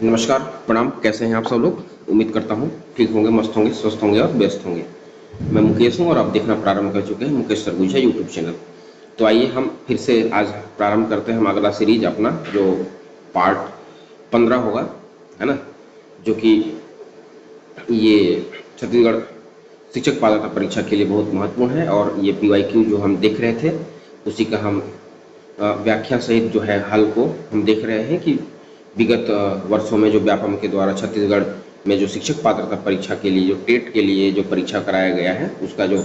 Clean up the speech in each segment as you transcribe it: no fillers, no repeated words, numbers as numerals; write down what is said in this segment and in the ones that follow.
नमस्कार, प्रणाम। कैसे हैं आप सब लोग? उम्मीद करता हूँ ठीक होंगे, मस्त होंगे, स्वस्थ होंगे और व्यस्त होंगे। मैं मुकेश हूँ और आप देखना प्रारंभ कर चुके हैं मुकेश सरगुजा यूट्यूब चैनल। तो आइए हम फिर से आज प्रारंभ करते हैं हम अगला सीरीज अपना, जो पार्ट 15 होगा, है ना? जो कि ये छत्तीसगढ़ शिक्षक पात्रता परीक्षा के लिए बहुत महत्वपूर्ण है। और ये PYQ जो हम देख रहे थे, उसी का हम व्याख्या सहित जो है हल को हम देख रहे हैं कि विगत वर्षों में जो व्यापम के द्वारा छत्तीसगढ़ में जो शिक्षक पात्रता परीक्षा के लिए, जो टेट के लिए जो परीक्षा कराया गया है, उसका जो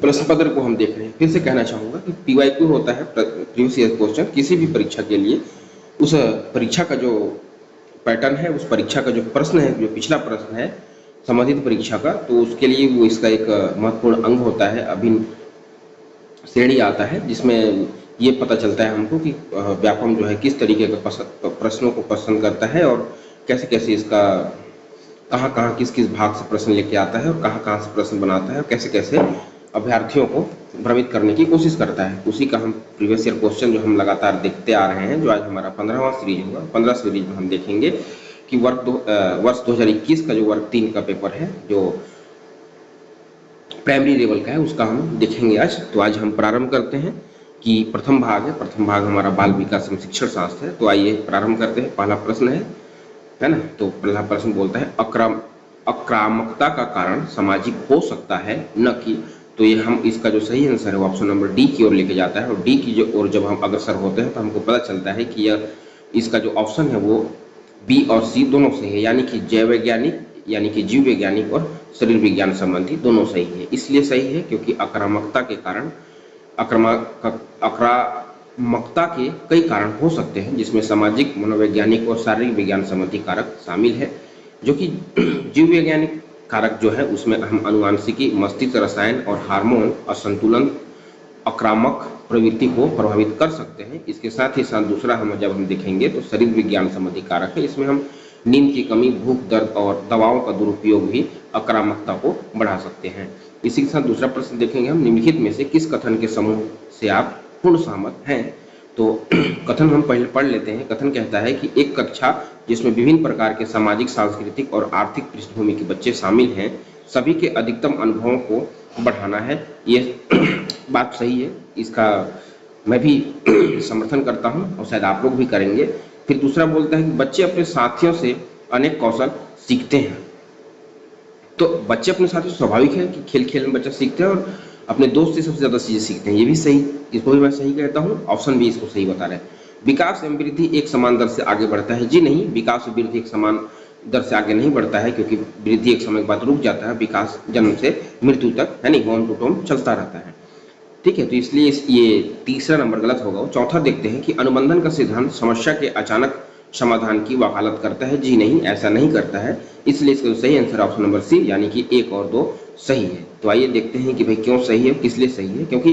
प्रश्न पत्र को हम देख रहे हैं। फिर से कहना चाहूँगा कि PYQ होता है प्रीवियस ईयर क्वेश्चन। किसी भी परीक्षा के लिए उस परीक्षा का जो पैटर्न है, उस परीक्षा का जो प्रश्न है, जो पिछला प्रश्न है संबंधित परीक्षा का, तो उसके लिए वो इसका एक महत्वपूर्ण अंग होता है, अभिन्न श्रेणी आता है, जिसमें ये पता चलता है हमको कि व्यापम जो है किस तरीके के प्रश्नों को पसंद करता है और कैसे कैसे इसका कहाँ कहाँ किस किस भाग से प्रश्न लेके आता है और कहाँ कहाँ से प्रश्न बनाता है और कैसे कैसे अभ्यर्थियों को भ्रमित करने की कोशिश करता है। उसी का हम प्रीवियस ईयर क्वेश्चन जो हम लगातार देखते आ रहे हैं, जो आज हमारा 15वां सीरीज होगा। 15 सीरीज में हम देखेंगे कि वर्ष 2021 का जो वर्ग 3 का पेपर है, जो प्राइमरी लेवल का है, उसका हम देखेंगे आज। तो आज हम प्रारंभ करते हैं कि प्रथम भाग है, प्रथम भाग हमारा बाल विकास एवं शिक्षण शास्त्र है। तो आइए प्रारंभ करते हैं। पहला प्रश्न है ना? तो पहला प्रश्न बोलता है आक्रामकता का कारण सामाजिक हो सकता है, न कि। तो ये हम इसका जो सही आंसर है वो ऑप्शन नंबर डी की ओर लेके जाता है। और डी की जो ओर जब हम अग्रसर होते हैं तो हमको पता चलता है कि यह इसका जो ऑप्शन है वो बी और सी दोनों सही है, यानी कि जैव वैज्ञानिक, यानी कि जीव वैज्ञानिक और शरीर विज्ञान संबंधी दोनों सही है। इसलिए सही है क्योंकि आक्रामकता के कारण आक्रामकता के कई कारण हो सकते हैं, जिसमें सामाजिक, मनोवैज्ञानिक और शारीरिक विज्ञान संबंधी कारक शामिल है। जो कि जीव वैज्ञानिक कारक जो है उसमें हम अनुवांशिकी, मस्तिष्क रसायन और हार्मोन असंतुलन आक्रामक प्रवृत्ति को प्रभावित कर सकते हैं। इसके साथ ही साथ दूसरा जब हम देखेंगे तो शरीर विज्ञान संबंधी कारक है। इसमें हम नींद की कमी, भूख, दर्द और दवाओं का दुरुपयोग भी आक्रामकता को बढ़ा सकते हैं। इसी के साथ दूसरा प्रश्न देखेंगे हम, निम्नलिखित में से किस कथन के समूह से आप पूर्ण सहमत हैं? तो कथन हम पहले पढ़ लेते हैं। कथन कहता है कि एक कक्षा जिसमें विभिन्न प्रकार के सामाजिक, सांस्कृतिक और आर्थिक पृष्ठभूमि के बच्चे शामिल हैं, सभी के अधिकतम अनुभवों को बढ़ाना है। ये बात सही है, इसका मैं भी समर्थन करता हूँ और शायद आप लोग भी करेंगे। फिर दूसरा बोलता है कि बच्चे अपने साथियों से अनेक कौशल सीखते हैं। तो बच्चे अपने साथियों से स्वाभाविक है कि खेल खेल में बच्चा सीखते हैं और अपने दोस्त से सबसे ज़्यादा चीज़ें सीखते हैं। ये भी सही, इसको भी मैं सही कहता हूँ। ऑप्शन बी इसको सही बता रहे हैं। विकास एवं वृद्धि एक समान दर से आगे बढ़ता है। जी नहीं, विकास और वृद्धि एक समान दर से आगे नहीं बढ़ता है, क्योंकि वृद्धि एक समय के बाद रुक जाता है। विकास जन्म से मृत्यु तक, यानी होम टू टोम चलता रहता है। ठीक है, तो इसलिए ये तीसरा नंबर गलत होगा। चौथा देखते हैं कि अनुबंधन का सिद्धांत समस्या के अचानक समाधान की वकालत करता है। जी नहीं, ऐसा नहीं करता है। इसलिए इसका सही आंसर ऑप्शन नंबर सी, यानी कि 1 और 2 सही है। तो आइए देखते हैं कि भाई क्यों सही है, किस लिए सही है। क्योंकि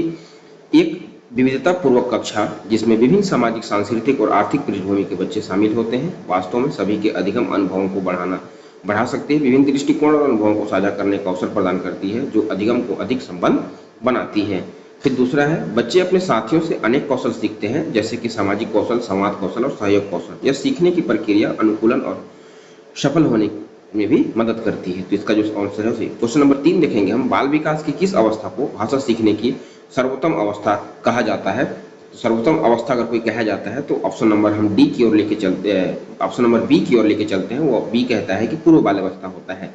एक विविधता पूर्वक कक्षा जिसमें विभिन्न सामाजिक, सांस्कृतिक और आर्थिक पृष्ठभूमि के बच्चे शामिल होते हैं, वास्तव में सभी के अधिगम अनुभवों को बढ़ा सकती है। विभिन्न दृष्टिकोण और अनुभवों को साझा करने का अवसर प्रदान करती है, जो अधिगम को अधिक संबंध बनाती है। फिर दूसरा है, बच्चे अपने साथियों से अनेक कौशल सीखते हैं, जैसे कि सामाजिक कौशल, संवाद कौशल और सहयोग कौशल। यह सीखने की प्रक्रिया अनुकूलन और सफल होने में भी मदद करती है। तो इसका जो आंसर है क्वेश्चन नंबर 3 देखेंगे हम, बाल विकास की किस अवस्था को भाषा सीखने की सर्वोत्तम अवस्था कहा जाता है? सर्वोत्तम अवस्था अगर कोई कहा जाता है तो ऑप्शन नंबर हम डी की ओर लेके चलते हैं, ऑप्शन नंबर बी की ओर लेके चलते हैं। वो बी कहता है कि पूर्व बाल अवस्था होता है।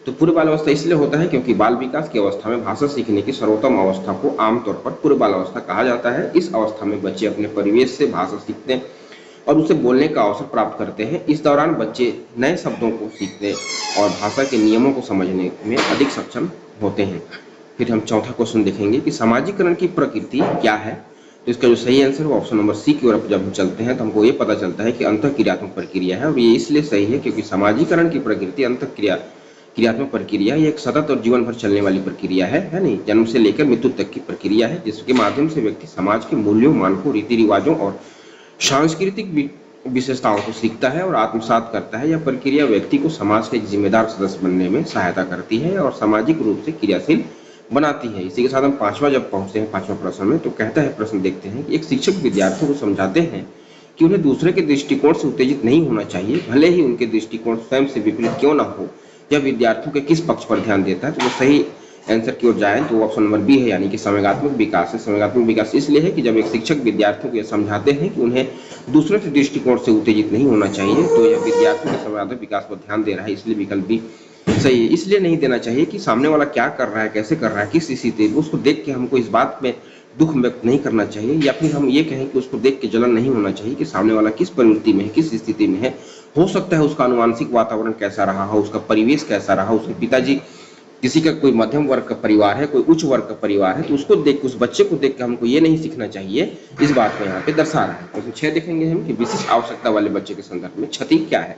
तो पूर्व बाल अवस्था इसलिए होता है क्योंकि बाल विकास की अवस्था में भाषा सीखने की सर्वोत्तम अवस्था को आमतौर पर पूर्व बाल अवस्था कहा जाता है। इस अवस्था में बच्चे अपने परिवेश से भाषा सीखते हैं और उसे बोलने का अवसर प्राप्त करते हैं। इस दौरान बच्चे नए शब्दों को सीखते और भाषा के नियमों को समझने में अधिक सक्षम होते हैं। फिर हम चौथा क्वेश्चन देखेंगे कि सामाजिकरण की प्रकृति क्या है? तो इसका जो सही आंसर है ऑप्शन नंबर सी की ओर जब हम चलते हैं तो हमको ये पता चलता है कि अंतःक्रियात्मक प्रक्रिया है। और ये इसलिए सही है क्योंकि सामाजिकरण की प्रकृति क्रियात्मक प्रक्रिया, ये एक सतत और जीवन भर चलने वाली प्रक्रिया है नहीं? जन्म से लेकर मृत्यु तक की प्रक्रिया है, जिसके माध्यम से व्यक्ति समाज के मूल्यों, मानकों, रीति रिवाजों और सांस्कृतिक विशेषताओं को सीखता है और आत्मसात करता है। यह प्रक्रिया व्यक्ति को समाज के जिम्मेदार सदस्य बनने में सहायता करती है और सामाजिक रूप से क्रियाशील बनाती है। इसी के साथ हम पांचवा जब पहुंचते हैं, पांचवा प्रश्न में, तो कहता है, प्रश्न देखते हैं कि एक शिक्षक विद्यार्थियों को समझाते हैं कि उन्हें दूसरे के दृष्टिकोण से उत्तेजित नहीं होना चाहिए, भले ही उनके दृष्टिकोण स्वयं से विपरीत क्यों ना हो। यह विद्यार्थियों के किस पक्ष पर ध्यान देता है, तो वो सही आंसर की ओर जाए तो ऑप्शन नंबर बी है, यानी कि संवेगात्मक विकास है। संवेगात्मक विकास इसलिए है कि जब एक शिक्षक विद्यार्थियों को यह समझाते हैं कि उन्हें दूसरे के दृष्टिकोण से उत्तेजित नहीं होना चाहिए, तो यह विद्यार्थियों के संवेगात्मक विकास पर ध्यान दे रहा है, इसलिए विकल्प बी सही है। इसलिए नहीं देना चाहिए कि सामने वाला क्या कर रहा है, कैसे कर रहा है, किस स्थिति में, उसको देख के हमको इस बात में दुख व्यक्त नहीं करना चाहिए, या फिर हम ये कहें कि उसको देख के जलन नहीं होना चाहिए कि सामने वाला किस प्रवृत्ति में है, किस स्थिति में है। हो सकता है उसका आनुवंशिक वातावरण कैसा रहा हो, उसका परिवेश कैसा रहा, उसके पिताजी किसी का कोई मध्यम वर्ग का परिवार है, कोई उच्च वर्ग का परिवार है, तो उसको देख, उस बच्चे को देख के हमको ये नहीं सीखना चाहिए, इस बात को यहाँ पे दर्शा रहा है। क्वेश्चन 6 देखेंगे हम कि विशिष्ट आवश्यकता वाले बच्चे के संदर्भ में क्षति क्या है,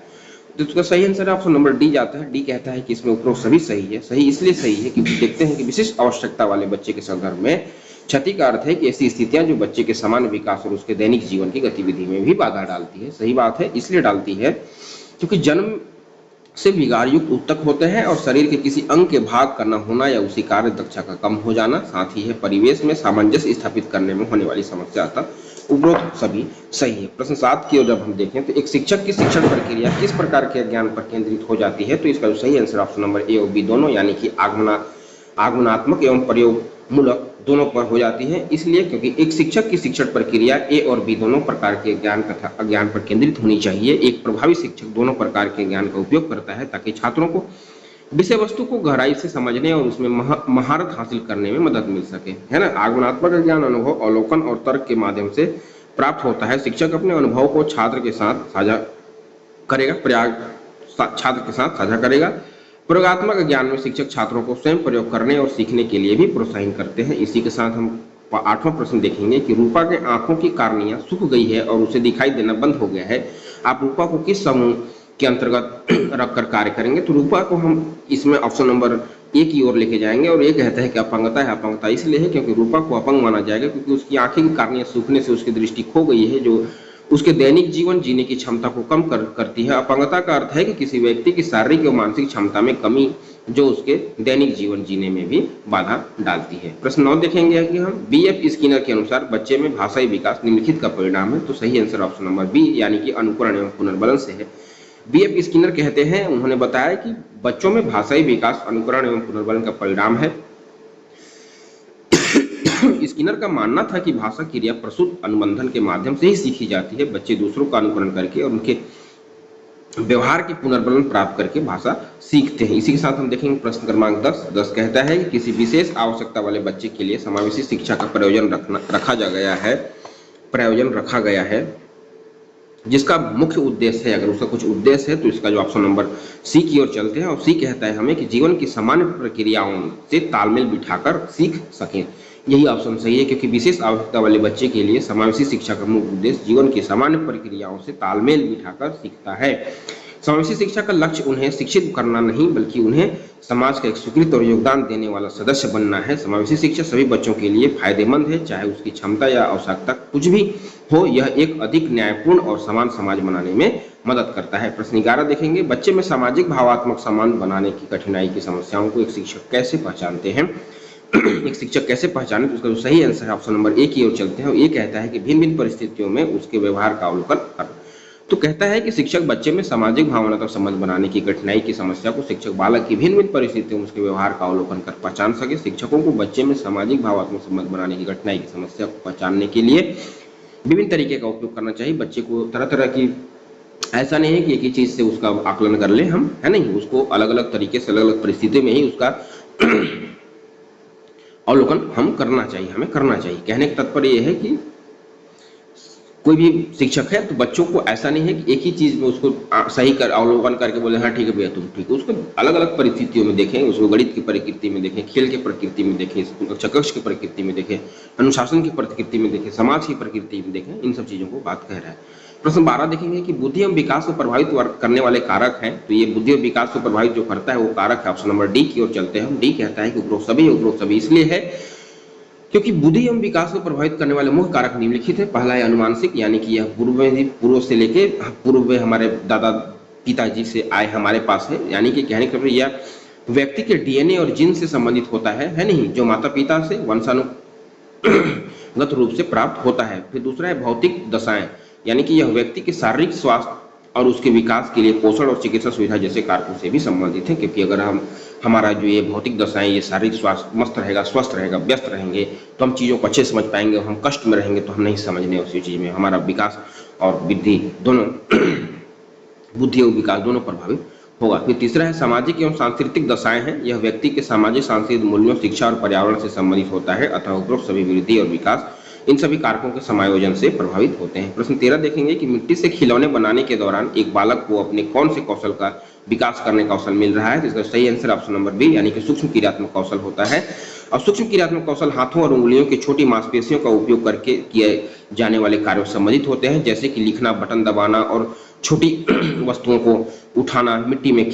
तो इसका सही आंसर ऑप्शन नंबर डी जाता है। डी कहता है कि इसमें उपरोक्त सभी सही है। सही इसलिए सही है क्योंकि देखते हैं कि विशिष्ट आवश्यकता वाले बच्चे के संदर्भ में क्षति का अर्थ है कि ऐसी स्थितियां जो बच्चे के सामान्य विकास और उसके दैनिक जीवन की गतिविधि में भी बाधा डालती है। सही बात है, इसलिए डालती है क्योंकि जन्म से विकार युक्त उत्तक होते हैं और शरीर के किसी अंग के भाग का न होना या उसी कार्य दक्षता का कम हो जाना, साथ ही है परिवेश में सामंजस्य स्थापित करने में होने वाली समस्या था। उपरोक्त सभी सही है। प्रश्न 7 की ओर जब हम देखें तो एक शिक्षक की शिक्षण प्रक्रिया किस प्रकार के ज्ञान पर केंद्रित हो जाती है, तो इसका जो सही आंसर ऑप्शन नंबर ए और बी दोनों, यानी कि आगमनात्मक एवं प्रयोग मूलक दोनों पर हो जाती है। इसलिए क्योंकि एक शिक्षक की शिक्षण प्रक्रिया ए और बी दोनों प्रकार के ज्ञान तथा अज्ञान पर केंद्रित होनी चाहिए। एक प्रभावी शिक्षक दोनों प्रकार के ज्ञान का उपयोग करता है ताकि छात्रों को विषय वस्तु को गहराई से समझने और उसमें महारत हासिल करने में मदद मिल सके, है ना। आगमनात्मक ज्ञान अनुभव, अवलोकन और तर्क के माध्यम से प्राप्त होता है। शिक्षक अपने अनुभव को छात्र के साथ साझा करेगा। प्रयोगात्मक ज्ञान में शिक्षक छात्रों को स्वयं प्रयोग करने और सीखने के लिए भी प्रोत्साहित करते हैं। इसी के साथ हम 8वां प्रश्न देखेंगे कि रूपा के आंखों की कार्निया सूख गई है और उसे दिखाई देना बंद हो गया है। आप रूपा को किस समूह के अंतर्गत रखकर कार्य करेंगे, तो रूपा को हम इसमें ऑप्शन नंबर ए की ओर लेके जाएंगे और ये कहता है कि अपंगता है। अपंगता इसलिए है क्योंकि रूपा को अपंग माना जाएगा क्योंकि उसकी आंखें की कार्निया सूखने से उसकी दृष्टि खो गई है, जो उसके दैनिक जीवन जीने की क्षमता को कम करती है। अपंगता का अर्थ है कि किसी व्यक्ति की शारीरिक और मानसिक क्षमता में कमी जो उसके दैनिक जीवन जीने में भी बाधा डालती है। प्रश्न 9 देखेंगे कि हम बीएफ स्किनर के अनुसार बच्चे में भाषाई विकास निम्नलिखित का परिणाम है, तो सही आंसर ऑप्शन नंबर बी, यानी कि अनुकरण एवं पुनर्बलन से है। बीएफ स्किनर कहते हैं, उन्होंने बताया कि बच्चों में भाषाई विकास अनुकरण एवं पुनर्बलन का परिणाम है। स्किनर का मानना था कि भाषा क्रिया प्रसूत अनुबंधन के माध्यम से ही सीखी जाती है। बच्चे दूसरों का अनुकरण करके और उनके व्यवहार के पुनर्बलन प्राप्त करके भाषा सीखते हैं। इसी के साथ हम देखेंगे प्रश्न क्रमांक 10 कहता है कि किसी विशेष आवश्यकता वाले बच्चे के लिए समावेशी शिक्षा का प्रयोजन रखा गया है जिसका मुख्य उद्देश्य है, अगर उसका कुछ उद्देश्य है तो इसका जो ऑप्शन नंबर सी की ओर चलते हैं और सी कहता है हमें कि जीवन की सामान्य प्रक्रियाओं से तालमेल बिठाकर सीख सकें। यही ऑप्शन सही है क्योंकि विशेष आवश्यकता वाले बच्चे के लिए समावेशी शिक्षा का मुख्य उद्देश्य जीवन की सामान्य प्रक्रियाओं से तालमेल बिठाकर सीखता है। समावेशी शिक्षा का लक्ष्य उन्हें शिक्षित करना नहीं बल्कि उन्हें समाज का एक स्वीकृत और योगदान देने वाला सदस्य बनना है। समावेशी शिक्षा सभी बच्चों के लिए फायदेमंद है, चाहे उसकी क्षमता या आवश्यकता कुछ भी हो। यह एक अधिक न्यायपूर्ण और समान समाज बनाने में मदद करता है। प्रश्न 11 देखेंगे, बच्चे में सामाजिक भावात्मक संबंध बनाने की कठिनाई की समस्याओं को एक शिक्षक कैसे पहचानते हैं। एक शिक्षक कैसे पहचाने, तो उसका जो सही आंसर है ऑप्शन नंबर ए की ओर चलते हैं और ये कहता है कि भिन्न भिन्न परिस्थितियों में उसके व्यवहार का अवलोकन कर। तो कहता है कि शिक्षक बच्चे में सामाजिक भावनात्मक संबंध बनाने की कठिनाई की समस्या को शिक्षक बालक की भिन्न भिन्न परिस्थितियों में उसके व्यवहार का अवलोकन कर पहचान सके। शिक्षकों को बच्चे में सामाजिक भावात्मक संबंध बनाने की कठिनाई की समस्या को पहचानने के लिए विभिन्न तरीके का उपयोग करना चाहिए। बच्चे को तरह तरह की, ऐसा नहीं है कि एक ही चीज से उसका आकलन कर ले हम, है नहीं, उसको अलग अलग तरीके से अलग अलग परिस्थिति में ही उसका अवलोकन हमें करना चाहिए। कहने का तात्पर्य यह है कि कोई भी शिक्षक है तो बच्चों को ऐसा नहीं है कि एक ही चीज में उसको सही कर अवलोकन करके बोले हाँ ठीक है भैया तुम ठीक है। उसको अलग अलग परिस्थितियों में देखें, उसको गणित की प्रकृति में देखें, खेल की प्रकृति में देखें, कक्ष की प्रकृति में देखें, अनुशासन की प्रकृति में देखें, समाज की प्रकृति में देखें, इन सब चीजों को बात कह रहा है। प्रश्न 12 देखेंगे कि बुद्धि एवं विकास को प्रभावित करने वाले कारक हैं, तो ये बुद्धि और विकास को प्रभावित जो करता है वो कारक है ऑप्शन नंबर डी की ओर चलते हैं। डी कहता है कि उपरोक्त सभी इसलिए है क्योंकि बुद्धि एवं विकास को प्रभावित करने वाले मुख्य कारक निम्नलिखित है। पहला है अनुवांशिक, यानी कि यह पूर्व से लेके पूर्व में हमारे दादा पिताजी से आए हमारे पास है, यानी कि कहने का मतलब यह व्यक्ति के डीएनए और जीन से संबंधित होता है नहीं, जो माता पिता से वंशानुगत रूप से प्राप्त होता है। फिर दूसरा है भौतिक दशाएं, यानी कि यह व्यक्ति के शारीरिक स्वास्थ्य और उसके विकास के लिए पोषण और चिकित्सा सुविधा जैसे कारकों से भी संबंधित है, क्योंकि अगर हम हमारा जो ये भौतिक दशाएं, ये शारीरिक स्वास्थ्य मस्त रहेगा, स्वस्थ रहेगा, व्यस्त रहेंगे, तो हम चीज़ों को अच्छे समझ पाएंगे। और हम कष्ट में रहेंगे तो हम नहीं समझने उसी चीज़ में, हमारा विकास और वृद्धि दोनों बुद्धि और विकास दोनों प्रभावित होगा। फिर तीसरा है सामाजिक एवं सांस्कृतिक दशाएं हैं। यह व्यक्ति के सामाजिक सांस्कृतिक मूल्यों, शिक्षा और पर्यावरण से संबंधित होता है, अतः उपरोक्त सभी वृद्धि और विकास इन सभी कारकों के समायोजन से प्रभावित होते हैं। प्रश्न 13 देखेंगे कि मिट्टी से खिलौने बनाने के दौरान एक बालक को अपने कौन से कौशल का विकास करने का अवसर मिल रहा है? तो इसका सही आंसर ऑप्शन नंबर बी, यानी कि सूक्ष्म क्रियात्मक कौशल होता है। और सूक्ष्म क्रियात्मक कौशल हाथों और उंगलियों की छोटी मांसपेशियों का उपयोग करके किए जाने वाले कार्यों से संबंधित होते हैं, जैसे कि लिखना, बटन दबाना और छोटी वस्तुओं को उठाना। मिट्टी में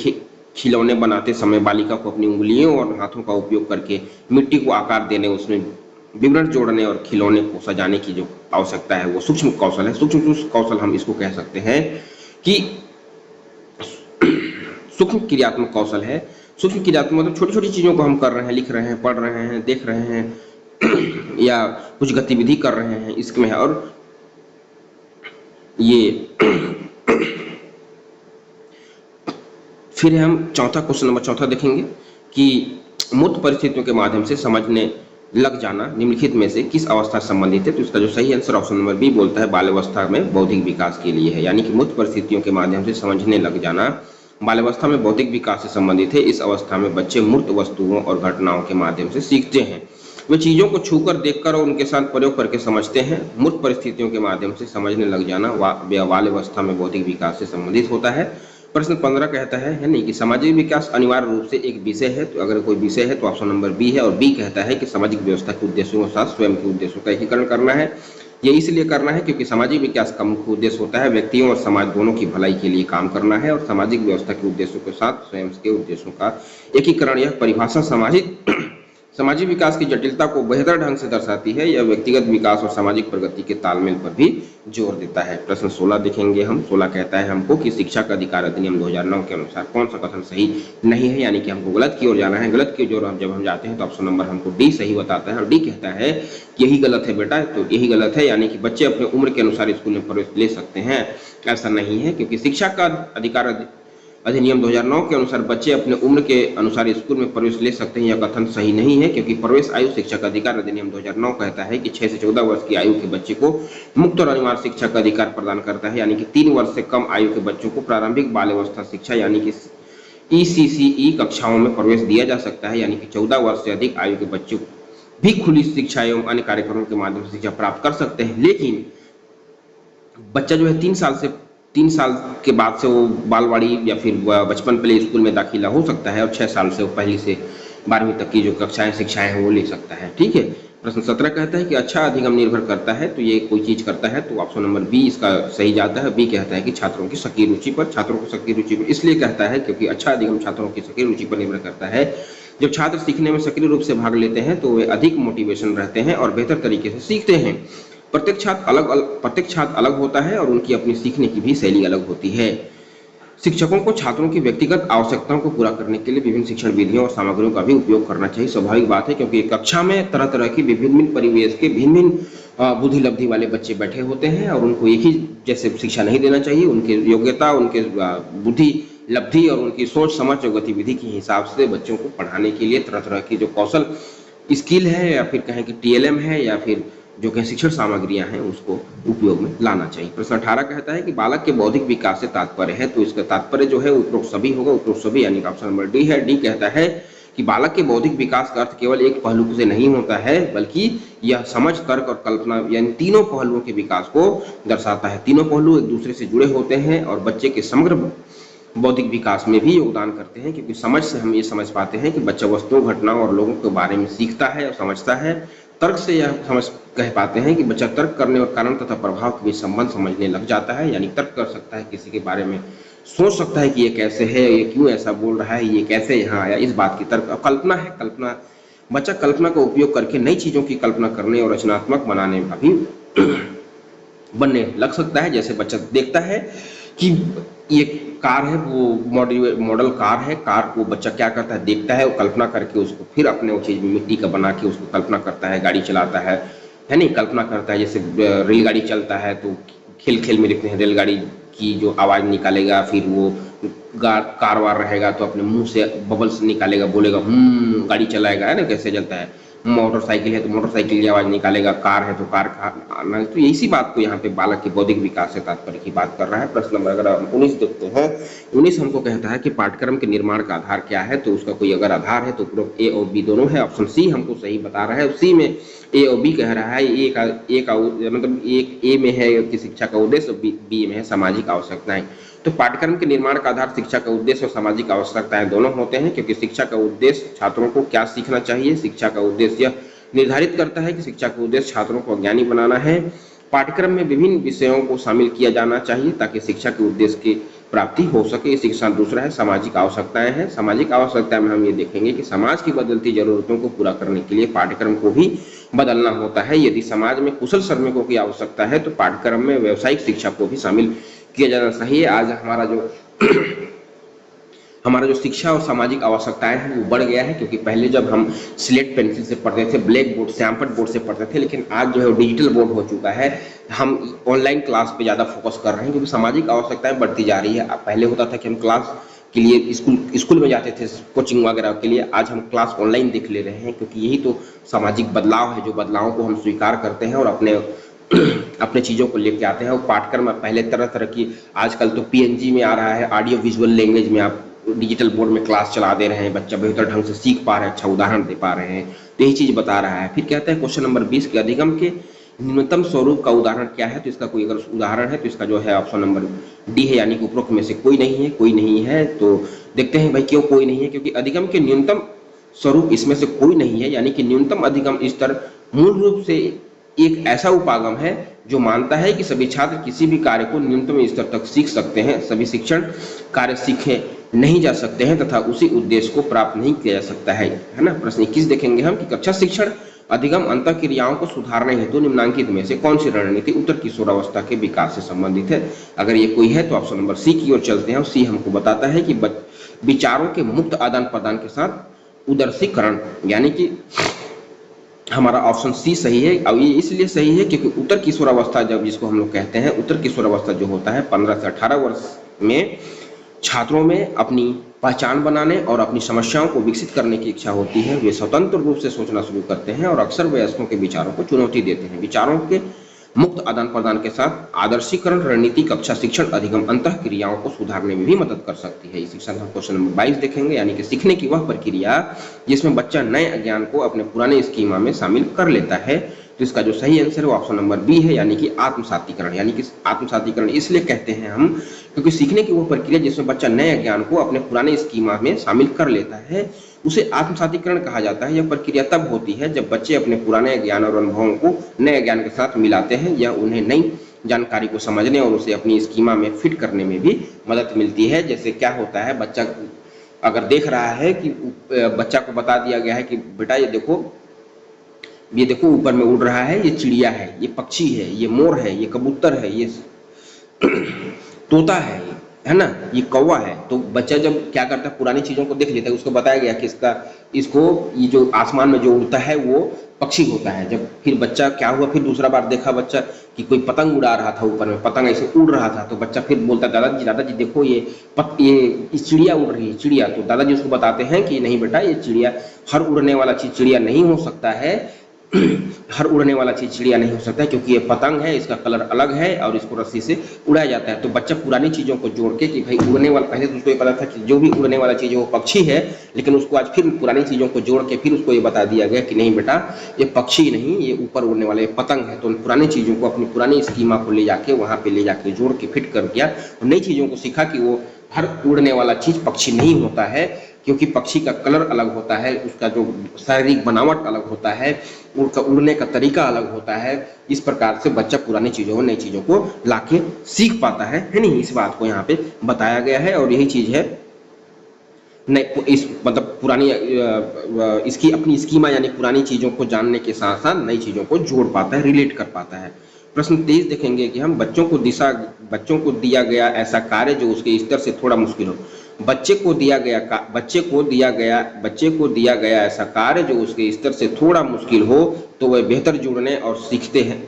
खिलौने बनाते समय बालिका को अपनी उंगलियों और हाथों का उपयोग करके मिट्टी को आकार देने, उसमें विवरण जोड़ने और खिलौने को सजाने की जो आवश्यकता है वो सूक्ष्म कौशल है। सूक्ष्म कौशल हम इसको कह सकते हैं कि सूक्ष्म क्रियात्मक कौशल है। सूक्ष्म क्रियात्मक मतलब छोटी छोटी चीजों को हम कर रहे हैं, लिख रहे हैं, पढ़ रहे हैं, देख रहे हैं या कुछ गतिविधि कर रहे हैं, इसमें है। और ये फिर हम चौथा क्वेश्चन नंबर चौथा देखेंगे कि मूर्त परिस्थितियों के माध्यम से समझने लग जाना निम्नलिखित में से किस अवस्था से संबंधित है? तो इसका जो सही आंसर ऑप्शन नंबर बी बोलता है बाल्यावस्था में बौद्धिक विकास के लिए है, यानी कि मूर्त परिस्थितियों के माध्यम से समझने लग जाना बाल्यावस्था में बौद्धिक विकास से संबंधित है। इस अवस्था में बच्चे मूर्त वस्तुओं और घटनाओं के माध्यम से सीखते हैं। वे चीजों को छूकर, देखकर और उनके साथ प्रयोग करके समझते हैं। मूर्त परिस्थितियों के माध्यम से समझने लग जाना बाल्यावस्था में बौद्धिक विकास से संबंधित होता है। प्रश्न 15 कहता है नहीं कि सामाजिक विकास अनिवार्य रूप से एक विषय है। तो अगर कोई विषय है तो ऑप्शन नंबर बी है। और बी कहता है कि सामाजिक व्यवस्था के उद्देश्यों के साथ स्वयं के उद्देश्यों का एकीकरण करना है। ये इसलिए करना है क्योंकि सामाजिक विकास का मुख्य उद्देश्य होता है व्यक्तियों और समाज दोनों की भलाई के लिए काम करना है। और सामाजिक व्यवस्था के उद्देश्यों के साथ स्वयं के उद्देश्यों का एकीकरण, यह परिभाषा सामाजिक विकास की जटिलता को बेहतर ढंग से दर्शाती है। यह व्यक्तिगत विकास और सामाजिक प्रगति के तालमेल पर भी जोर देता है। प्रश्न 16 देखेंगे हम। 16 कहता है हमको कि शिक्षा का अधिकार अधिनियम 2009 के अनुसार कौन सा कथन सही नहीं है, यानी कि हमको गलत की ओर जाना है। गलत की ओर जब हम जाते हैं तो ऑप्शन नंबर हमको डी सही बताता है। और डी कहता है कि यही गलत है बेटा, तो यही गलत है, यानी कि बच्चे अपने उम्र के अनुसार स्कूल में प्रवेश ले सकते हैं। ऐसा नहीं है, क्योंकि शिक्षा का अधिकार अधिनियम 2009 के अनुसार बच्चे अपने उम्र के अनुसार स्कूल में प्रवेश ले सकते हैं। यह कथन सही नहीं है, क्योंकि प्रवेश आयु शिक्षा का अधिकार अधिनियम 2009 कहता है कि 6 से 14 वर्ष की आयु के बच्चे को मुक्त और अनिवार्य शिक्षा का अधिकार प्रदान करता है, यानी कि 3 वर्ष से कम आयु के बच्चों को प्रारंभिक बाल्यावस्था शिक्षा यानी कि ECCE कक्षाओं में प्रवेश दिया जा सकता है, यानी कि 14 वर्ष से अधिक आयु के बच्चे भी खुली शिक्षा एवं अन्य कार्यक्रमों के माध्यम से शिक्षा प्राप्त कर सकते हैं। लेकिन बच्चा जो है 3 साल के बाद से वो बालवाड़ी या फिर बचपन प्ले स्कूल में दाखिला हो सकता है, और 6 साल से वो पहली से 12वीं तक की जो कक्षाएं शिक्षाएं हैं वो ले सकता है। ठीक है। प्रश्न 17 कहता है कि अच्छा अधिगम निर्भर करता है, तो ये कोई चीज करता है, तो ऑप्शन नंबर बी इसका सही जाता है। बी कहता है कि छात्रों की सक्रिय रुचि पर। छात्रों की सक्रिय रुचि पर इसलिए कहता है क्योंकि अच्छा अधिगम छात्रों की सक्रिय रुचि पर निर्भर करता है। जब छात्र सीखने में सक्रिय रूप से भाग लेते हैं तो वे अधिक मोटिवेशन रहते हैं और बेहतर तरीके से सीखते हैं। प्रत्येक छात्र अलग होता है और उनकी अपनी सीखने की भी शैली अलग होती है। शिक्षकों को छात्रों की व्यक्तिगत आवश्यकताओं को पूरा करने के लिए विभिन्न शिक्षण विधियों और सामग्रियों का भी उपयोग करना चाहिए। स्वाभाविक बात है, क्योंकि कक्षा में तरह तरह की विभिन्न परिवेश के भिन्न बुद्धि लब्धि वाले बच्चे बैठे होते हैं और उनको एक ही जैसे शिक्षा नहीं देना चाहिए। उनके योग्यता, उनके बुद्धि लब्धि और उनकी सोच समझ और गतिविधि के हिसाब से बच्चों को पढ़ाने के लिए तरह तरह की जो कौशल स्किल है या फिर कहें कि TLM है या फिर जो कि शिक्षण सामग्रियां हैं उसको उपयोग में लाना चाहिए। प्रश्न 18 कहता है कि बालक के बौद्धिक विकास से तात्पर्य है, तो इसका तात्पर्य जो है उपरोक्त सभी होगा। उपरोक्त सभी यानी ऑप्शन नंबर डी है। डी कहता है कि बालक के बौद्धिक विकास का अर्थ केवल एक पहलू से नहीं होता है, बल्कि यह समझ, तर्क और कल्पना यानी तीनों पहलुओं के विकास को दर्शाता है। तीनों पहलू एक दूसरे से जुड़े होते हैं और बच्चे के समग्र बौद्धिक विकास में भी योगदान करते हैं, क्योंकि समझ से हम ये समझ पाते हैं कि बच्चा वस्तुओं, घटनाओं और लोगों के बारे में सीखता है और समझता है। तर्क से यह समझ कह पाते हैं कि बच्चा तर्क करने और कारण तथा प्रभाव के बीच संबंध समझने लग जाता है, यानी तर्क कर सकता है, किसी के बारे में सोच सकता है कि ये कैसे है, ये क्यों ऐसा बोल रहा है, ये कैसे यहाँ आया, इस बात की तर्क। कल्पना है, कल्पना बच्चा कल्पना का उपयोग करके नई चीजों की कल्पना करने और रचनात्मक बनाने में भी बनने लग सकता है। जैसे बच्चा देखता है कि ये कार है, वो मॉडल कार है, कार को बच्चा क्या करता है, देखता है, वो कल्पना करके उसको फिर अपने वो चीज मिट्टी का बना के उसको कल्पना करता है, गाड़ी चलाता है नहीं, कल्पना करता है। जैसे रेलगाड़ी चलता है तो खेल खेल में लिखते हैं रेलगाड़ी की जो आवाज़ निकालेगा, फिर वो कार वार रहेगा तो अपने मुंह से बबल्स निकालेगा, बोलेगा गाड़ी चलाएगा, है ना, कैसे चलता है। मोटरसाइकिल है तो मोटरसाइकिल की आवाज निकालेगा, कार है तो कार का। तो इसी बात को यहाँ पे बालक के बौद्धिक विकास से तात्पर्य की बात कर रहा है। प्रश्न नंबर अगर 19 देखते हैं, 19 हमको कहता है कि पाठ्यक्रम के निर्माण का आधार क्या है, तो उसका कोई अगर आधार है तो उपरोक्त ए और बी दोनों है। ऑप्शन सी हमको सही बता रहा है। सी में ए और बी कह रहा है। ए का मतलब एक ए में है कि शिक्षा का उद्देश्य, बी में है सामाजिक आवश्यकताएं। तो पाठ्यक्रम के निर्माण का आधार शिक्षा का उद्देश्य और सामाजिक आवश्यकताएं दोनों होते हैं, क्योंकि शिक्षा का उद्देश्य छात्रों को क्या सीखना चाहिए, शिक्षा का उद्देश्य यह निर्धारित करता है कि शिक्षा का उद्देश्य छात्रों को ज्ञानी बनाना है। पाठ्यक्रम में विभिन्न विषयों को शामिल किया जाना चाहिए ताकि शिक्षा के उद्देश्य की प्राप्ति हो सके। शिक्षा दूसरा है सामाजिक आवश्यकताएं हैं। सामाजिक आवश्यकताएं में हम ये देखेंगे कि समाज की बदलती जरूरतों को पूरा करने के लिए पाठ्यक्रम को भी बदलना होता है। यदि समाज में कुशल श्रमिकों की आवश्यकता है तो पाठ्यक्रम में व्यावसायिक शिक्षा को भी शामिल किया जाना चाहिए। आज हमारा जो शिक्षा और सामाजिक आवश्यकताएं हैं वो बढ़ गया है, क्योंकि पहले जब हम स्लेट पेंसिल से पढ़ते थे, ब्लैक बोर्ड श्यामपट बोर्ड से पढ़ते थे, लेकिन आज जो है डिजिटल बोर्ड हो चुका है। हम ऑनलाइन क्लास पे ज़्यादा फोकस कर रहे हैं क्योंकि सामाजिक आवश्यकताएं बढ़ती जा रही है। पहले होता था कि हम क्लास के लिए स्कूल में जाते थे कोचिंग वगैरह के लिए, आज हम क्लास ऑनलाइन देख ले रहे हैं, क्योंकि यही तो सामाजिक बदलाव है। जो बदलावों को हम स्वीकार करते हैं और अपने चीज़ों को लेके आते हैं। और पाठ्यक्रम में पहले तरह तरह की, आजकल तो पीएनजी में आ रहा है, ऑडियो विजुअल लैंग्वेज में आप डिजिटल बोर्ड में क्लास चला दे रहे हैं, बच्चा बेहतर ढंग से सीख पा रहे हैं, अच्छा उदाहरण दे पा रहे हैं, तो यही चीज़ बता रहा है। फिर कहता है क्वेश्चन नंबर 20 के अधिगम के न्यूनतम स्वरूप का उदाहरण क्या है, तो इसका कोई अगर उदाहरण है तो इसका जो है ऑप्शन नंबर डी है, यानी कि उपरोक्त में से कोई नहीं है। कोई नहीं है तो देखते हैं भाई क्यों कोई नहीं है, क्योंकि अधिगम के न्यूनतम स्वरूप इसमें से कोई नहीं है, यानी कि न्यूनतम अधिगम स्तर मूल रूप से एक ऐसा उपागम है जो मानता है कि सभी छात्र किसी भी कार्य को न्यूनतम स्तर तक सीख सकते हैं, सभी शिक्षण कार्य सीखे नहीं जा सकते हैं तथा उसी उद्देश्य को प्राप्त नहीं किया जा सकता है ना। प्रश्न 21 देखेंगे हम कि कक्षा शिक्षण अधिगम अंतः क्रियाओं को सुधारने हेतु निम्नांकित में से कौन सी रणनीति उत्तर किशोरावस्था के विकास से संबंधित है। अगर ये कोई है तो ऑप्शन नंबर सी की ओर चलते हैं। सी हमको बताता है कि विचारों के मुक्त आदान प्रदान के साथ उदर्शीकरण, यानी कि हमारा ऑप्शन सी सही है। और ये इसलिए सही है क्योंकि उत्तर किशोरावस्था जब जिसको हम लोग कहते हैं, उत्तर किशोरावस्था जो होता है 15 से 18 वर्ष में छात्रों में अपनी पहचान बनाने और अपनी समस्याओं को विकसित करने की इच्छा होती है। वे स्वतंत्र रूप से सोचना शुरू करते हैं और अक्सर वयस्कों के विचारों को चुनौती देते हैं। विचारों के मुक्त आदान प्रदान के साथ आदर्शीकरण रणनीति कक्षा शिक्षण अधिगम अंतः क्रियाओं को सुधारने में भी मदद कर सकती है। इस शिक्षा हम क्वेश्चन नंबर 22 देखेंगे, यानी कि सीखने की वह प्रक्रिया जिसमें बच्चा नए ज्ञान को अपने पुराने स्कीमा में शामिल कर लेता है। तो इसका जो सही आंसर है वो ऑप्शन नंबर बी है, यानी कि आत्मसातीकरण। यानी कि आत्मसातीकरण इसलिए कहते हैं हम क्योंकि सीखने की वो प्रक्रिया जिसमें बच्चा नए ज्ञान को अपने पुराने स्कीमा में शामिल कर लेता है उसे आत्मसातीकरण कहा जाता है। यह प्रक्रिया तब होती है जब बच्चे अपने पुराने ज्ञान और अनुभवों को नए ज्ञान के साथ मिलाते हैं, या उन्हें नई जानकारी को समझने और उसे अपनी स्कीमा में फिट करने में भी मदद मिलती है। जैसे क्या होता है, बच्चा अगर देख रहा है कि बच्चा को बता दिया गया है कि बेटा ये देखो ऊपर में उड़ रहा है, ये चिड़िया है, ये पक्षी है, ये मोर है, ये कबूतर है, ये तोता है ना, ये कौवा है। तो बच्चा जब क्या करता है, पुरानी चीजों को देख लेता है। उसको बताया गया कि इसको ये जो आसमान में जो उड़ता है वो पक्षी होता है। जब फिर बच्चा क्या हुआ, फिर दूसरा बार देखा बच्चा कि कोई पतंग उड़ा रहा था, ऊपर में पतंग ऐसे उड़ रहा था, तो बच्चा फिर बोलता दादाजी देखो ये चिड़िया उड़ रही है, चिड़िया। तो दादाजी उसको बताते हैं कि नहीं बेटा, ये चिड़िया हर उड़ने वाला चीज चिड़िया नहीं हो सकता है हर उड़ने वाला चीज चिड़िया नहीं हो सकता है, क्योंकि ये पतंग है, इसका कलर अलग है और इसको रस्सी से उड़ाया जाता है। तो बच्चा पुरानी चीजों को जोड़ के कि भाई उड़ने वाला, पहले तो उसको ये पता था कि जो भी उड़ने वाला चीज है वो पक्षी है, लेकिन उसको आज फिर पुरानी चीजों को जोड़ के फिर उसको ये बता दिया गया कि नहीं बेटा, ये पक्षी नहीं, ये ऊपर उड़ने वाला ये पतंग है। तो उन पुरानी चीजों को अपनी पुरानी स्कीमा को ले जाके वहां पे ले जाके जोड़ के फिट कर दिया और नई चीजों को सीखा कि वो हर उड़ने वाला चीज पक्षी नहीं होता है, क्योंकि पक्षी का कलर अलग होता है, उसका जो शारीरिक बनावट अलग होता है, उनका उड़ने का तरीका अलग होता है। इस प्रकार से बच्चा पुरानी चीजों को नई चीजों को लाके सीख पाता है नहीं। इस बात को यहाँ पे बताया गया है और यही चीज है इस मतलब पुरानी इसकी अपनी स्कीमा यानी पुरानी चीजों को जानने के साथ साथ नई चीजों को जोड़ पाता है, रिलेट कर पाता है। प्रश्न 23 देखेंगे कि हम बच्चों को दिया गया ऐसा कार्य जो उसके स्तर से थोड़ा मुश्किल हो। बच्चे को दिया गया ऐसा कार्य जो उसके स्तर से थोड़ा मुश्किल हो तो वह बेहतर जुड़ने और सीखते हैं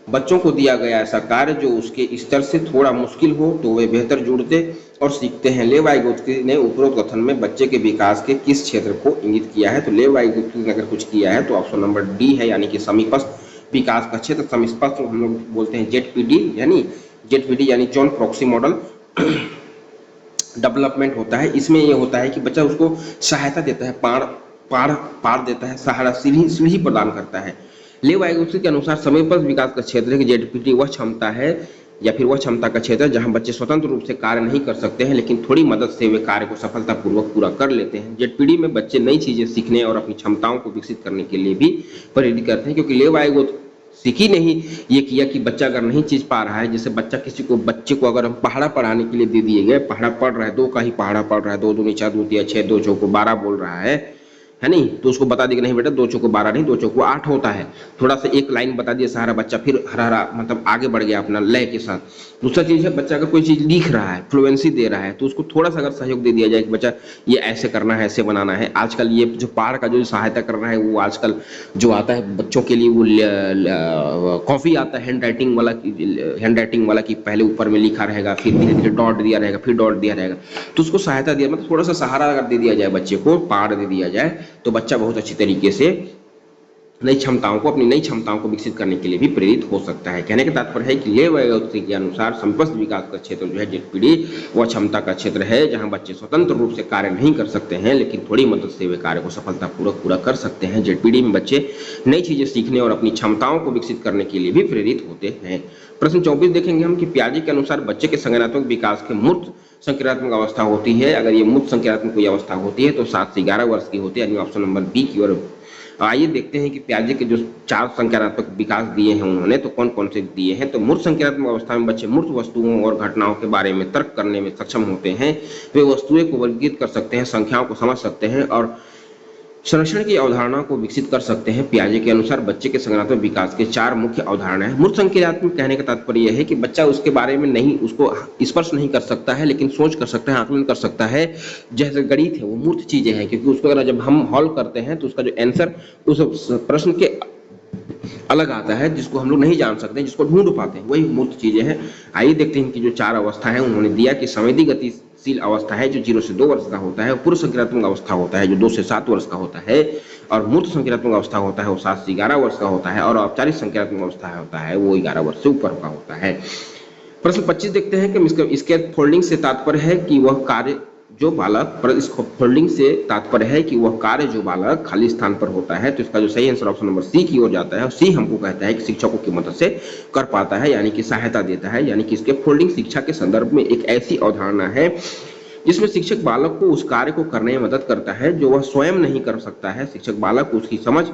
बच्चों को दिया गया ऐसा कार्य जो उसके स्तर से थोड़ा मुश्किल हो तो वे बेहतर जुड़ते और सीखते हैं। लेव वाइगोत्स्की ने उपरोक्त कथन में बच्चे के विकास के किस क्षेत्र को इंगित किया है? तो लेव वाइगोत्स्की ने अगर कुछ किया है तो ऑप्शन नंबर डी है, यानी कि समीपस्थ विकास का क्षेत्र। समीपस्थ हम लोग बोलते हैं जेडपीडी, यानी जॉन प्रॉक्सी मॉडल डेवलपमेंट होता है। इसमें यह होता है कि बच्चा उसको सहायता देता है, पार देता है, सहारा, सीढ़ी प्रदान करता है। लेव वाइगोत्स्की के अनुसार समीपस्थ विकास का क्षेत्र है कि जेडपीटी वह क्षमता है या फिर वह क्षमता का क्षेत्र है जहां बच्चे स्वतंत्र रूप से कार्य नहीं कर सकते हैं, लेकिन थोड़ी मदद से वे कार्य को सफलतापूर्वक पूरा कर लेते हैं। जेडपीडी में बच्चे नई चीजें सीखने और अपनी क्षमताओं को विकसित करने के लिए भी प्रेरित करते हैं, क्योंकि लेव वाइगोत्स्की ने ही ये किया कि बच्चा अगर नहीं चीज पा रहा है, जैसे बच्चे को अगर हम पहाड़ा पढ़ाने के लिए दे दिए गए, पहाड़ा पढ़ रहा है, 2 का ही पहाड़ा पढ़ रहा है, 2 दूनी 4 2 तिया 6, 2 चौको 12 बोल रहा है नहीं, तो उसको बता दिया कि नहीं बेटा 2 चौको 12 नहीं, 2 चौको 8 होता है। थोड़ा सा एक लाइन बता दिया, सहारा बच्चा फिर हरा मतलब आगे बढ़ गया अपना लय के साथ। दूसरा चीज है, बच्चा अगर कोई चीज लिख रहा है, फ्लुएंसी दे रहा है, तो उसको थोड़ा सा अगर सहयोग दे दिया जाए कि बच्चा ये ऐसे करना है, ऐसे बनाना है। आजकल ये जो पार का जो सहायता कर रहा है, वो आजकल जो आता है बच्चों के लिए, वो कॉफी आता है हैंड राइटिंग वाला कि पहले ऊपर में लिखा रहेगा, फिर धीरे धीरे डॉट दिया रहेगा, फिर डॉट दिया रहेगा। तो उसको सहायता दिया, मतलब थोड़ा सा सहारा अगर दे दिया जाए, बच्चे को पार दे दिया जाए, तो बच्चा बहुत अच्छी तरीके से अपनी नई क्षमताओं को विकसित करने के लिए भी प्रेरित हो सकता है। कहने का तात्पर्य है कि लेव वाइगोत्स्की के अनुसार समीपस्थ विकास का क्षेत्र जो है जेडपीडी, वह क्षमता का क्षेत्र है जहां बच्चे स्वतंत्र रूप से कार्य नहीं कर सकते हैं, लेकिन थोड़ी मदद से वे कार्य को सफलतापूर्वक पूरा कर सकते हैं। जेडपीडी में बच्चे नई चीजें सीखने और अपनी क्षमताओं को विकसित करने के लिए भी प्रेरित होते हैं। प्रश्न 24 देखेंगे हम कि पियाजे के अनुसार बच्चे के संज्ञानात्मक विकास के मूर्त संक्रियात्मक अवस्था होती है। अगर ये मूर्त संक्रियात्मक कोई अवस्था होती है तो 7 से 11 वर्ष की होती है, यानी ऑप्शन नंबर बी की ओर। आइए देखते हैं कि पियाजे के जो 4 संज्ञानात्मक विकास दिए हैं उन्होंने, तो कौन कौन से दिए हैं। तो मूर्त संज्ञानात्मक अवस्था में बच्चे मूर्त वस्तुओं और घटनाओं के बारे में तर्क करने में सक्षम होते हैं। वे वस्तुएं को वर्गीकृत कर सकते हैं, संख्याओं को समझ सकते हैं और संरक्षण की अवधारणा को विकसित कर सकते हैं। पियाजे के अनुसार बच्चे के संज्ञानात्मक विकास के 4 मुख्य अवधारणाएं हैं। मूर्त संक्रियात्मक कहने का तात्पर्य यह है कि बच्चा उसके बारे में नहीं, उसको स्पर्श नहीं कर सकता है, लेकिन सोच कर सकता है, आकलन कर सकता है। जैसे गणित है, वो मूर्त चीजें हैं, क्योंकि उसको अगर जब हम हॉल करते हैं तो उसका जो आंसर उस प्रश्न के अलग आता है, जिसको हम लोग नहीं जान सकते, जिसको ढूंढ पाते हैं, वही मूर्त चीजें हैं। आइए देखते हैं कि जो 4 अवस्था है उन्होंने दिया कि संवेदी गतिशील अवस्था है जो 0 से 2 वर्ष का होता है, पूर्व संक्रियात्मक अवस्था होता है जो 2 से 7 वर्ष का होता है, और मूर्त संक्रियात्मक अवस्था होता है वो 7 से 11 वर्ष का होता है, और औपचारिक संक्रियात्मक अवस्था होता है वो 11 वर्ष से ऊपर का होता है। प्रश्न 25 देखते हैं कि इसके फोल्डिंग से तात्पर्य है कि वह कार्य जो बालक पर इसको फोल्डिंग से तात्पर्य है कि वह कार्य जो बालक खाली स्थान पर होता है। तो इसका जो सही आंसर ऑप्शन नंबर सी की ओर जाता है। और सी हमको कहता है कि शिक्षकों की मदद से कर पाता है, यानी कि सहायता देता है। यानी कि इसके फोल्डिंग शिक्षा के संदर्भ में एक ऐसी अवधारणा है जिसमें शिक्षक बालक को उस कार्य को करने में मदद करता है जो वह स्वयं नहीं कर सकता है। शिक्षक बालक को उसकी समझ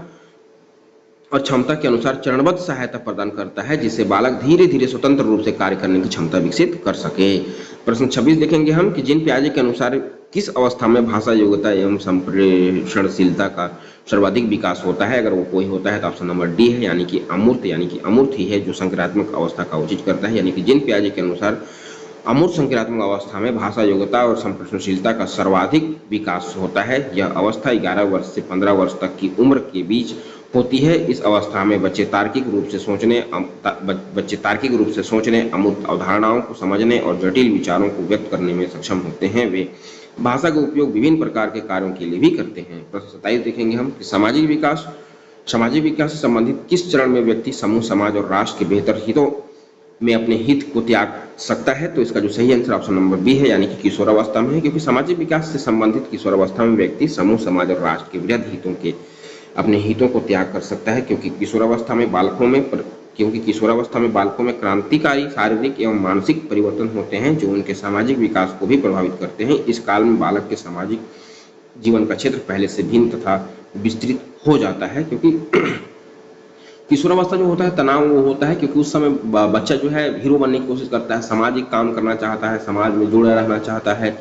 और क्षमता के अनुसार चरणबद्ध सहायता प्रदान करता है, जिससे बालक धीरे धीरे स्वतंत्र रूप से कार्य करने की क्षमता विकसित कर सके। प्रश्न 26 देखेंगे हम कि जीन पियाजे के अनुसार किस अवस्था में भाषा योग्यता एवं संप्रेषणशीलता का सर्वाधिक विकास होता है। अगर वो कोई होता है तो ऑप्शन नंबर डी है, यानी कि अमूर्त ही है जो संक्रियात्मक अवस्था का उचित करता है। यानी कि जीन पियाजे के अनुसार अमूर्त संक्रियात्मक अवस्था में भाषा योग्यता और संप्रेषणशीलता का सर्वाधिक विकास होता है। यह अवस्था 11 वर्ष से 15 वर्ष तक की उम्र के बीच होती है। इस अवस्था में बच्चे तार्किक रूप से सोचने, अमूर्त अवधारणाओं को समझने और जटिल विचारों को व्यक्त करने में सक्षम होते हैं। वे भाषा का उपयोग विभिन्न प्रकार के कार्यों के लिए भी करते हैं। प्रश्न 27 देखेंगे हम कि सामाजिक विकास से संबंधित किस चरण में व्यक्ति समूह, समाज और राष्ट्र के बेहतर हितों में अपने हित को त्याग सकता है। तो इसका जो सही आंसर ऑप्शन नंबर बी है, यानी कि किशोरावस्था में है, क्योंकि सामाजिक विकास से संबंधित किशोरावस्था में व्यक्ति समूह, समाज और राष्ट्र के वृहद हितों के अपने हितों को त्याग कर सकता है। क्योंकि किशोरावस्था में बालकों में क्रांतिकारी शारीरिक एवं मानसिक परिवर्तन होते हैं जो उनके सामाजिक विकास को भी प्रभावित करते हैं। इस काल में बालक के सामाजिक जीवन का क्षेत्र पहले से भिन्न तथा विस्तृत हो जाता है। क्योंकि किशोरावस्था जो होता है तनाव वो होता है, क्योंकि उस समय बच्चा जो है हीरो बनने की कोशिश करता है, सामाजिक काम करना चाहता है, समाज में जुड़ा रहना चाहता है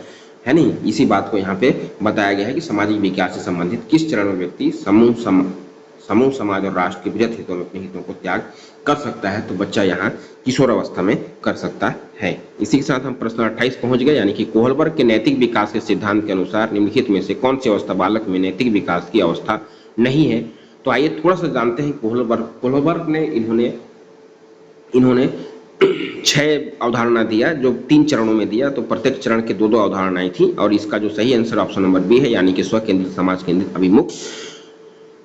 नहीं। इसी बात को यहाँ पे बताया गया है कि सामाजिक विकास से संबंधित किस चरण में व्यक्ति समूह, समाज और राष्ट्र के वृहद हितों में अपने हितों को त्याग कर सकता है। तो बच्चा यहाँ किशोरावस्था में कर सकता है। इसी के साथ हम प्रश्न 28 पहुंच गए, यानी कि कोहलबर्ग के नैतिक विकास के सिद्धांत के अनुसार निम्नलिखित में से कौन सी अवस्था बालक में नैतिक विकास की अवस्था नहीं है। तो आइए थोड़ा सा जानते हैं कोहलबर्ग ने इन्होंने इन्होंने 6 अवधारणा दिया, जो 3 चरणों में दिया, तो प्रत्येक चरण के 2-2 अवधारणाएं थी और इसका जो सही आंसर ऑप्शन नंबर बी है, यानी कि स्व केंद्रित, समाज केंद्रित, अभिमुख।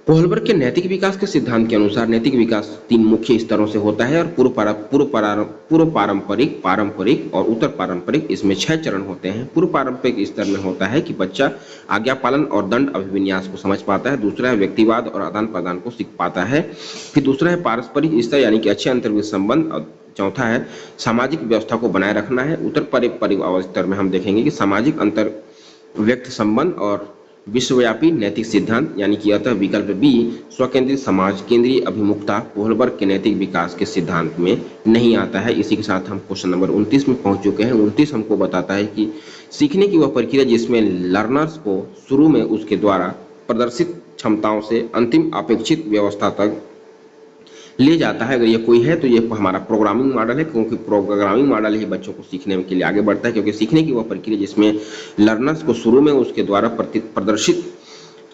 कोहलबर्ग के नैतिक विकास के सिद्धांत के अनुसार नैतिक विकास 3 मुख्य स्तरों से होता है और पूर्व पारंपरिक, पारंपरिक और उत्तर पारंपरिक, इसमें 6 चरण होते हैं। पूर्व पारंपरिक स्तर में होता है कि बच्चा आज्ञा पालन और दंड अभिविन्यास को समझ पाता है। दूसरा है व्यक्तिवाद और आदान प्रदान को सीख पाता है। फिर दूसरा है पारस्परिक स्तर, यानी कि अच्छे अंतर्विध संबंध। और चौथा है सामाजिक व्यवस्था को बनाए रखना है। उत्तर परिवार स्तर में हम देखेंगे कि सामाजिक अंतर व्यक्त संबंध और विश्वव्यापी नैतिक सिद्धांत, यानी कि अतः विकल्प बी स्वकेंद्रित, समाज केंद्रीय अभिमुखता कोहलबर्ग के नैतिक विकास के सिद्धांत में नहीं आता है। इसी के साथ हम क्वेश्चन नंबर 29 में पहुंच चुके हैं। 29 हमको बताता है कि सीखने की वह प्रक्रिया जिसमें लर्नर्स को शुरू में उसके द्वारा प्रदर्शित क्षमताओं से अंतिम अपेक्षित व्यवस्था तक ले जाता है। अगर ये कोई है तो ये हमारा प्रोग्रामिंग मॉडल है, क्योंकि प्रोग्रामिंग मॉडल ही बच्चों को सीखने के लिए आगे बढ़ता है। क्योंकि सीखने की वह प्रक्रिया जिसमें लर्नर्स को शुरू में उसके द्वारा प्रदर्शित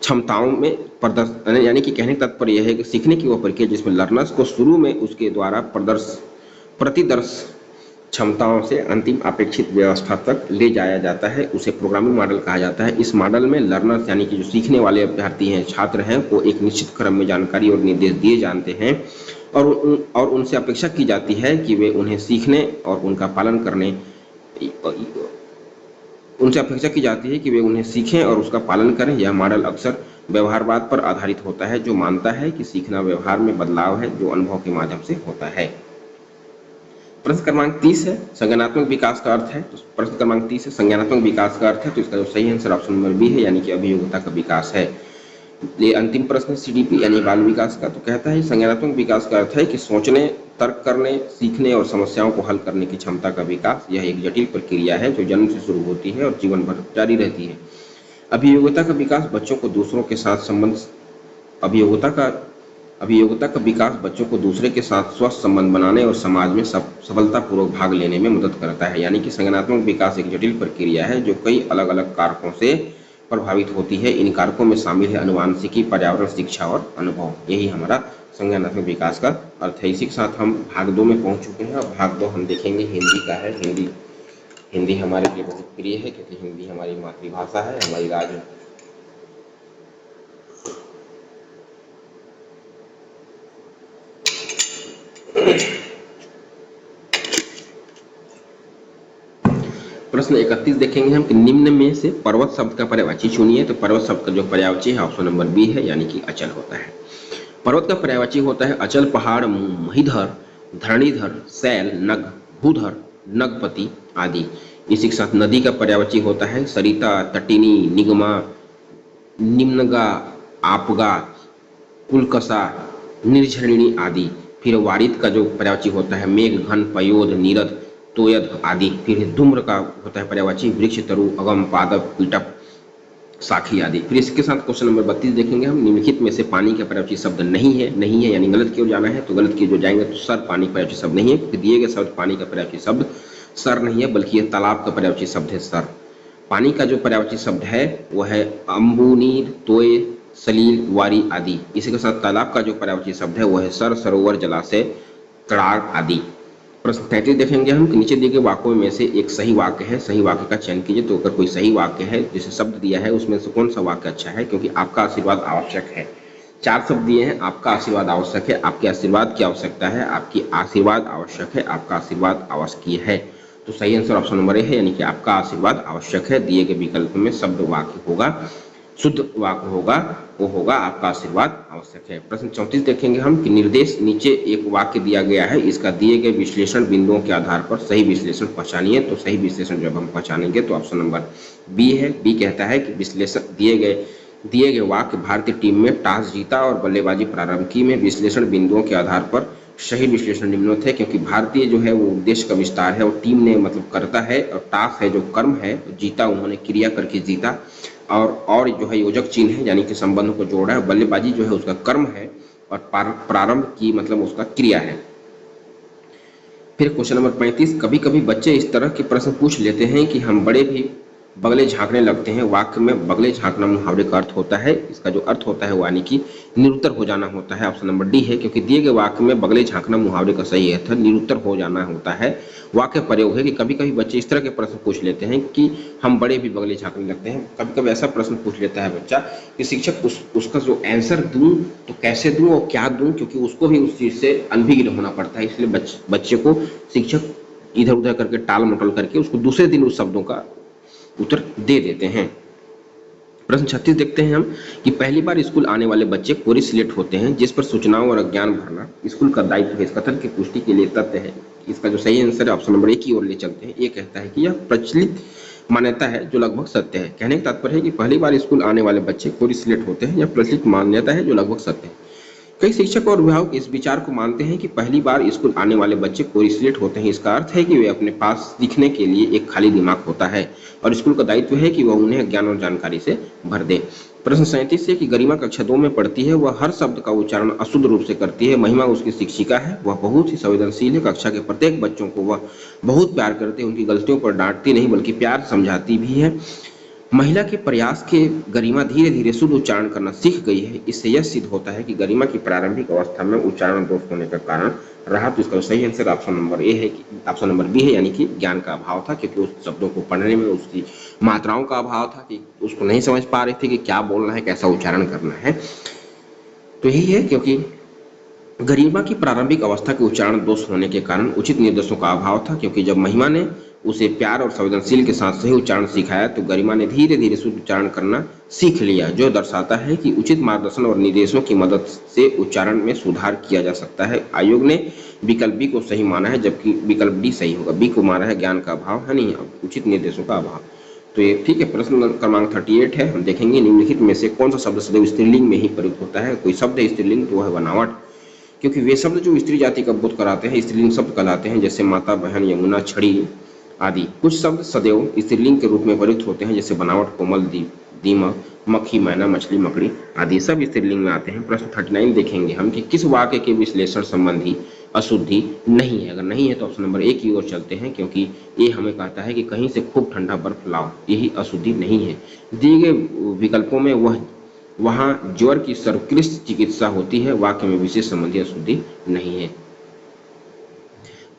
क्षमताओं में प्रदर्शन, यानी कि कहने का तात्पर्य यह है कि सीखने की वह प्रक्रिया जिसमें लर्नर्स को शुरू में उसके द्वारा प्रतिदर्श क्षमताओं से अंतिम अपेक्षित व्यवस्था तक ले जाया जाता है, उसे प्रोग्रामिंग मॉडल कहा जाता है। इस मॉडल में लर्नर्स, यानी कि जो सीखने वाले अभ्यर्थी हैं, छात्र हैं, को एक निश्चित क्रम में जानकारी और निर्देश दिए जाते हैं और उनसे अपेक्षा की जाती है कि वे उन्हें सीखने और उनका पालन करने उनसे अपेक्षा की जाती है कि वे उन्हें सीखें और उसका पालन करें। यह मॉडल अक्सर व्यवहारवाद पर आधारित होता है, जो मानता है कि सीखना व्यवहार में बदलाव है जो अनुभव के माध्यम से होता है। प्रश्न क्रमांक 30 है संज्ञानात्मक विकास का अर्थ है। तो प्रश्न क्रमांक 30 है संज्ञानात्मक विकास का अर्थ है, तो इसका जो सही आंसर ऑप्शन नंबर बी है, यानी कि अभियोग्यता का विकास है। ये अंतिम प्रश्न सीडीपी यानी बाल विकास का, तो कहता है संज्ञानात्मक विकास का अर्थ है कि सोचने, तर्क करने, सीखने और समस्याओं को हल करने की क्षमता का विकास। यह एक जटिल प्रक्रिया है जो जन्म से शुरू होती है और जीवन भर जारी रहती है। अभियोग्यता का विकास बच्चों को दूसरों के साथ संबंध अभियोग्यता का विकास बच्चों को दूसरे के साथ स्वस्थ संबंध बनाने और समाज में सफलतापूर्वक भाग लेने में मदद करता है। यानी कि संज्ञानात्मक विकास एक जटिल प्रक्रिया है जो कई अलग अलग कारकों से प्रभावित होती है। इन कारकों में शामिल है आनुवांशिकी, पर्यावरण, शिक्षा और अनुभव। यही हमारा संज्ञानात्मक विकास का अर्थ है। इसी के साथ हम भाग 2 में पहुंच चुके हैं और भाग 2 हम देखेंगे हिंदी का है। हिंदी हमारे लिए बहुत प्रिय है क्योंकि हिंदी हमारी मातृभाषा है, हमारी राज्य प्रश्न 31 देखेंगे हम कि निम्न में से पर्वत शब्द का पर्यायवाची चुनिए। तो पर्वत शब्द का जो पर्यायवाची है ऑप्शन नंबर बी है, यानी कि अचल होता है। पर्वत का पर्यायवाची होता है अचल, पहाड़, महीधर, धरणीधर, शैल, नग, भूधर, नगपति आदि। इसी के साथ नदी का पर्यायवाची होता है सरिता, तटिनी, निगमा, निम्नगा, आपगा, कुलकसा, निर्झरिणी आदि। फिर वारिद का जो पर्यायवाची होता है मेघ, घन, पयोध, नीरद, तोयद आदि। फिर धूम्र का होता है पर्यायवाची वृक्ष, तरु, अगम, पादप, पीटक, साखी आदि। फिर इसके साथ क्वेश्चन नंबर 32 देखेंगे हम। निम्नलिखित में से पानी का पर्यायवाची शब्द नहीं है यानी गलत की ओर जाना है। तो गलत की ओर जाएंगे तो सर पानी का पर्यायवाची शब्द नहीं है, क्योंकि दिए गए शब्द पानी का पर्यायवाची शब्द सर नहीं है, बल्कि यह तालाब का पर्यायवाची शब्द है सर। पानी का जो पर्यायवाची शब्द है वह है अम्बु, नीर, तोय, सलील, वारी आदि। इसी के साथ तालाब का जो पर्यायवाची शब्द है वह है सर, सरोवर, जलाशय, तड़ाग आदि। प्रश्न 33 देखेंगे हम कि नीचे दिए गए वाक्यों में से एक सही वाक्य है, सही वाक्य का चयन कीजिए। तो अगर कोई सही वाक्य है जिसे शब्द दिया है उसमें से कौन सा वाक्य अच्छा है, क्योंकि आपका आशीर्वाद आवश्यक है। 4 शब्द दिए हैं, आपका आशीर्वाद आवश्यक है, आपके आशीर्वाद की आवश्यकता है, आपकी आशीर्वाद आवश्यक है, आपका आशीर्वाद आवश्यकीय है। तो सही आंसर ऑप्शन नंबर ए है, यानी कि आपका आशीर्वाद आवश्यक है। दिए गए विकल्प में शब्द वाक्य होगा, शुद्ध वाक्य होगा, वो होगा आपका आशीर्वाद आवश्यक है। प्रश्न 34 देखेंगे हम कि निर्देश नीचे एक वाक्य दिया गया है, इसका दिए गए विश्लेषण बिंदुओं के आधार पर सही विश्लेषण पहचानिए। तो सही विश्लेषण जब हम पहचानेंगे तो ऑप्शन नंबर बी है। बी कहता है कि विश्लेषण दिए गए वाक्य भारतीय टीम में टॉस जीता और बल्लेबाजी प्रारंभ की में विश्लेषण बिंदुओं के आधार पर सही विश्लेषण निम्नलिखित है। क्योंकि भारतीय जो है वो उद्देश्य का विस्तार है और टीम ने मतलब करता है, और टॉस है जो कर्म है, जीता उन्होंने क्रिया करके जीता, और जो है योजक चिन्ह है यानी कि संबंध को जोड़ा है। बल्लेबाजी जो है उसका कर्म है और प्रारंभ की मतलब उसका क्रिया है। फिर क्वेश्चन नंबर 35 कभी कभी बच्चे इस तरह के प्रश्न पूछ लेते हैं कि हम बड़े भी बगले झांकने लगते हैं। वाक्य में बगले झांकना मुहावरे का अर्थ होता है, इसका जो अर्थ होता है वो यानी कि निरुत्तर हो जाना होता है। ऑप्शन नंबर डी है, क्योंकि दिए गए वाक्य में बगले झांकना मुहावरे का सही अर्थ है निरुत्तर हो जाना होता है। वाक्य प्रयोग है कि कभी कभी बच्चे इस तरह के प्रश्न पूछ लेते हैं कि हम बड़े भी बगले झांकने लगते हैं। कभी कभी ऐसा प्रश्न पूछ लेता है बच्चा कि शिक्षक उसका जो आंसर दूं तो कैसे दूं और क्या दूं, क्योंकि उसको भी उस चीज से अनभिज्ञ होना पड़ता है। इसलिए बच्चे को शिक्षक इधर उधर करके टाल मटोल करके उसको दूसरे दिन उस शब्दों का उत्तर दे देते हैं। प्रश्न 36 देखते हैं हम कि पहली बार स्कूल आने वाले बच्चे कोरी सिलेक्ट होते हैं जिस पर सूचनाओं और अज्ञान भरना स्कूल का दायित्व है। इस कथन की पुष्टि के लिए तथ्य है। इसका जो सही आंसर है ऑप्शन नंबर ए की ओर ले चलते हैं। ये कहता है कि यह प्रचलित मान्यता है जो लगभग सत्य है। कहने का तात्पर्य है कि पहली बार स्कूल आने वाले बच्चे कोरी सिलेक्ट होते हैं। यह प्रचलित मान्यता है जो लगभग सत्य है। कई शिक्षक और अभिभावक इस विचार को मानते हैं कि पहली बार स्कूल आने वाले बच्चे कोरिलेट होते हैं। इसका अर्थ है कि वे अपने पास सीखने के लिए एक खाली दिमाग होता है और स्कूल का दायित्व है कि वह उन्हें ज्ञान और जानकारी से भर दे। प्रश्न 37 है कि गरिमा कक्षा 2 में पढ़ती है, वह हर शब्द का उच्चारण अशुद्ध रूप से करती है। महिमा उसकी शिक्षिका है, वह बहुत ही संवेदनशील है। कक्षा के प्रत्येक बच्चों को वह बहुत प्यार करते हैं, उनकी गलतियों पर डांटती नहीं बल्कि प्यार समझाती भी है। महिला के प्रयास के गरिमा धीरे धीरे शुद्ध उच्चारण करना सीख गई है। इससे यह सिद्ध होता है कि गरिमा की प्रारंभिक अवस्था में उच्चारण दोष होने का कारण रहा। तो इसका सही आंसर ऑप्शन नंबर ए है, ऑप्शन नंबर बी है, यानी कि ज्ञान का अभाव था, क्योंकि उस शब्दों को पढ़ने में उसकी मात्राओं का अभाव था कि उसको नहीं समझ पा रही थी कि क्या बोलना है, कैसा उच्चारण करना है। तो यही है, क्योंकि गरिमा की प्रारंभिक अवस्था के उच्चारण दोष होने के कारण उचित निर्देशों का अभाव था। क्योंकि जब महिमा ने उसे प्यार और संवेदनशील के साथ सही उच्चारण सिखाया तो गरिमा ने धीरे धीरे शुद्ध उच्चारण करना सीख लिया, जो दर्शाता है कि उचित मार्गदर्शन और निर्देशों की मदद से उच्चारण में सुधार किया जा सकता है। आयोग ने विकल्प बी को सही माना है, जबकि विकल्प डी सही होगा। बी को माना है ज्ञान का अभाव, है नहीं, उचित निर्देशों का अभाव। तो ये ठीक है। प्रश्न क्रमांक 38 है, हम देखेंगे निम्नलिखित में से कौन सा शब्द सदैव स्त्रीलिंग में ही प्रयुक्त होता है। कोई शब्द है स्त्रीलिंग तो वह है बनावट, क्योंकि वे शब्द जो स्त्री जाति का बोध कराते हैं स्त्रीलिंग शब्द कहलाते हैं, जैसे माता, बहन, यमुना, छड़ी आदि। कुछ शब्द सदैव स्त्रीलिंग के रूप में प्रयुक्त होते हैं, जैसे बनावट, कोमल, दीमक, मक्खी, मैना, मछली, मकड़ी आदि सब स्त्रीलिंग में आते हैं। प्रश्न 39 देखेंगे हम कि किस वाक्य के विश्लेषण संबंधी अशुद्धि नहीं है। अगर नहीं है तो ऑप्शन नंबर ए की ओर चलते हैं, क्योंकि ये हमें कहता है कि कहीं से खूब ठंडा बर्फ लाओ, यही अशुद्धि नहीं है। दिए गए विकल्पों में वहां ज्वर की सर्वोत्कृष्ट चिकित्सा होती है। वाक्य में विशेष संबंधी अशुद्धि नहीं है।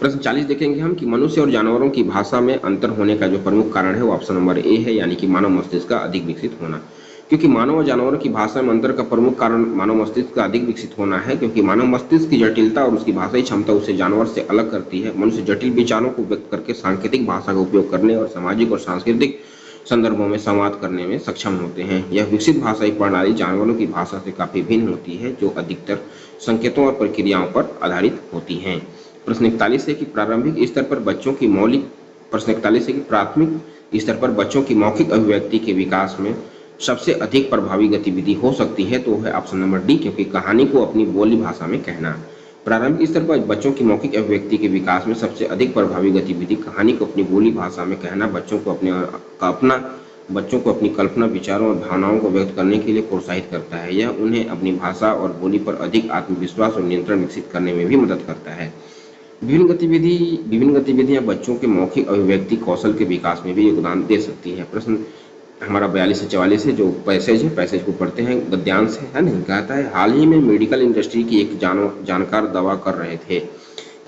प्रश्न 40 देखेंगे हम कि मनुष्य और जानवरों की भाषा में अंतर होने का जो प्रमुख कारण है वो ऑप्शन नंबर ए है, यानी कि मानव मस्तिष्क का अधिक विकसित होना। क्योंकि मानव और जानवरों की भाषा में अंतर का प्रमुख कारण मानव मस्तिष्क का अधिक विकसित होना है, क्योंकि मानव मस्तिष्क की जटिलता और उसकी भाषाई क्षमता उसे जानवर से अलग करती है। मनुष्य जटिल विचारों को व्यक्त करके सांकेतिक भाषा का उपयोग करने और सामाजिक और सांस्कृतिक संदर्भों में संवाद करने में सक्षम होते हैं। यह विकसित भाषाई प्रणाली जानवरों की भाषा से काफी भिन्न होती है, जो अधिकतर संकेतों और प्रक्रियाओं पर आधारित होती हैं। प्रश्न 41 है कि प्रारंभिक स्तर पर बच्चों की मौलिक प्रश्न 41 है कि प्राथमिक स्तर पर बच्चों की मौखिक अभिव्यक्ति के विकास में सबसे अधिक प्रभावी गतिविधि हो सकती है, तो है ऑप्शन नंबर डी, क्योंकि कहानी को अपनी बोली भाषा में कहना। प्रारंभिक स्तर पर बच्चों की मौखिक अभिव्यक्ति के विकास में सबसे अधिक प्रभावी गतिविधि कहानी को अपनी बोली भाषा में कहना बच्चों को अपनी कल्पना, विचारों और भावनाओं को व्यक्त करने के लिए प्रोत्साहित करता है। यह उन्हें अपनी भाषा और बोली पर अधिक आत्मविश्वास और नियंत्रण विकसित करने में भी मदद करता है। विभिन्न गतिविधियां बच्चों के मौखिक अभिव्यक्ति कौशल के विकास में भी योगदान दे सकती है। प्रश्न हमारा 42 से 44 है, जो पैसेज को पढ़ते हैं, गद्यांश है नहीं। कहता है हाल ही में मेडिकल इंडस्ट्री की एक जानकार दावा कर रहे थे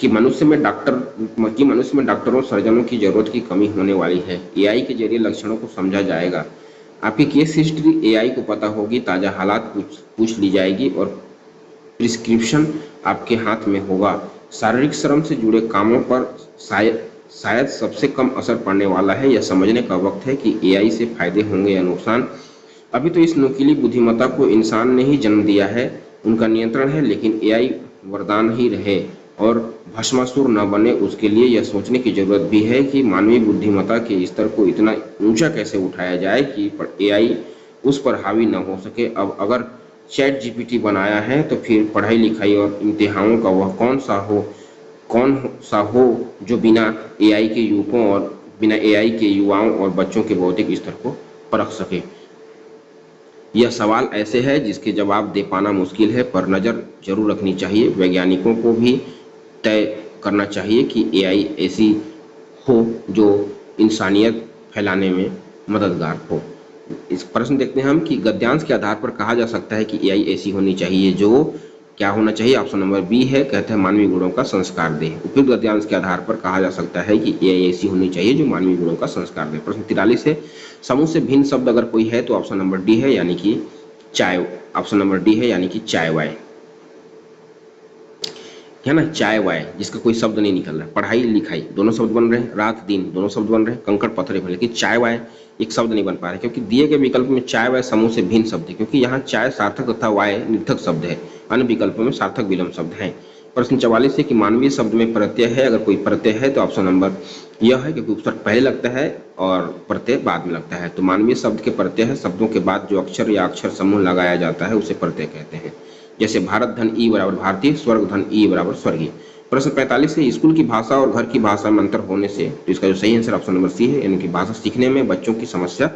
कि मनुष्य में डॉक्टरों, सर्जनों की जरूरत की कमी होने वाली है। एआई के जरिए लक्षणों को समझा जाएगा। आपकी केस हिस्ट्री एआई को पता होगी, ताजा हालात पूछ ली जाएगी और प्रिस्क्रिप्शन आपके हाथ में होगा। शारीरिक श्रम से जुड़े कामों पर शायद सबसे कम असर पड़ने वाला है। यह समझने का वक्त है कि एआई से फायदे होंगे या नुकसान। अभी तो इस नुकीली बुद्धिमत्ता को इंसान ने ही जन्म दिया है, उनका नियंत्रण है, लेकिन एआई वरदान ही रहे और भस्मासुर न बने, उसके लिए यह सोचने की जरूरत भी है कि मानवीय बुद्धिमत्ता के स्तर को इतना ऊंचा कैसे उठाया जाए कि एआई उस पर हावी न हो सके। अब अगर चैट जीपीटी बनाया है तो फिर पढ़ाई लिखाई और इम्तिहानों का वह कौन सा हो जो बिना एआई के युवाओं और बच्चों के बौद्धिक स्तर को परख सके। यह सवाल ऐसे है जिसके जवाब दे पाना मुश्किल है, पर नज़र जरूर रखनी चाहिए। वैज्ञानिकों को भी तय करना चाहिए कि एआई ऐसी हो जो इंसानियत फैलाने में मददगार हो। इस प्रश्न देखते हैं हम कि गद्यांश के आधार पर कहा जा सकता है कि एआई ऐसी होनी चाहिए जो क्या होना चाहिए। ऑप्शन नंबर बी है, कहते हैं मानवीय गुणों का संस्कार दे। उपयुक्त गद्यांश के आधार पर कहा जा सकता है कि एआई ऐसी होनी चाहिए जो मानवीय गुणों का संस्कार दे। प्रश्न 43 है, समूह से भिन्न शब्द अगर कोई है तो ऑप्शन नंबर डी है, यानी कि चाय। ऑप्शन नंबर डी है, यानी कि चाय वाय, है ना, चाय वाय, जिसका कोई शब्द नहीं निकल रहा है। पढ़ाई लिखाई दोनों शब्द बन रहे हैं, रात दिन दोनों शब्द बन रहे हैं, कंकड़ पत्थर, लेकिन चाय वाय एक शब्द नहीं बन पा रहा, क्योंकि दिए गए विकल्प में चाय वाय समूह से भिन्न शब्द है, क्योंकि यहाँ चाय सार्थक तथा वाय निर्थक शब्द है, अन्य विकल्पों में सार्थक विलंब शब्द है। प्रश्न 44 है कि मानवीय शब्द में प्रत्यय है, अगर कोई प्रत्यय है तो ऑप्शन नंबर यह है, क्योंकि उपसर्ग पहले लगता है और प्रत्यय बाद में लगता है। तो मानवीय शब्द के प्रत्यय है शब्दों के बाद जो अक्षर या अक्षर समूह लगाया जाता है उसे प्रत्यय कहते हैं। जैसे भारत धन ई बराबर भारतीय, स्वर्ग धन ई बराबर स्वर्गीय। प्रश्न 45 है, स्कूल की भाषा और घर की भाषा में अंतर होने से, तो इसका जो सही आंसर ऑप्शन नंबर सी है, यानी कि भाषा सीखने में बच्चों की समस्या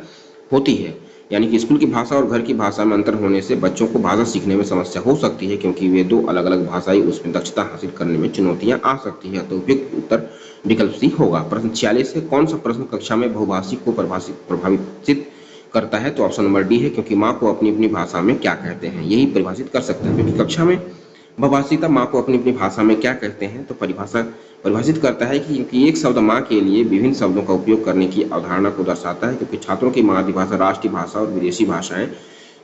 होती है। यानी कि स्कूल की भाषा और घर की भाषा में अंतर होने से बच्चों को भाषा सीखने में समस्या हो सकती है, क्योंकि वे दो अलग अलग भाषाई उसमें दक्षता हासिल करने में चुनौतियां आ सकती है। तो उपयुक्त उत्तर विकल्प सी होगा। प्रश्न 46 है, कौन सा प्रश्न कक्षा में बहुभाषी को प्रभावित करता है, तो ऑप्शन नंबर डी है, क्योंकि माँ को अपनी अपनी भाषा में क्या कहते हैं, यही परिभाषित कर सकता है। क्योंकि कक्षा में बहुभाषिता माँ को अपनी अपनी भाषा में क्या कहते हैं, तो परिभाषित करता है कि क्योंकि एक शब्द माँ के लिए विभिन्न शब्दों का उपयोग करने की अवधारणा को दर्शाता है, क्योंकि छात्रों की मातृभाषा राष्ट्रीय भाषा और विदेशी भाषाएं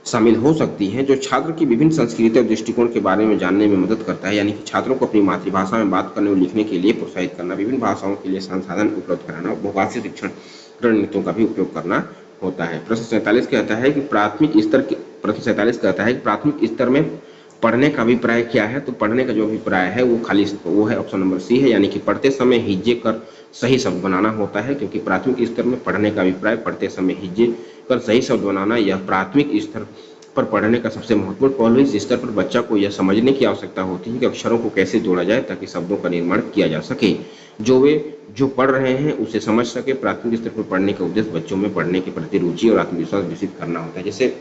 शामिल हो सकती हैं, जो छात्र की विभिन्न संस्कृति और दृष्टिकोण के बारे में जानने में मदद करता है। यानी कि छात्रों को अपनी मातृभाषा में बात करने और लिखने के लिए प्रोत्साहित करना, विभिन्न भाषाओं के लिए संसाधन उपलब्ध कराना, बहुभाषी शिक्षण रणनीतियों का भी उपयोग करना होता है। प्रश्न 47 कहता है कि प्राथमिक स्तर में पढ़ने का अभिप्राय क्या है, तो पढ़ने का जो अभिप्राय है वो है ऑप्शन नंबर सी है, यानी कि पढ़ते समय हिज्जे कर सही शब्द बनाना होता है। क्योंकि प्राथमिक स्तर में पढ़ने का अभिप्राय पढ़ते समय हिज्जे कर सही शब्द बनाना, यह प्राथमिक स्तर पर पढ़ने का सबसे महत्वपूर्ण पहलू है। इस स्तर पर बच्चा को यह समझने की आवश्यकता होती है कि अक्षरों को कैसे जोड़ा जाए ताकि शब्दों का निर्माण किया जा सके, जो पढ़ रहे हैं उसे समझ सके। प्राथमिक स्तर पर पढ़ने का उद्देश्य बच्चों में पढ़ने के प्रति रुचि और आत्मविश्वास विकसित करना होता है। जैसे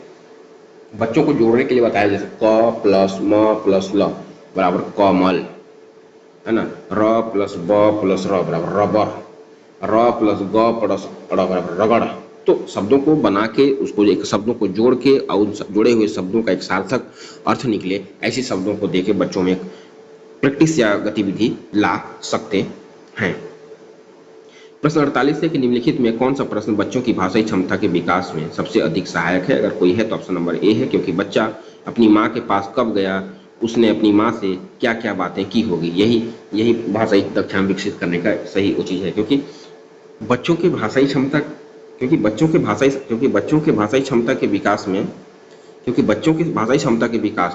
बच्चों को जोड़ने के लिए बताया, जैसे क प्लस म प्लस ल बराबर कमल, है ना, र प्लस ब प्लस र बराबर रबर, र प्लस ग प्लस ड़ बराबर रगड़। तो शब्दों को बना के उसको एक शब्दों को जोड़ के और जुड़े हुए शब्दों का एक सार्थक अर्थ निकले, ऐसे शब्दों को देके बच्चों में एक प्रैक्टिस या गतिविधि ला सकते हैं। प्रश्न 48 है कि निम्नलिखित में कौन सा प्रश्न बच्चों की भाषाई क्षमता के विकास में सबसे अधिक सहायक है, अगर कोई है तो ऑप्शन नंबर ए है, क्योंकि बच्चा अपनी माँ के पास कब गया, उसने अपनी माँ से क्या क्या बातें की होगी, यही भाषाई दक्षता विकसित करने का सही चीज है। क्योंकि बच्चों की भाषाई क्षमता क्योंकि बच्चों के भाषाई क्षमता के विकास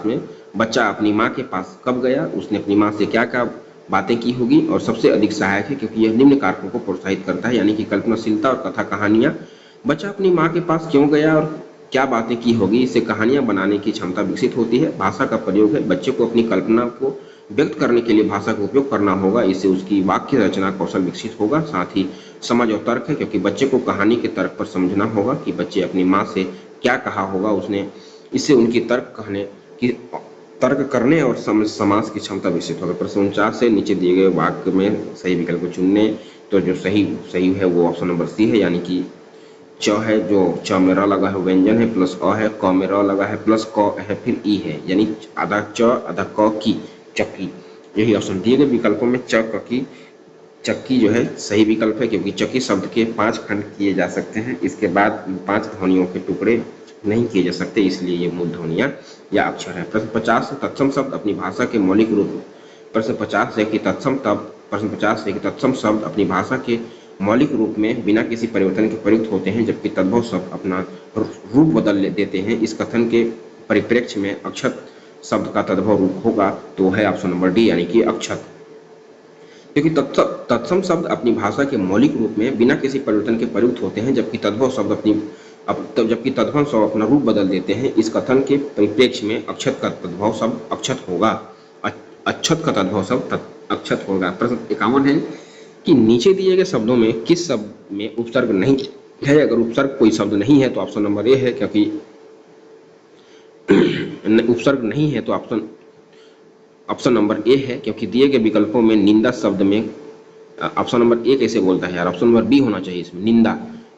में बच्चा अपनी माँ के पास कब गया, उसने अपनी माँ से क्या क्या बातें की होगी, और सबसे अधिक सहायक है क्योंकि यह निम्न कारकों को प्रोत्साहित करता है, यानी कि कल्पनाशीलता और कथा कहानियां। बच्चा अपनी माँ के पास क्यों गया और क्या बातें की होगी, इससे कहानियां बनाने की क्षमता विकसित होती है। भाषा का प्रयोग है, बच्चे को अपनी कल्पना को व्यक्त करने के लिए भाषा का उपयोग करना होगा, इससे उसकी वाक्य रचना कौशल विकसित होगा। साथ ही समझ और तर्क है, क्योंकि बच्चे को कहानी के तर्क पर समझना होगा कि बच्चे अपनी माँ से क्या कहा होगा उसने, इससे उनकी तर्क करने और समास की क्षमता विकसित होगी। प्रश्न 49 से नीचे दिए गए वाक्य में सही विकल्प को चुनने, तो जो सही है वो ऑप्शन नंबर सी है, यानी कि च है, जो च में र लगा है व्यंजन है, प्लस अ है, क में र लगा है, प्लस क है, फिर ई है, यानी आधा च आधा क की चक्की। यही ऑप्शन दिए गए विकल्पों में चक्की जो है सही विकल्प है, क्योंकि चक्की शब्द के 5 खंड किए जा सकते हैं, इसके बाद 5 ध्वनियों के टुकड़े नहीं किए जा सकते, इसलिए ये मूल ध्वनियां या अक्षर है। प्रश्न 50 से तत्सम शब्द अपनी भाषा के मौलिक रूप प्रश्न 50 है कि तत्सम शब्द अपनी भाषा के मौलिक रूप में बिना किसी परिवर्तन के प्रयुक्त होते हैं, जबकि तद्भव शब्द अपना रूप बदल देते हैं। इस कथन के परिप्रेक्ष्य में अक्षत शब्द का तद्भव रूप होगा, तो है ऑप्शन नंबर डी, यानी कि अक्षत। क्योंकि तत्सम शब्द अपनी भाषा के मौलिक रूप में बिना किसी परिवर्तन के प्रयुक्त होते हैं, जबकि तद्भव शब्द अपना रूप बदल देते हैं। इस कथन के परिप्रेक्ष्य में अक्षत का तद्भव शब्द अक्षत होगा, अक्षत का तद्भव शब्द अक्षत होगा। प्रश्न 51 है कि नीचे दिए गए शब्दों में किस शब्द में उपसर्ग नहीं है, अगर उपसर्ग कोई शब्द नहीं है तो ऑप्शन नंबर ए है, क्योंकि उपसर्ग नहीं है तो ऑप्शन नंबर ए है, क्योंकि दिए गए विकल्पों में निंदा शब्द में ऑप्शन नंबर ए कैसे बोलता है यार, ऑप्शन नंबर बी होना चाहिए इसमें।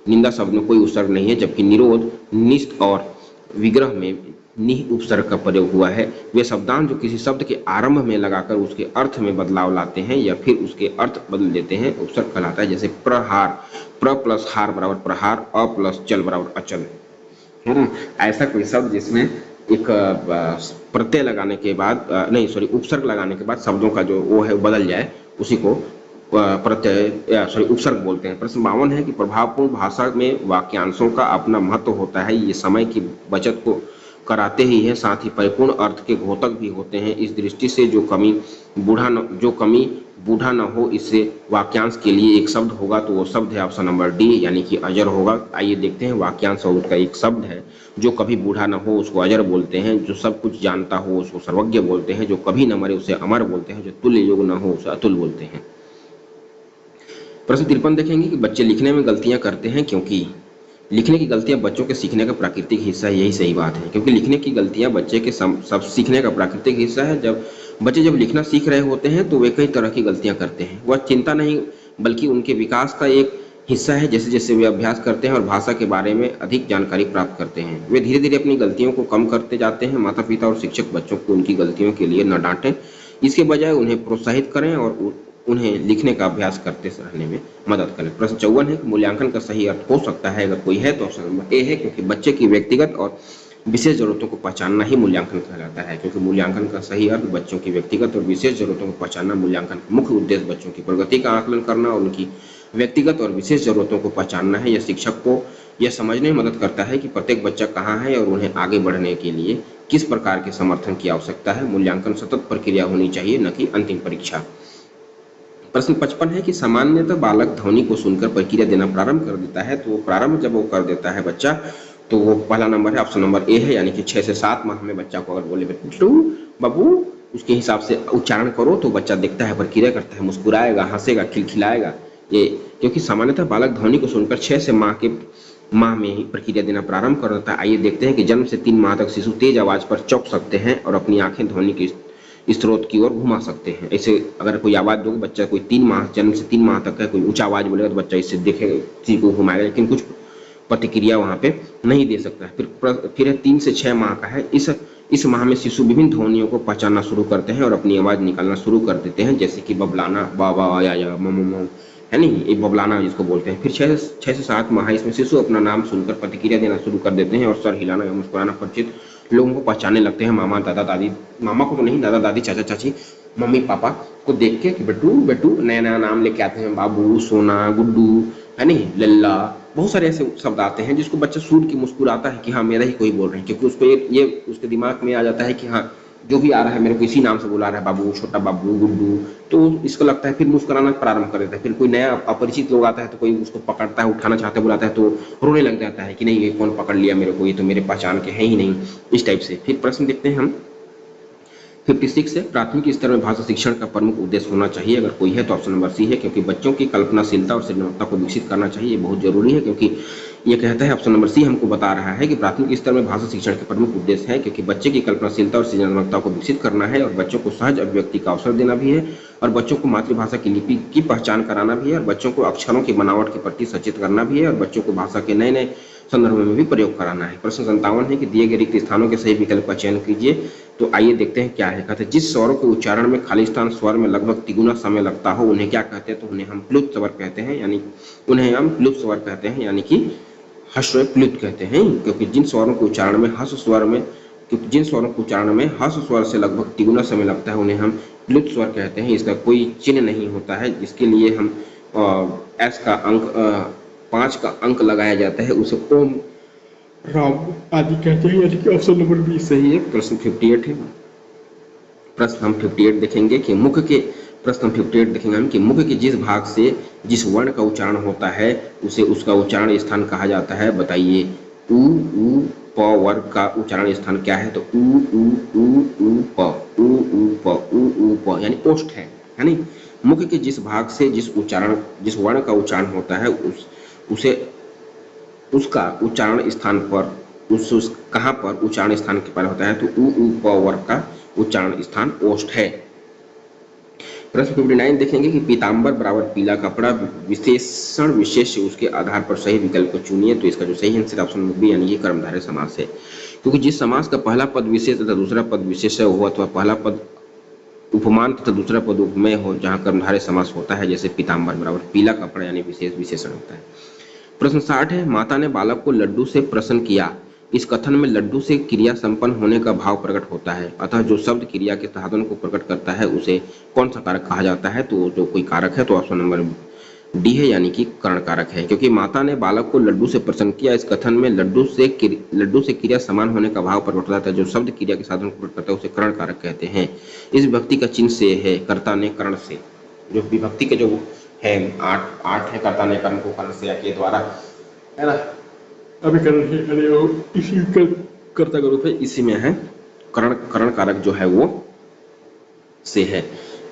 निंदा शब्द में कोई उपसर्ग नहीं है, जबकि निरोध, निष्ठ और विग्रह में निह उपसर्ग का प्रयोग हुआ है। वे शब्दांश जो किसी शब्द के आरंभ में लगाकर उसके अर्थ में बदलाव लाते हैं या फिर उसके अर्थ बदल देते हैं, उपसर्ग कहलाता है। जैसे प्रहार, प्र प्लस हार बराबर प्रहार, अ प्लस चल बराबर अचल, है ना। ऐसा कोई शब्द जिसमें एक प्रत्यय लगाने के बाद नहीं सॉरी उपसर्ग लगाने के बाद शब्दों का जो वो है बदल जाए, उसी को प्रत्यय सॉरी उपसर्ग बोलते हैं। प्रश्न 52 है कि प्रभावपूर्ण भाषा में वाक्यांशों का अपना महत्व होता है, ये समय की बचत को कराते ही है, साथ ही परिपूर्ण अर्थ के घोतक भी होते हैं। इस दृष्टि से जो कमी बूढ़ा न हो, इससे वाक्यांश के लिए एक शब्द होगा तो वो शब्द है ऑप्शन नंबर डी, यानी कि अजर होगा। आइए देखते हैं वाक्यांश और उसका एक शब्द है। जो कभी बूढ़ा न हो उसको अजर बोलते हैं, जो सब कुछ जानता हो उसको सर्वज्ञ बोलते हैं, जो कभी न मरे उसे अमर बोलते हैं, जो तुल्य योग न हो उसे अतुल बोलते हैं। प्रश्न 53 देखेंगे कि बच्चे लिखने में गलतियां करते हैं क्योंकि लिखने की गलतियां बच्चों के सीखने का प्राकृतिक हिस्सा है। यही सही बात है, क्योंकि लिखने की गलतियां बच्चे के सब सीखने का प्राकृतिक हिस्सा है। जब लिखना सीख रहे होते हैं तो वे कई तरह की गलतियां करते हैं। वह चिंता नहीं बल्कि उनके विकास का एक हिस्सा है। जैसे जैसे वे अभ्यास करते हैं और भाषा के बारे में अधिक जानकारी प्राप्त करते हैं, वे धीरे धीरे अपनी गलतियों को कम करते जाते हैं। माता पिता और शिक्षक बच्चों को उनकी गलतियों के लिए न डांटें, इसके बजाय उन्हें प्रोत्साहित करें और उन्हें लिखने का अभ्यास करते रहने में मदद करें। प्रश्न 54 है कि मूल्यांकन का सही अर्थ हो सकता है, अगर कोई है तो ऑप्शन नंबर ए है, क्योंकि बच्चे की व्यक्तिगत और विशेष जरूरतों को पहचानना ही मूल्यांकन कहलाता है। क्योंकि मूल्यांकन का सही अर्थ बच्चों की व्यक्तिगत और विशेष जरूरतों को पहचानना। मूल्यांकन का मुख्य उद्देश्य बच्चों की प्रगति का आकलन करना और उनकी व्यक्तिगत और विशेष जरूरतों को पहचानना है। यह शिक्षक को यह समझने में मदद करता है कि प्रत्येक बच्चा कहाँ है और उन्हें आगे बढ़ने के लिए किस प्रकार के समर्थन की आवश्यकता है। मूल्यांकन सतत प्रक्रिया होनी चाहिए, न कि अंतिम परीक्षा। प्रश्न 55 है कि सामान्यतः बालक ध्वनि को सुनकर प्रक्रिया देना प्रारंभ कर देता है, तो वो प्रारंभ जब वो कर देता है बच्चा, तो वो पहला नंबर है ऑप्शन नंबर ए है, यानी कि 6 से 7 माह में बच्चा को अगर बोले बेटू बाबू उसके हिसाब से उच्चारण करो तो बच्चा देखता है, प्रक्रिया करता है, मुस्कुराएगा, हंसेगा, खिलखिलाएगा। ये क्योंकि सामान्यतः बालक ध्वनि को सुनकर 6 से माह में ही प्रक्रिया देना प्रारंभ कर देता है। आइए देखते हैं कि जन्म से 3 माह तक शिशु तेज आवाज पर चौंक सकते हैं और अपनी आंखें ध्वनि की स्रोत की ओर घुमा सकते हैं। ऐसे अगर कोई आवाज दोगे, बच्चा कोई 3 माह जन्म से 3 माह तक है, कोई ऊंचा आवाज बोलेगा तो बच्चा इससे देखेगा, किसी को घुमाएगा, लेकिन कुछ प्रतिक्रिया वहां पे नहीं दे सकता है। फिर है 3 से 6 माह का है। इस माह में शिशु विभिन्न ध्वनियों को पहचानना शुरू करते हैं और अपनी आवाज निकालना शुरू कर देते हैं, जैसे कि बबलाना, बाबा या मम, है नहीं, ये बबलाना जिसको बोलते हैं। फिर 6 से 7 माह इसमें शिशु अपना नाम सुनकर प्रतिक्रिया देना शुरू कर देते हैं और सर हिलाना या मुस्कुराना, परिचित लोगों को पहचानने लगते हैं। मामा, दादा, दादी, मामा को तो नहीं, दादा, दादी, चाचा, चाची, मम्मी, पापा को देख के कि बेटू बेटू नया नया नाम लेके आते हैं, बाबू, सोना, गुड्डू, है नहीं, लल्ला, बहुत सारे ऐसे शब्द आते हैं जिसको बच्चा सुन के मुस्कुराता है कि हाँ मेरा ही कोई बोल रहे हैं, क्योंकि उसको ये उसके दिमाग में आ जाता है कि हाँ जो भी आ रहा है मेरे को इसी नाम से बुला रहा है, बाबू, छोटा बाबू, गुड्डू, तो इसको लगता है, फिर मुस्कुराना प्रारंभ कर देता है। फिर कोई नया अपरिचित लोग आता है तो कोई उसको पकड़ता है, उठाना चाहता है, बुलाता है तो रोने लग जाता है कि नहीं ये कौन पकड़ लिया मेरे को, ये तो मेरे पहचान के हैं ही नहीं, इस टाइप से। फिर प्रश्न देखते हैं हम 56 है, प्राथमिक स्तर में भाषा शिक्षण का प्रमुख उद्देश्य होना चाहिए, अगर कोई है तो ऑप्शन नंबर सी है, क्योंकि बच्चों की कल्पनाशीलता और सृजनात्मकता को विकसित करना चाहिए, बहुत जरूरी है। क्योंकि ये कहता है ऑप्शन नंबर सी हमको बता रहा है कि प्राथमिक स्तर में भाषा शिक्षण का प्रमुख उद्देश्य है, क्योंकि बच्चे की कल्पनाशीलता और सृजनात्मकता को विकसित करना है और बच्चों को सहज अभिव्यक्ति का अवसर देना भी है और बच्चों को मातृभाषा की लिपि की पहचान कराना भी है और बच्चों को अक्षरों की बनावट के प्रति सचेत करना भी है और बच्चों को भाषा के नए नए संदर्भ में भी प्रयोग कराना है। प्रश्न 57 है कि दिए गए रिक्त स्थानों के सही विकल्प का चयन कीजिए, तो आइए देखते हैं क्या है। कहते हैं जिस स्वरों के उच्चारण में खाली स्थान स्वर में लगभग तिगुना समय लगता हो उन्हें क्या कहते हैं, तो उन्हें हम प्लुत स्वर कहते हैं, यानी उन्हें हम प्लुत स्वर कहते हैं, यानी कि ह्रस्व प्लुत कहते हैं। क्योंकि जिन स्वरों के उच्चारण में ह्रस्व स्वर से लगभग तिगुना समय लगता है उन्हें हम प्लुत स्वर कहते हैं। इसका कोई चिन्ह नहीं होता है, जिसके लिए हम एस का अंक 5 का अंक लगाया जाता है, उसे ओम, राम आदि कहते हैं, यानी कि ऑप्शन नंबर बी सही है। प्रश्न 58 है, प्रश्न हम 58 देखेंगे कि मुख के जिस भाग से जिस वर्ण का उच्चारण होता है उसे उसका उच्चारण स्थान कहा जाता है, बताइए। उ उ प वर्ग का उच्चारण स्थान क्या है, तो उ उ उ उ प उ उ प उ उ प, यानी ओष्ठ है नहीं। मुख के जिस भाग से जिस वर्ण का उच्चारण होता है उसे उसका उच्चारण स्थान पर कहाँ पर उच्चारण स्थान के पर होता है, तो उ उ प वर्ग का उच्चारण स्थान ओष्ठ है। प्रश्न 59 देखेंगे कि पीतांबर बराबर पीला कपड़ा, विशेषण विशेष उसके आधार पर सही विकल्प को चुनिए। तो इसका जो सही आंसर ऑप्शन नंबर बी यानी कि कर्मधारय समास है, क्योंकि जिस समास का पहला पद विशेष तथा दूसरा पद विशेष हो अथवा पहला पद उपमान तथा दूसरा पद उपमेय हो, जहां कर्मधारय समास होता है, जैसे पीतांबर बराबर पीला कपड़ा यानी विशेष विशेषण होता है। प्रश्न 60 है, माता ने बालक को लड्डू से प्रसन्न किया। इस कथन में लड्डू से क्रिया संपन्न होने का भाव प्रकट होता है, अतः जो शब्द क्रिया के साधन को प्रकट करता है उसे कौन सा कारक कहा जाता है? तो जो कोई कारक है तो ऑप्शन नंबर डी है यानी कि कर्ण कारक है, क्योंकि माता ने बालक को लड्डू से प्रसन्न किया। इस कथन में लड्डू से क्रिया समान होने का भाव प्रकट होता है, जो शब्द क्रिया के साधन को प्रकट करता है उसे कर्ण कारक कहते हैं। इस विभक्ति का चिन्ह से है, कर्ता ने कर्ण से। जो विभक्ति के जो है आठ है, कर्ता ने कर्ण को कर्ण से या के द्वारा, है ना, अभिकरण है, इसी कर्ता का रूप है, इसी में है कर्ण कारक जो है वो से है।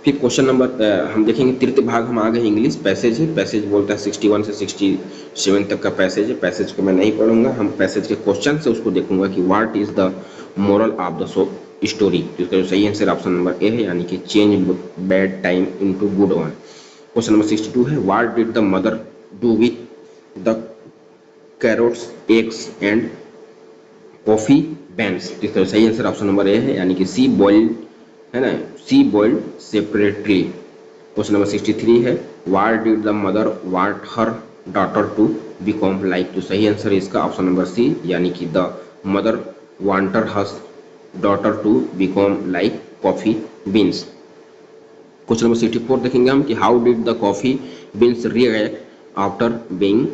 फिर क्वेश्चन नंबर हम देखेंगे तृतीय भाग, हम आ गए इंग्लिश पैसेज है। पैसेज बोलता है 61 से 67 तक का पैसेज है। पैसेज को मैं नहीं पढ़ूंगा, हम पैसेज के क्वेश्चन से उसको देखूंगा कि what is the moral of the story. इसका जो सही आंसर ऑप्शन नंबर ए है यानी कि change bad time into good one. Question number 62 है, what did the mother do with the carrots eggs and coffee beans. इसका सही आंसर ऑप्शन नंबर ए है यानी कि सी बॉइल्ड, है ना, C boiled separately. Question number 63 है, what did the mother want her daughter to become like. तो सही आंसर है इसका ऑप्शन नंबर सी यानी कि the mother wanted her daughter to become like coffee beans. Question number 64 देखेंगे हम कि how did the coffee beans react after being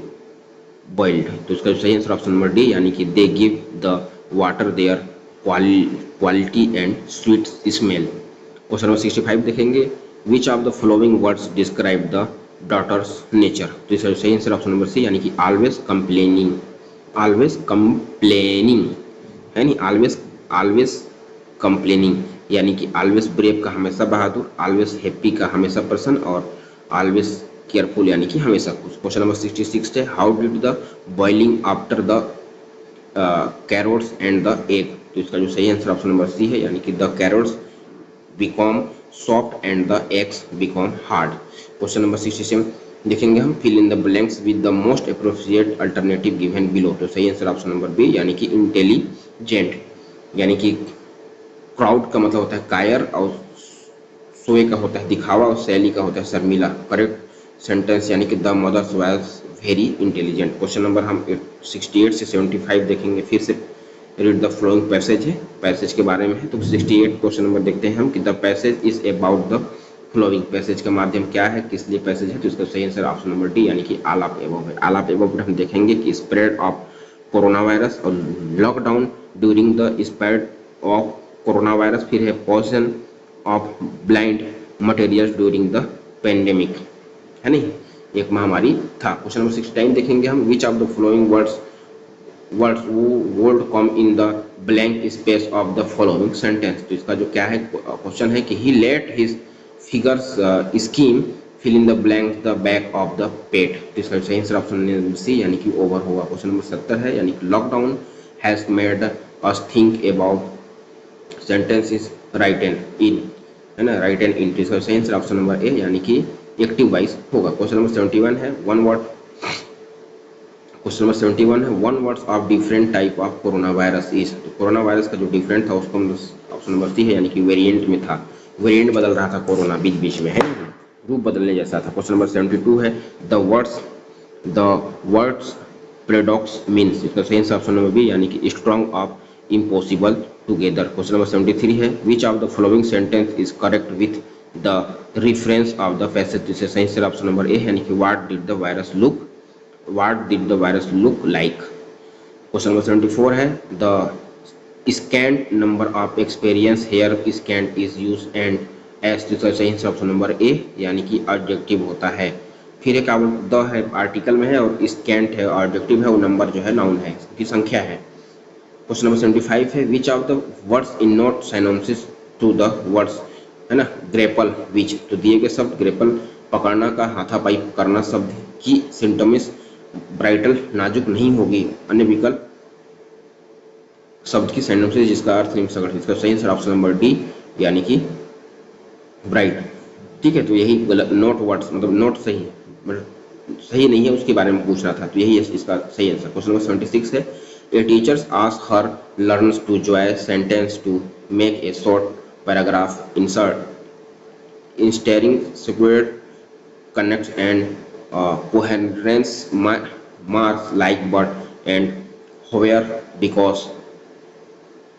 boiled. तो इसका सही आंसर ऑप्शन नंबर डी यानी कि they give the water their quality and sweet smell. Question number 65 देखेंगे, which of the following words describe the daughter's nature. तो इसका सही answer option number C यानी कि ऑलवेज कंप्लेनिंग, है नहीं, ऑलवेज कंप्लेनिंग यानी कि ऑलवेज ब्रेव का हमेशा बहादुर, ऑलवेज हैप्पी का हमेशा प्रसन्न, और ऑलवेज केयरफुल यानी कि हमेशा खुश। क्वेश्चन नंबर 66 है, how did the boiling after the carrots and the egg. तो इसका जो सही आंसर ऑप्शन नंबर सी है यानी कि the carrots become soft and the eggs become hard. Question number 67 देखेंगे हम, fill in the blanks with the most appropriate alternative given below. तो सही आंसर ऑप्शन नंबर बी यानी कि इंटेलिजेंट, यानी कि क्राउड का मतलब होता है कायर, और सोए का होता है दिखावा, और शैली का होता है शर्मिला। करेक्ट सेंटेंस यानी कि the mother's was very intelligent. Question number हम 68 से 75 देखेंगे, फिर से रीड द फ्लोइंग पैसेज है, पैसेज के बारे में है। तो 68 क्वेश्चन नंबर देखते हैं हम कि the passage is about the flowing. Passage का माध्यम क्या है, किस लिए पैसेज है? तो इसका सही आंसर ऑप्शन नंबर डी यानी कि ऑल ऑफ एबव है। ऑल ऑफ एबव हम देखेंगे कि स्प्रेड ऑफ कोरोना वायरस और lockdown during the spread of corona virus, फिर है position of blind materials during the pandemic, है नहीं, एक महामारी था। क्वेश्चन नंबर 69 देखेंगे हम, विच of the flowing words would come in the blank space of the following sentence। तो इसका जो क्या है क्वेश्चन है कि he let his figures scheme fill in the blank the back of the pet। तो इसका सही आंसर ऑप्शन नंबर सी यानी कि ओवर होगा। क्वेश्चन नंबर 70 है यानी कि lockdown has made us think about sentences written in, है ना, written in। तो इसका सही आंसर ऑप्शन नंबर ए यानी कि एक्टिव वाइज होगा। क्वेश्चन नंबर 71 है, वन वर्ड, क्वेश्चन नंबर 71 है, one words of different type of corona virus is. तो कोरोना वायरस का जो डिफरेंट था उसको ऑप्शन नंबर सी है यानी कि वेरिएंट में था, वेरिएंट बदल रहा था कोरोना बीच बीच में, है रूप बदलने जैसा था। क्वेश्चन नंबर 72 है, द वर्ड्स पैराडॉक्स मीन्स। इसका सही आंसर ऑप्शन नंबर बी यानी कि strong of impossible together. Question number 73 है, which of the following sentence is correct with the reference of the passage. इसका सही आंसर ऑप्शन नंबर ए यानी कि what did the virus look, what did the virus look like। Question number 74 है, the scant number of experience here scant is used and as। जिसका सही answer option number A यानी कि adjective होता है। फिर एक द है आर्टिकल में है, और स्कैंट है एडजेक्टिव है, वो नंबर जो है नाउन है, उसकी संख्या है। क्वेश्चन नंबर 75 है, which of the words in not synonyms to the words, है ना, ग्रेपल विच। तो दिए गए शब्द ग्रेपल पकड़ना का हाथापाई करना शब्द की सिम्टम्स ब्राइटल नाजुक नहीं होगी, अन्य विकल्प शब्द की सैंडम से जिसका अर्थ निम्न संगठित। इसका सही आंसर ऑप्शन नंबर डी यानी कि ब्राइट। ठीक है, तो यही गलत, नॉट वर्ड्स मतलब नॉट सही है, मतलब सही नहीं है, उसके बारे में पूछ रहा था, तो यही इसका सही आंसर। क्वेश्चन नंबर 76 है, a teachers ask her learns to joy sentence to make a short paragraph insert in staring square connects and coherence marks like but and where because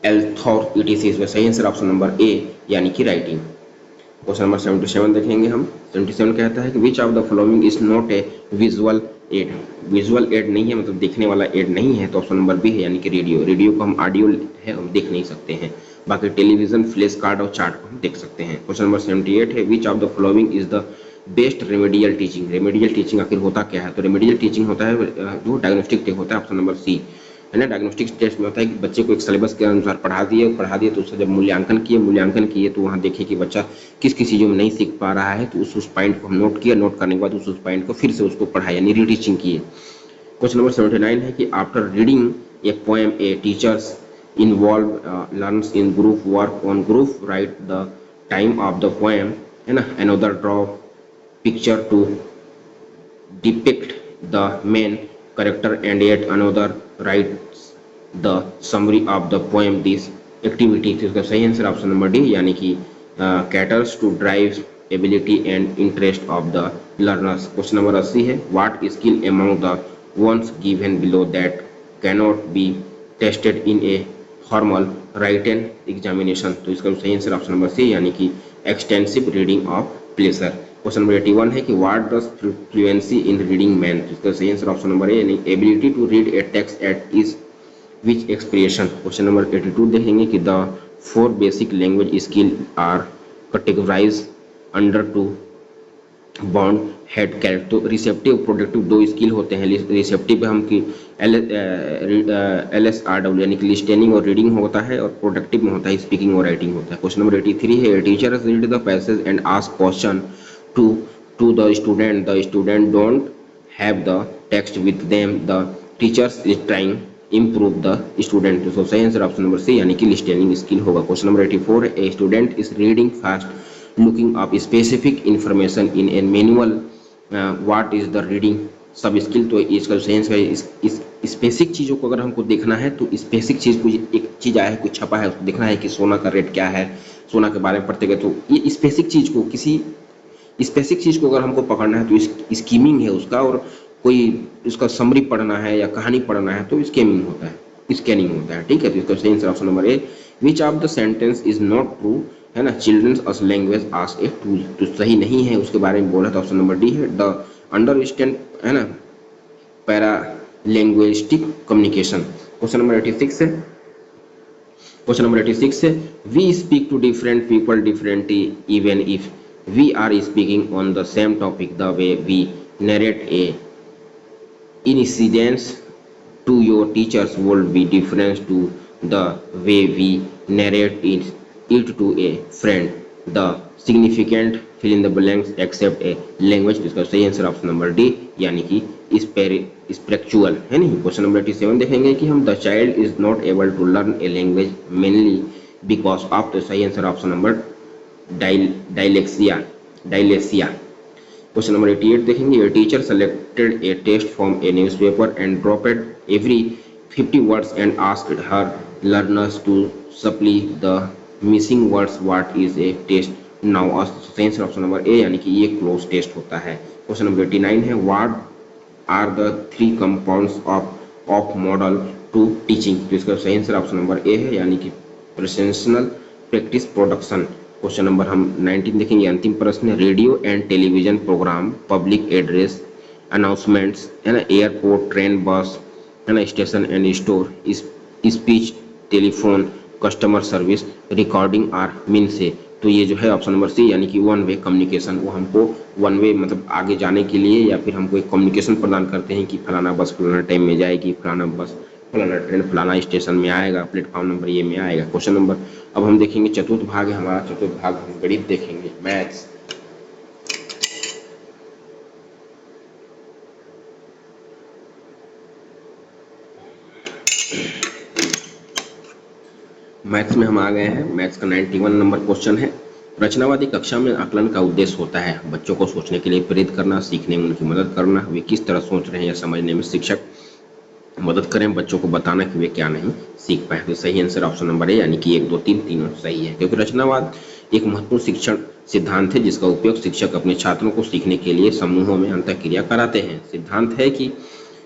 although etc इसमें सही answer option number A यानी कि writing. Question number 77 देखेंगे हम। 77 कहता है कि विच of the following is not a visual add. Visual add नहीं है मतलब देखने वाला एड नहीं है, तो ऑप्शन नंबर बी है यानी कि रेडियो। रेडियो को हम ऑडियो है हम देख नहीं सकते हैं, बाकी टेलीविजन, फ्लैश कार्ड और चार्ट को हम देख सकते हैं। क्वेश्चन नंबर 78 है which of the following is the best remedial teaching. Remedial teaching आखिर होता क्या है, तो रेमेडियल टीचिंग होता है जो डायग्नोस्टिक होता है, ऑप्शन नंबर सी है ना। डायग्नोस्टिक टेस्ट में होता है कि बच्चे को एक सिलेबस के अनुसार पढ़ा दिए तो उसका जब मूल्यांकन किए तो वहाँ देखे कि बच्चा किस किस चीज़ों में नहीं सीख पा रहा है, तो उस पॉइंट को हम नोट किया, नोट करने के बाद उस पॉइंट को फिर से उसको पढ़ाया यानी रीटीचिंग किए। क्वेश्चन नंबर 79 है कि after reading a poem a teachers involve learns in group work on group write the time of the poem है ना। Another draw picture to depict the main character and yet another writes the summary of the poem this activity। तो इसका सही answer option number D यानी कि caters to drive ability and interest of the learners। Question number 80 है what skill among the ones given below that cannot be tested in a formal written examination। तो इसका सही answer option number C यानी कि extensive reading of pleasure. Question number 81 है कि what does fluency in reading mean. इसका सही answer option number A यानी ability to read a text at ease which expression. Question number 82 देखेंगे कि the 4 basic language skill are categorize under two bond head character. तो receptive productive 2 skill होते हैं। Receptive हम की LSRW यानी कि लिस्टनिंग और रीडिंग होता है, और प्रोडक्टिव में होता है स्पीकिंग और राइटिंग होता है। क्वेश्चन नंबर 83 है teacher read the passage and ask question to the student don't have the text with them, the teachers is trying improve the student। तो सही आंसर ऑप्शन नंबर सी यानी कि listening skill होगा। Question number 84 है a student is reading fast looking up specific information in A manual what is the reading सब skill. तो इसका सही आंसर है इस स्पेसिफिक चीज़ों को अगर हमको देखना है तो स्पेसिफिक चीज़ को एक चीज़ आया है कुछ छपा है उसको देखना है कि सोना का रेट क्या है, सोना के बारे में पढ़ते गए तो ये स्पेसिफिक चीज़ को किसी स्पेसिफिक चीज़ को अगर हमको पकड़ना है तो स्कीमिंग है उसका, और कोई उसका समरी पढ़ना है या कहानी पढ़ना है तो स्कैमिंग होता है, स्कैनिंग होता है। ठीक है, तो इसका सही answer option number A which of the sentence is not true है ना। Childrens us language as a tool, तो सही नहीं है उसके बारे में बोला था, ऑप्शन नंबर डी है द अंडरस्टैंड है ना paralinguistic communication. Question number 86 है क्वेश्चन नंबर 86 है we speak to different people differently even if we are speaking on the same topic, the way we narrate a incidents to your teachers would be different to the way we narrate it to a friend। the significant fill in the blanks except a language। इसका सही answer option number D यानी कि spiritual है नहीं। Question number 87 देखेंगे कि हम the child is not able to learn a language mainly because of. तो सही answer option number dyslexia. Question number 88 देखेंगे teacher selected a test from a newspaper and dropped every 50 words and asked her learners to supply the missing words what is a test now. Answer option number A यानी कि ये cloze test होता है। Question number 89 है what are the 3 compounds of model to teaching. तो इसका सही answer option number ए है यानी कि presentational practice production. Question number हम 19 देखेंगे अंतिम प्रश्न radio and television program public address announcements है ना एयरपोर्ट ट्रेन बस है ना station and store speech telephone customer service recording are mean से। तो ये जो है ऑप्शन नंबर सी यानी कि वन वे कम्युनिकेशन, वो हमको वन वे मतलब आगे जाने के लिए या फिर हमको एक कम्युनिकेशन प्रदान करते हैं कि फलाना बस फलाना टाइम में जाएगी, फलाना बस फलाना ट्रेन फलाना स्टेशन में आएगा, प्लेटफॉर्म नंबर ये में आएगा। क्वेश्चन नंबर अब हम देखेंगे चतुर्थ भाग है हमारा, चतुर्थ भाग हम गणित देखेंगे मैथ्स। मैथ्स में हम आ गए हैं, मैथ्स का 91 नंबर क्वेश्चन है। रचनावादी कक्षा में आकलन का उद्देश्य होता है बच्चों को सोचने के लिए प्रेरित करना, सीखने में उनकी मदद करना, वे किस तरह सोच रहे हैं यह समझने में शिक्षक मदद करें, बच्चों को बताना कि वे क्या नहीं सीख पाए। तो सही आंसर ऑप्शन नंबर ए यानी कि 1, 2, 3 तीनों सही है, क्योंकि रचनावाद एक महत्वपूर्ण शिक्षण सिद्धांत है जिसका उपयोग शिक्षक अपने छात्रों को सीखने के लिए समूहों में अंतःक्रिया कराते हैं।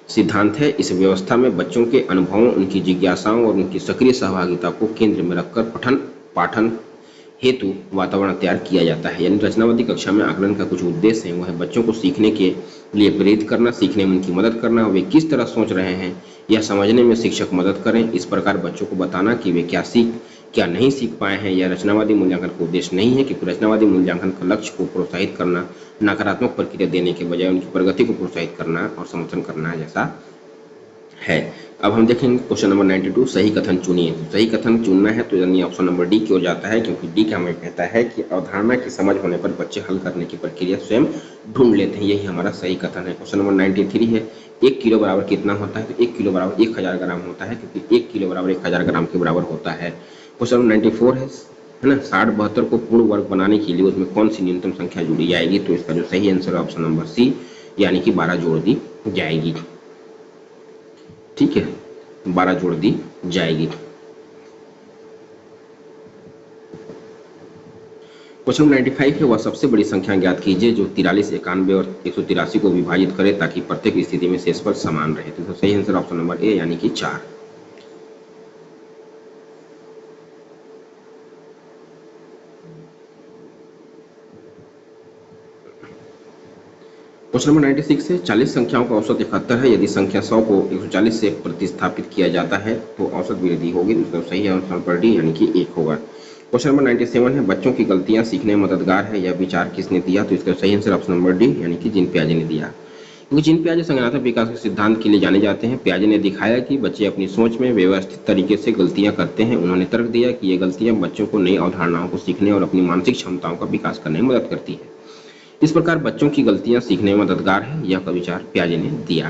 सिद्धांत है इस व्यवस्था में बच्चों के अनुभवों, उनकी जिज्ञासाओं और उनकी सक्रिय सहभागिता को केंद्र में रखकर पठन पाठन हेतु वातावरण तैयार किया जाता है। यानी रचनावादी कक्षा में आकलन का कुछ उद्देश्य है, वह है बच्चों को सीखने के लिए प्रेरित करना, सीखने में उनकी मदद करना, वे किस तरह सोच रहे हैं यह समझने में शिक्षक मदद करें, इस प्रकार बच्चों को बताना कि वे क्या नहीं सीख पाए हैं। यह रचनावादी मूल्यांकन का उद्देश्य नहीं है, क्योंकि रचनावादी मूल्यांकन का लक्ष्य को प्रोत्साहित करना, नकारात्मक प्रतिक्रिया देने के बजाय उनकी प्रगति को प्रोत्साहित करना और समर्थन करना जैसा है। अब हम देखेंगे क्वेश्चन नंबर 92, सही कथन चुनिए। तो सही कथन चुनना है तो यानी ऑप्शन नंबर डी की ओर जाता है, क्योंकि डी का हमें कहता है कि अवधारणा की समझ होने पर बच्चे हल करने की प्रक्रिया स्वयं ढूंढ लेते हैं, यही हमारा सही कथन है। क्वेश्चन नंबर 93 है, 1 किलो बराबर कितना होता है? तो 1 किलो बराबर 1000 ग्राम होता है, क्योंकि 1 किलो बराबर 1000 ग्राम के बराबर होता है। क्वेश्चन नंबर 94 है ना, 60, 72 को पूर्ण वर्ग बनाने के लिए उसमें कौन सी न्यूनतम संख्या जुड़ी जाएगी? तो इसका जो सही आंसर है ऑप्शन नंबर सी यानी कि 12 जोड़ दी जाएगी। ठीक है, 12 जोड़ दी जाएगी। क्वेश्चन 95 है, वह सबसे बड़ी संख्या ज्ञात कीजिए जो 43, 91 और 183 को विभाजित करे ताकि प्रत्येक स्थिति में शेषफल समान रहे। तो सही आंसर ऑप्शन नंबर ए यानी कि 4। क्वेश्चन नंबर 96 है, 40 संख्याओं का औसत 71 है, यदि संख्या 100 को 140 से प्रतिस्थापित किया जाता है तो औसत वृद्धि होगी। तो सही आंसर पर डी यानी कि 1 होगा। क्वेश्चन नंबर 97 है, बच्चों की गलतियां सीखने में मददगार है, यह विचार किसने दिया? तो इसका सही आंसर ऑप्शन नंबर डी यानी कि जीन पियाजे ने दिया, क्योंकि जीन पियाजे संज्ञानात्मक विकास के सिद्धांत के लिए जाने जाते हैं। पियाजे ने दिखाया कि बच्चे अपनी सोच में व्यवस्थित तरीके से गलतियां करते हैं। उन्होंने तर्क दिया कि ये गलतियां बच्चों को नई अवधारणाओं को सीखने और अपनी मानसिक क्षमताओं का विकास करने में मदद करती है। इस प्रकार बच्चों की गलतियां सीखने में मददगार है, यह विचार पियाजे ने दिया।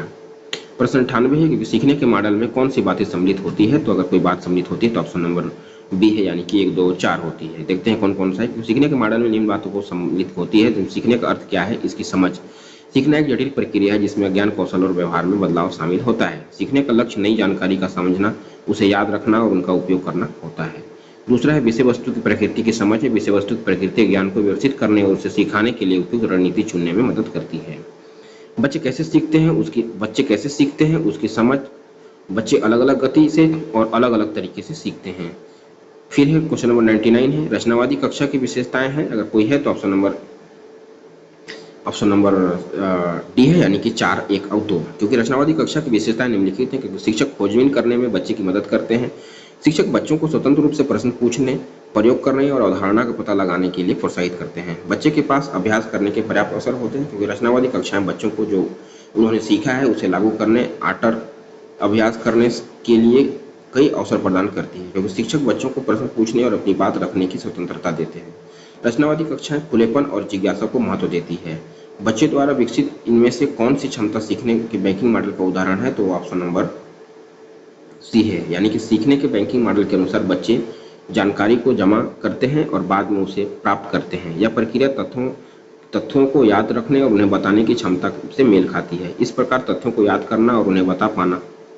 प्रश्न 98 है कि सीखने के मॉडल में कौन सी बातें सम्मिलित होती है? तो अगर कोई बात सम्मिलित होती है तो ऑप्शन नंबर बी है यानी कि 1, 2, 4 होती है। देखते हैं कौन कौन सा है। सीखने के मॉडल में निम्न बातों को सम्मिलित होती है। तो सीखने का अर्थ क्या है? इसकी समझ। सीखना एक जटिल प्रक्रिया है जिसमें ज्ञान, कौशल और व्यवहार में बदलाव शामिल होता है। सीखने का लक्ष्य नई जानकारी का समझना, उसे याद रखना और उनका उपयोग करना होता है। दूसरा है विषय वस्तु की प्रकृति की समझ है। विषय वस्तु की प्रकृति ज्ञान को व्यवस्थित करने और उसे सिखाने के लिए उपयुक्त रणनीति चुनने में मदद करती है। बच्चे कैसे सीखते हैं उसकी समझ। बच्चे अलग अलग गति से और अलग अलग तरीके से सीखते हैं। फिर है क्वेश्चन नंबर 99 है, रचनावादी कक्षा की विशेषताएं हैं, अगर कोई है तो ऑप्शन नंबर डी है यानी कि 4, 1 और 2, क्योंकि रचनावादी कक्षा की विशेषताएं निम्नलिखित हैं। क्योंकि शिक्षक खोजबीन करने में बच्चे की मदद करते हैं। शिक्षक बच्चों को स्वतंत्र रूप से प्रश्न पूछने, प्रयोग करने और अवधारणा का पता लगाने के लिए प्रोत्साहित करते हैं। बच्चे के पास अभ्यास करने के पर्याप्त अवसर होते हैं, क्योंकि रचनावादी कक्षाएं बच्चों को जो उन्होंने सीखा है उसे लागू करने, अभ्यास करने के लिए कई अवसर प्रदान करती है, क्योंकि शिक्षक बच्चों को प्रश्न पूछने और अपनी बात रखने की स्वतंत्रता देते हैं। रचनावादी कक्षाएं खुलेपन और जिज्ञासा को महत्व देती है। बच्चे द्वारा विकसित इनमें से कौन सी क्षमता सीखने के बैंकिंग मॉडल का उदाहरण है? तो ऑप्शन नंबर सी है, यानी कि सीखने के बैंकिंग मॉडल के अनुसार बच्चे जानकारी को जमा करते हैं और बाद में उसे प्राप्त करते हैं। यह प्रक्रिया तथ्यों को याद रखने और उन्हें बताने की क्षमता से मेल खाती है। इस प्रकार तथ्यों को याद करना और उन्हें बता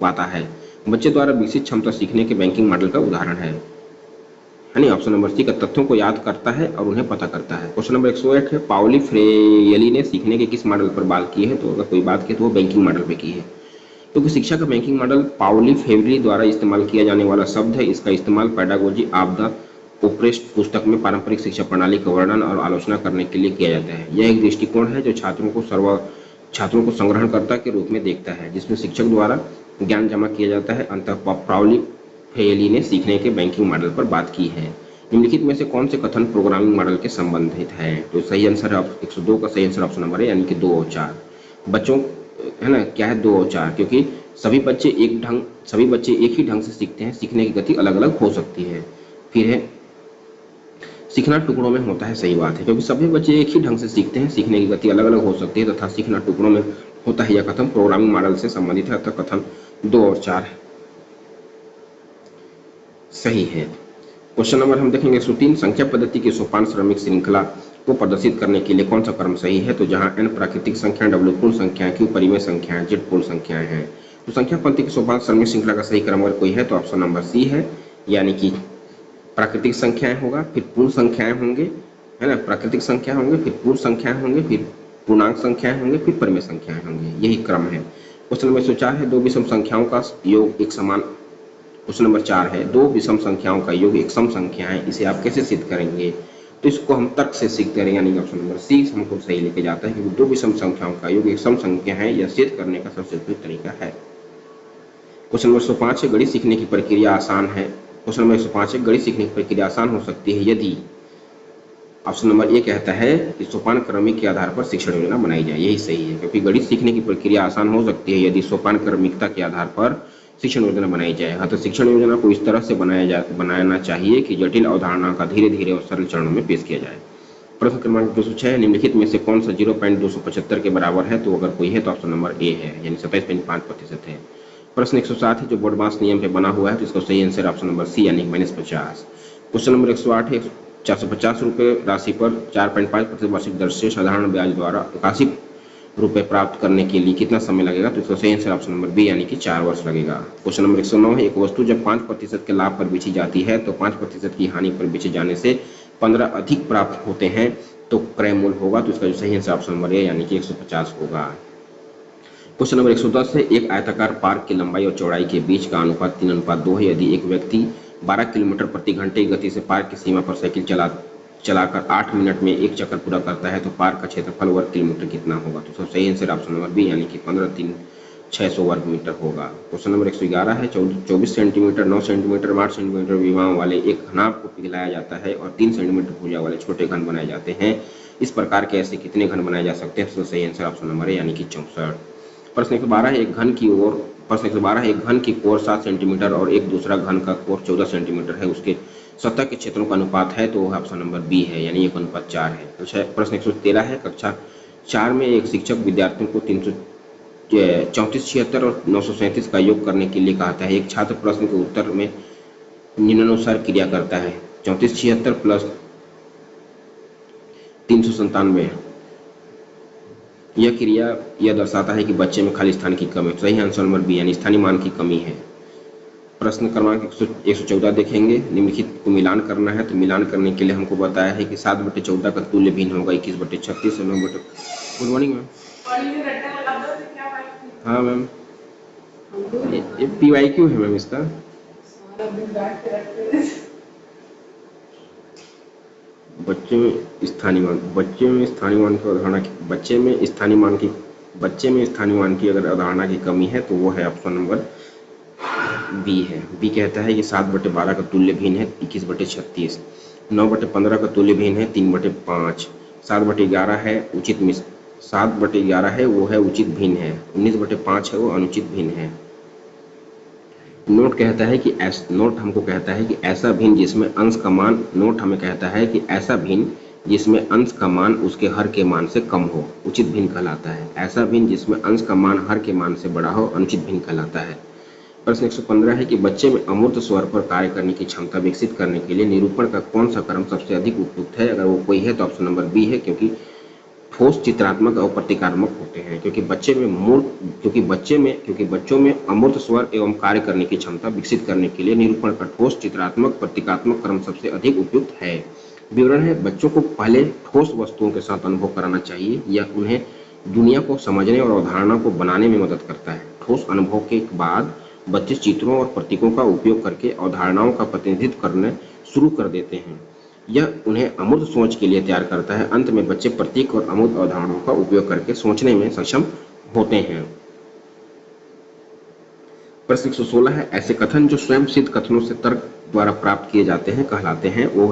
पाता है। बच्चे द्वारा विकसित क्षमता सीखने के बैंकिंग मॉडल का उदाहरण है, यानी ऑप्शन नंबर सी का तथ्यों को याद करता है और उन्हें पता करता है। क्वेश्चन नंबर 108 है, पाउली फ्रेयली ने सीखने के किस मॉडल पर बात की है? तो अगर कोई बात की तो वो बैंकिंग मॉडल पे की है, क्योंकि शिक्षा का बैंकिंग मॉडल पाउली फ्रेयली द्वारा इस्तेमाल किया जाने वाला शब्द है। इसका इस्तेमाल पेडागोजी ऑफ द ओप्रेस्ड पुस्तक में पारंपरिक शिक्षा प्रणाली का वर्णन और आलोचना करने के लिए किया जाता है। यह एक दृष्टिकोण है जो छात्रों को संग्रहणकर्ता के रूप में देखता है, जिसमें शिक्षक द्वारा ज्ञान जमा किया जाता है। अंततः पाउली फ्रेयली ने सीखने के बैंकिंग मॉडल पर बात की है। निम्नलिखित में से कौन से कथन प्रोग्रामिंग मॉडल के संबंधित है? तो सही आंसर है 102 का सही आंसर ऑप्शन नंबर है, यानी कि 2 और 4। बच्चों है ना, क्या है 2 और 4, क्योंकि सभी बच्चे एक ही ढंग से सीखते हैं। सीखने की गति अलग अलग हो सकती है। फिर है सीखना टुकड़ों में होता है, सही बात है, क्योंकि सभी बच्चे एक ही ढंग से सीखते हैं। सीखने की गति अलग अलग हो सकती है तथा सीखना टुकड़ों में होता है। यह कथन प्रोग्रामिंग मॉडल से संबंधित है, अतः कथन 2 और 4 सही है। क्वेश्चन नंबर हम देखेंगे 103, संख्या पद्धति की सोपान क्रमिक श्रृंखला को प्रदर्शित करने के लिए कौन सा क्रम सही है? तो जहां n प्राकृतिक संख्या, w पूर्ण संख्याएं, q परिमेय संख्याएं, z पूर्ण संख्याएं हैं। तो संख्या पद्धति की सोपान क्रमिक श्रृंखला का सही क्रम अगर कोई है तो ऑप्शन नंबर सी है, यानी कि प्राकृतिक संख्याएं होगा, फिर पूर्ण संख्याएं होंगे, है ना, प्राकृतिक संख्या होंगे, फिर पूर्ण संख्याएं होंगे, फिर पूर्णांक संख्याएं होंगे, फिर परिमेय संख्याएं होंगे, यही क्रम है। क्वेश्चन नंबर 104 है, दो विषम संख्याओं का योग एक समान। क्वेश्चन नंबर 4 है, दो विषम संख्याओं का योग एक सम संख्या है, इसे आप कैसे सिद्ध करेंगे? तो इसको हम तर्क से सिद्ध करेंगे, यानी ऑप्शन नंबर सी हमको सही लेके जाता है, क्योंकि दो विषम संख्याओं का योग एक सम संख्या है, यह सिद्ध करने का सबसे उपयुक्त तरीका है। क्वेश्चन नंबर 105 है, गणित सीखने की प्रक्रिया आसान है। क्वेश्चन नंबर 105 है, गणित सीखने की प्रक्रिया आसान हो सकती है यदि ऑप्शन नंबर ए कहता है कि सोपान क्रमिक के आधार पर शिक्षण योजना बनाई जाए, यही सही है, क्योंकि गणित सीखने की प्रक्रिया आसान हो सकती है यदि सोपान क्रमिकता के आधार पर शिक्षण योजना बनाई जाए। हाँ, तो शिक्षण योजना को इस तरह से बनाना चाहिए कि जटिल अवधारणा का धीरे धीरे और सरल चरणों में पेश किया जाए। प्रश्न क्रमांक 206, निम्नलिखित में से कौन सा 0.275 के बराबर है? तो अगर कोई है तो ऑप्शन नंबर ए है, यानी 27.5% है। प्रश्न 107 है, जो बोर्डमास नियम पे बना हुआ है, तो इसका सही आंसर ऑप्शन नंबर सी, यानी -50। क्वेश्चन नंबर 108 है, 450 रुपये राशि पर 4.5% वार्षिक दर से साधारण ब्याज द्वारा 81 रुपये प्राप्त करने के लिए कितना समय लगेगा? तो इसका सही आंसर ऑप्शन नंबर बी, यानी कि 4 वर्ष लगेगा। क्वेश्चन नंबर 109 है, एक वस्तु जब 5% के लाभ पर बेची जाती है तो 5% की हानि पर बेचे जाने से 15 अधिक प्राप्त होते हैं, तो क्रय मूल्य होगा। तो इसका जो सही आंसर ऑप्शन नंबर ए, यानी कि 150 होगा। क्वेश्चन नंबर 110 है, एक आयताकार पार्क की लंबाई और चौड़ाई के बीच का अनुपात 3:2 है। यदि एक व्यक्ति 12 किलोमीटर प्रति घंटे की गति से पार्क की सीमा पर साइकिल चलाकर 8 मिनट में एक चक्कर पूरा करता है तो पार्क का क्षेत्रफल वर्ग किलोमीटर कितना होगा? तो इसका सही आंसर ऑप्शन नंबर बी, यानी कि 15,3,600 वर्ग मीटर होगा। क्वेश्चन नंबर 111 है, 24 सेंटीमीटर, 9 सेंटीमीटर, 8 सेंटीमीटर विमाओं वाले एक घनाभ को पिघलाया जाता है और 3 सेंटीमीटर भुजा वाले छोटे घन बनाए जाते हैं। इस प्रकार के ऐसे कितने घन बनाए जा सकते हैं? तो सही आंसर ऑप्शन नंबर है, यानी कि 64। प्रश्न 112 है, एक घन की कोर 7 सेंटीमीटर और एक दूसरा घन का कोर 14 सेंटीमीटर है, उसके सतह के क्षेत्रों का अनुपात है, तो वह ऑप्शन नंबर बी है, यानी 1:4 है। अच्छा, प्रश्न 113 है, कक्षा 4 में एक शिक्षक विद्यार्थियों को 334, और 937 का योग करने के लिए कहता है। एक छात्र प्रश्न के उत्तर में निम्नानुसार क्रिया करता है। 3476 प्लस 397, यह क्रिया यह दर्शाता है कि बच्चे में खाली स्थान की कमी है। सही आंसर नंबर बी, यानी स्थानीय मान की कमी है। प्रश्न क्रमांक 114 देखेंगे, निम्नलिखित को मिलान करना है। तो मिलान करने के लिए हमको बताया है कि 7/14 का तुल्य भिन्न होगा 21/36 और 9 गुड मॉर्निंग मैम। हाँ मैम, ये PYQ है मैम इसका। बच्चे में स्थानीय मान की अगर अवधारणा की कमी है तो वो है ऑप्शन नंबर बी है। बी कहता है कि 7/12 का तुल्य भिन्न है 21/36, 9/15 का तुल्य भिन्न है 3/5, 7/11 है उचित 7/11 है वो है उचित भिन्न है, 19/5 है वो अनुचित भिन्न है। नोट हमको कहता है कि ऐसा भिन्न जिसमें अंश का मान, नोट हमें कहता है कि ऐसा भिन्न जिसमें अंश का मान उसके हर के मान से कम हो, उचित भिन्न कहलाता है। ऐसा भिन्न जिसमें अंश का मान हर के मान से बड़ा हो, अनुचित भिन्न कहलाता है। प्रश्न 115 है कि बच्चे में अमूर्त स्वर पर कार्य करने की क्षमता विकसित करने के लिए निरूपण का कौन सा क्रम सबसे अधिक उपयुक्त है? अगर वो कोई है तो ऑप्शन नंबर बी है, क्योंकि ठोस, चित्रात्मक और प्रतीकात्मक होते हैं। क्योंकि बच्चों में अमूर्त स्वर एवं कार्य करने की क्षमता विकसित करने के लिए निरूपण का ठोस, चित्रात्मक, प्रतीकात्मक क्रम सबसे अधिक उपयुक्त है। विवरण है, बच्चों को पहले ठोस वस्तुओं के साथ अनुभव कराना चाहिए। यह उन्हें दुनिया को समझने और अवधारणा को बनाने में मदद करता है। ठोस अनुभव के बाद बच्चे चित्रों और प्रतीकों का उपयोग करके अवधारणाओं का प्रतिनिधित्व करने शुरू कर देते हैं। यह उन्हें अमूर्त सोच के लिए तैयार करता है। अंत में बच्चे प्रतीक और अमूर्त अवधारणाओं का उपयोग करके सोचने में सक्षम होते हैं। प्रश्न 116 है, ऐसे कथन जो स्वयं सिद्ध कथनों से तर्क द्वारा प्राप्त किए जाते हैं कहलाते हैं, वो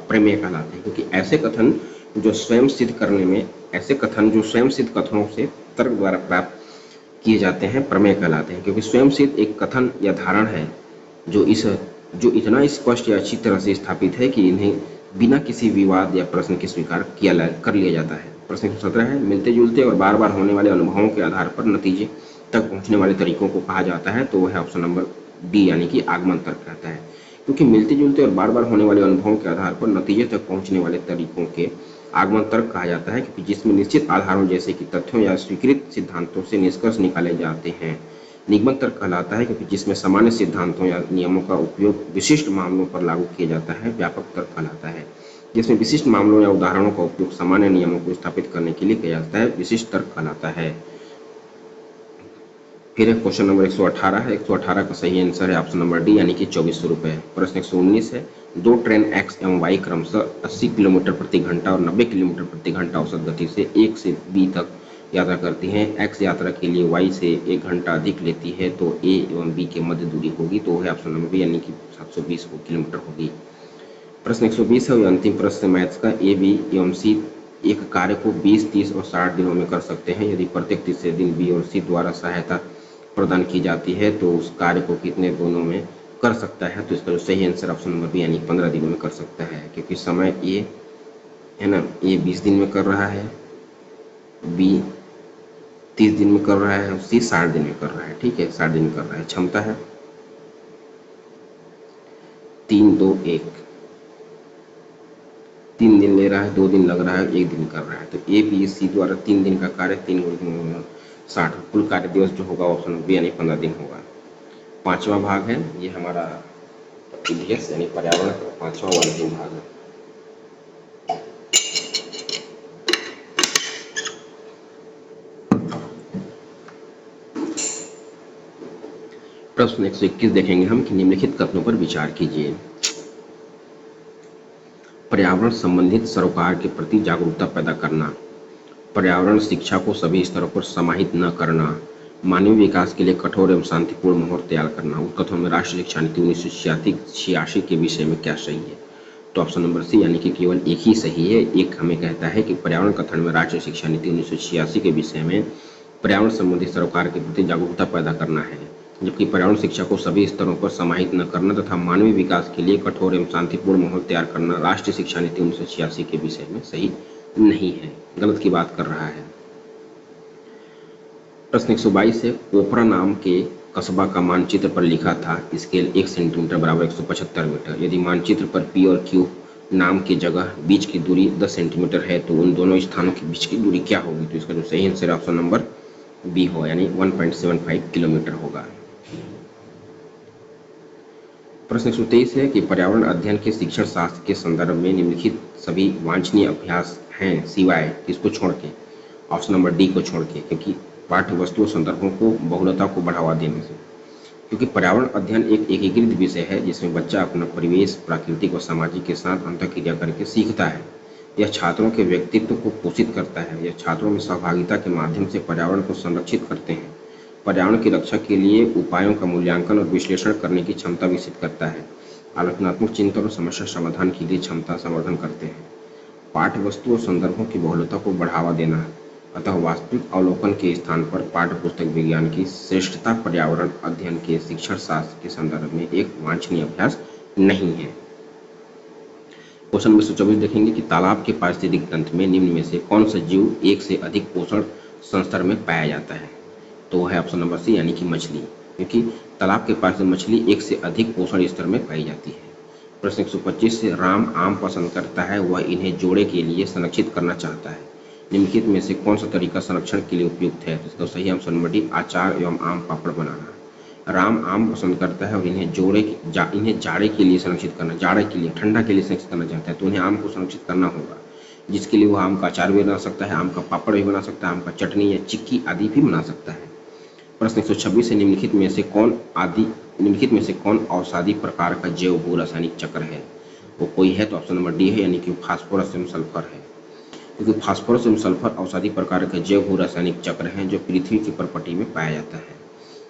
प्रमेय कहलाते हैं। क्योंकि ऐसे कथन जो स्वयं सिद्ध कथनों से तर्क द्वारा प्राप्त किए जाते हैं प्रमेय कहलाते हैं। क्योंकि स्वयं सिद्ध एक कथन या धारणा है जो इतना स्पष्ट या अच्छी तरह से स्थापित है कि इन्हें बिना किसी विवाद या प्रश्न के स्वीकार कर लिया जाता है। प्रश्न 117 है, मिलते जुलते और बार बार होने वाले अनुभवों के आधार पर नतीजे तक पहुंचने वाले तरीकों को कहा जाता है, तो वह है ऑप्शन नंबर डी, यानी कि आगमन तर्क कहता है। क्योंकि मिलते जुलते और बार बार होने वाले अनुभवों के आधार पर नतीजे तक पहुंचने वाले तरीकों के आगमन तर्क कहा जाता है, क्योंकि जिसमें निश्चित आधारों जैसे कि तथ्यों या स्वीकृत सिद्धांतों से निष्कर्ष निकाले जाते हैं। निगमन तर्क कहलाता है क्योंकि जिसमें सामान्य सिद्धांतों या नियमों का उपयोग विशिष्ट मामलों पर लागू किया जाता है। व्यापक तर्क कहलाता है जिसमें विशिष्ट मामलों या उदाहरणों का उपयोग सामान्य नियमों को स्थापित करने के लिए किया जाता है। विशिष्ट तर्क कहलाता है। फिर क्वेश्चन नंबर 118 है। 118 का सही आंसर है ऑप्शन नंबर डी, यानी कि 2400 रुपये। प्रश्न 119 है। दो ट्रेन एक्स एवं वाई क्रमशः 80 किलोमीटर प्रति घंटा और 90 किलोमीटर प्रति घंटा औसत गति से एक से बी तक यात्रा करती हैं। एक्स यात्रा के लिए वाई से 1 घंटा अधिक लेती है, तो ए एवं बी के मध्य दूरी होगी, तो है ऑप्शन नंबर बी, यानी कि 720 किलोमीटर होगी। प्रश्न 120 है और अंतिम प्रश्न मैथ्स का। ए, बी एवं सी एक कार्य को 20, 30 और 60 दिनों में कर सकते हैं। यदि प्रत्येक तीसरे दिन बी और सी द्वारा सहायता प्रदान की जाती है तो उस कार्य को कितने दिनों में कर सकता है? तो इसका जो सही आंसर ऑप्शन नंबर बी, यानी 15 दिनों में कर सकता है, क्योंकि समय ए है ना, ए 20 दिन में कर रहा है, बी 30 दिन में कर रहा है और सी 60 दिन में कर रहा है। ठीक है, 60 दिन में कर रहा है। क्षमता है 3, 2, 1। 3 दिन ले रहा है, 2 दिन लग रहा है, 1 दिन कर रहा है। तो ए, बी, सी द्वारा 3 दिन का कार्य 3 गुणा 60, कुल कार्य दिवस जो होगा ऑप्शन बी, यानी 15 दिन होगा। 5वां भाग है ये हमारा ईडीएस यानी पर्यावरण का 5वां वाला भाग है। प्रश्न 121 देखेंगे हम कि निम्नलिखित कथनों पर विचार कीजिए। पर्यावरण संबंधित सरोकार के प्रति जागरूकता पैदा करना, पर्यावरण शिक्षा को सभी स्तरों पर समाहित न करना, मानवीय विकास के लिए कठोर एवं शांतिपूर्ण माहौल तैयार करना। उन कथनों में राष्ट्रीय शिक्षा नीति 1986 के विषय में क्या सही है? तो ऑप्शन नंबर सी, यानी कि केवल एक ही सही है। एक हमें कहता है कि पर्यावरण कथन में राष्ट्रीय शिक्षा नीति 1986 के विषय में पर्यावरण संबंधी सरोकार के प्रति जागरूकता पैदा करना है, जबकि पर्यावरण शिक्षा को सभी स्तरों पर समाहित न करना तथा मानवीय विकास के लिए कठोर एवं शांतिपूर्ण माहौल तैयार करना राष्ट्रीय शिक्षा नीति 1986 के विषय में सही नहीं है, गलत की बात कर रहा है। प्रश्न 122 है। ओपरा नाम के कस्बा का मानचित्र पर लिखा था स्केल 1 सेंटीमीटर बराबर 175 मीटर। यदि मानचित्र पर पी और क्यू नाम की जगह बीच की दूरी 10 सेंटीमीटर है तो उन दोनों स्थानों के बीच की दूरी क्या होगी? तो इसका जो सही आंसर ऑप्शन नंबर बी हो, यानी 1.75 किलोमीटर होगा। प्रश्न 123 है कि पर्यावरण अध्ययन के शिक्षण शास्त्र के संदर्भ में निम्नलिखित सभी वांछनीय अभ्यास हैं सिवाय किसको छोड़ के? ऑप्शन नंबर डी को छोड़ के, क्योंकि पाठ्य वस्तुओं संदर्भों को बहुलता को बढ़ावा देने से, क्योंकि पर्यावरण अध्ययन एक एकीकृत विषय है जिसमें बच्चा अपना परिवेश, प्राकृतिक और सामाजिक के साथ अंतःक्रिया करके सीखता है। यह छात्रों के व्यक्तित्व को पोषित करता है। यह छात्रों में सहभागिता के माध्यम से पर्यावरण को संरक्षित करते हैं। पर्यावरण की रक्षा के लिए उपायों का मूल्यांकन और विश्लेषण करने की क्षमता विकसित करता है। आलोचनात्मक चिंतन और समस्या समाधान के लिए क्षमता संवर्धन करते हैं। पाठ्य वस्तु और संदर्भों की बहुलता को बढ़ावा देना, अतः वास्तविक अवलोकन के स्थान पर पाठ्य पुस्तक विज्ञान की श्रेष्ठता पर्यावरण अध्ययन के शिक्षण शास्त्र के संदर्भ में एक वांछनीय अभ्यास नहीं है। क्वेश्चन नंबर 124 देखेंगे कि तालाब के पारिस्थितिक तंत्र में निम्न में से कौन सा जीव एक से अधिक पोषण संस्तर में पाया जाता है? तो है ऑप्शन नंबर सी, यानी कि मछली, क्योंकि तालाब के पास मछली एक से अधिक पोषण स्तर में पाई जाती है। प्रश्न 125 से। राम आम पसंद करता है, वह इन्हें जोड़े के लिए संरक्षित करना चाहता है। निम्नलिखित में से कौन सा तरीका संरक्षण के लिए उपयुक्त है? तो इसका सही ऑप्शन नंबर डी, अचार एवं आम पापड़ बनाना। राम आम पसंद करता है और इन्हें जाड़े के लिए संरक्षित करना, जाड़े के लिए, ठंडा के लिए संरक्षित करना चाहता है, तो उन्हें आम को संरक्षित करना होगा, जिसके लिए वह आम का अचार भी बना सकता है, आम का पापड़ भी बना सकता है, आम का चटनी या चिक्की आदि भी बना सकता है। प्रश्न 126 से। निम्नलिखित में से कौन औषधि प्रकार का जैव भू रासायनिक चक्र है? वो कोई है तो ऑप्शन नंबर डी है, यानी कि फास्फोरस एवं सल्फर है, क्योंकि फास्फोरस एवं सल्फर औषधि प्रकार का जैव भू रासायनिक चक्र है जो पृथ्वी की परपटी में पाया जाता है।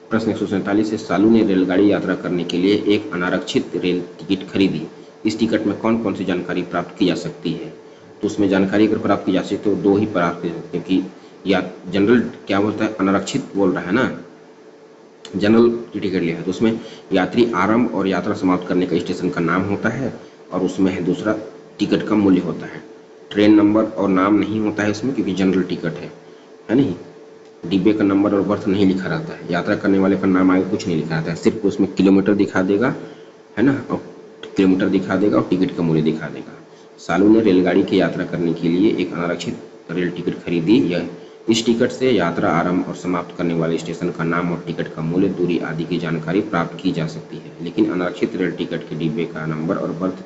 प्रश्न 147 से। सालू ने रेलगाड़ी यात्रा करने के लिए एक अनारक्षित रेल टिकट खरीदी। इस टिकट में कौन कौन सी जानकारी प्राप्त की जा सकती है? तो उसमें जानकारी अगर प्राप्त की जा सकती है तो दो ही प्राप्त की जा सकती है, क्योंकि या जनरल क्या बोलता है, अनारक्षित बोल रहा है ना, जनरल की टिकट लिया है तो उसमें यात्री आरंभ और यात्रा समाप्त करने का स्टेशन का नाम होता है और उसमें है दूसरा टिकट का मूल्य होता है। ट्रेन नंबर और नाम नहीं होता है इसमें, क्योंकि जनरल टिकट है नहीं। डिब्बे का नंबर और बर्थ नहीं लिखा रहता है। यात्रा करने वाले का नाम आगे कुछ नहीं लिखा रहता है, सिर्फ उसमें किलोमीटर दिखा देगा, है ना, और किलोमीटर दिखा देगा और टिकट का मूल्य दिखा देगा। सालू ने रेलगाड़ी की यात्रा करने के लिए एक अनारक्षित रेल टिकट खरीदी। यह इस टिकट से यात्रा आरंभ और समाप्त करने वाले स्टेशन का नाम और टिकट का मूल्य, दूरी आदि की जानकारी प्राप्त की जा सकती है, लेकिन अनारक्षित रेल टिकट के डिब्बे का नंबर और बर्थ,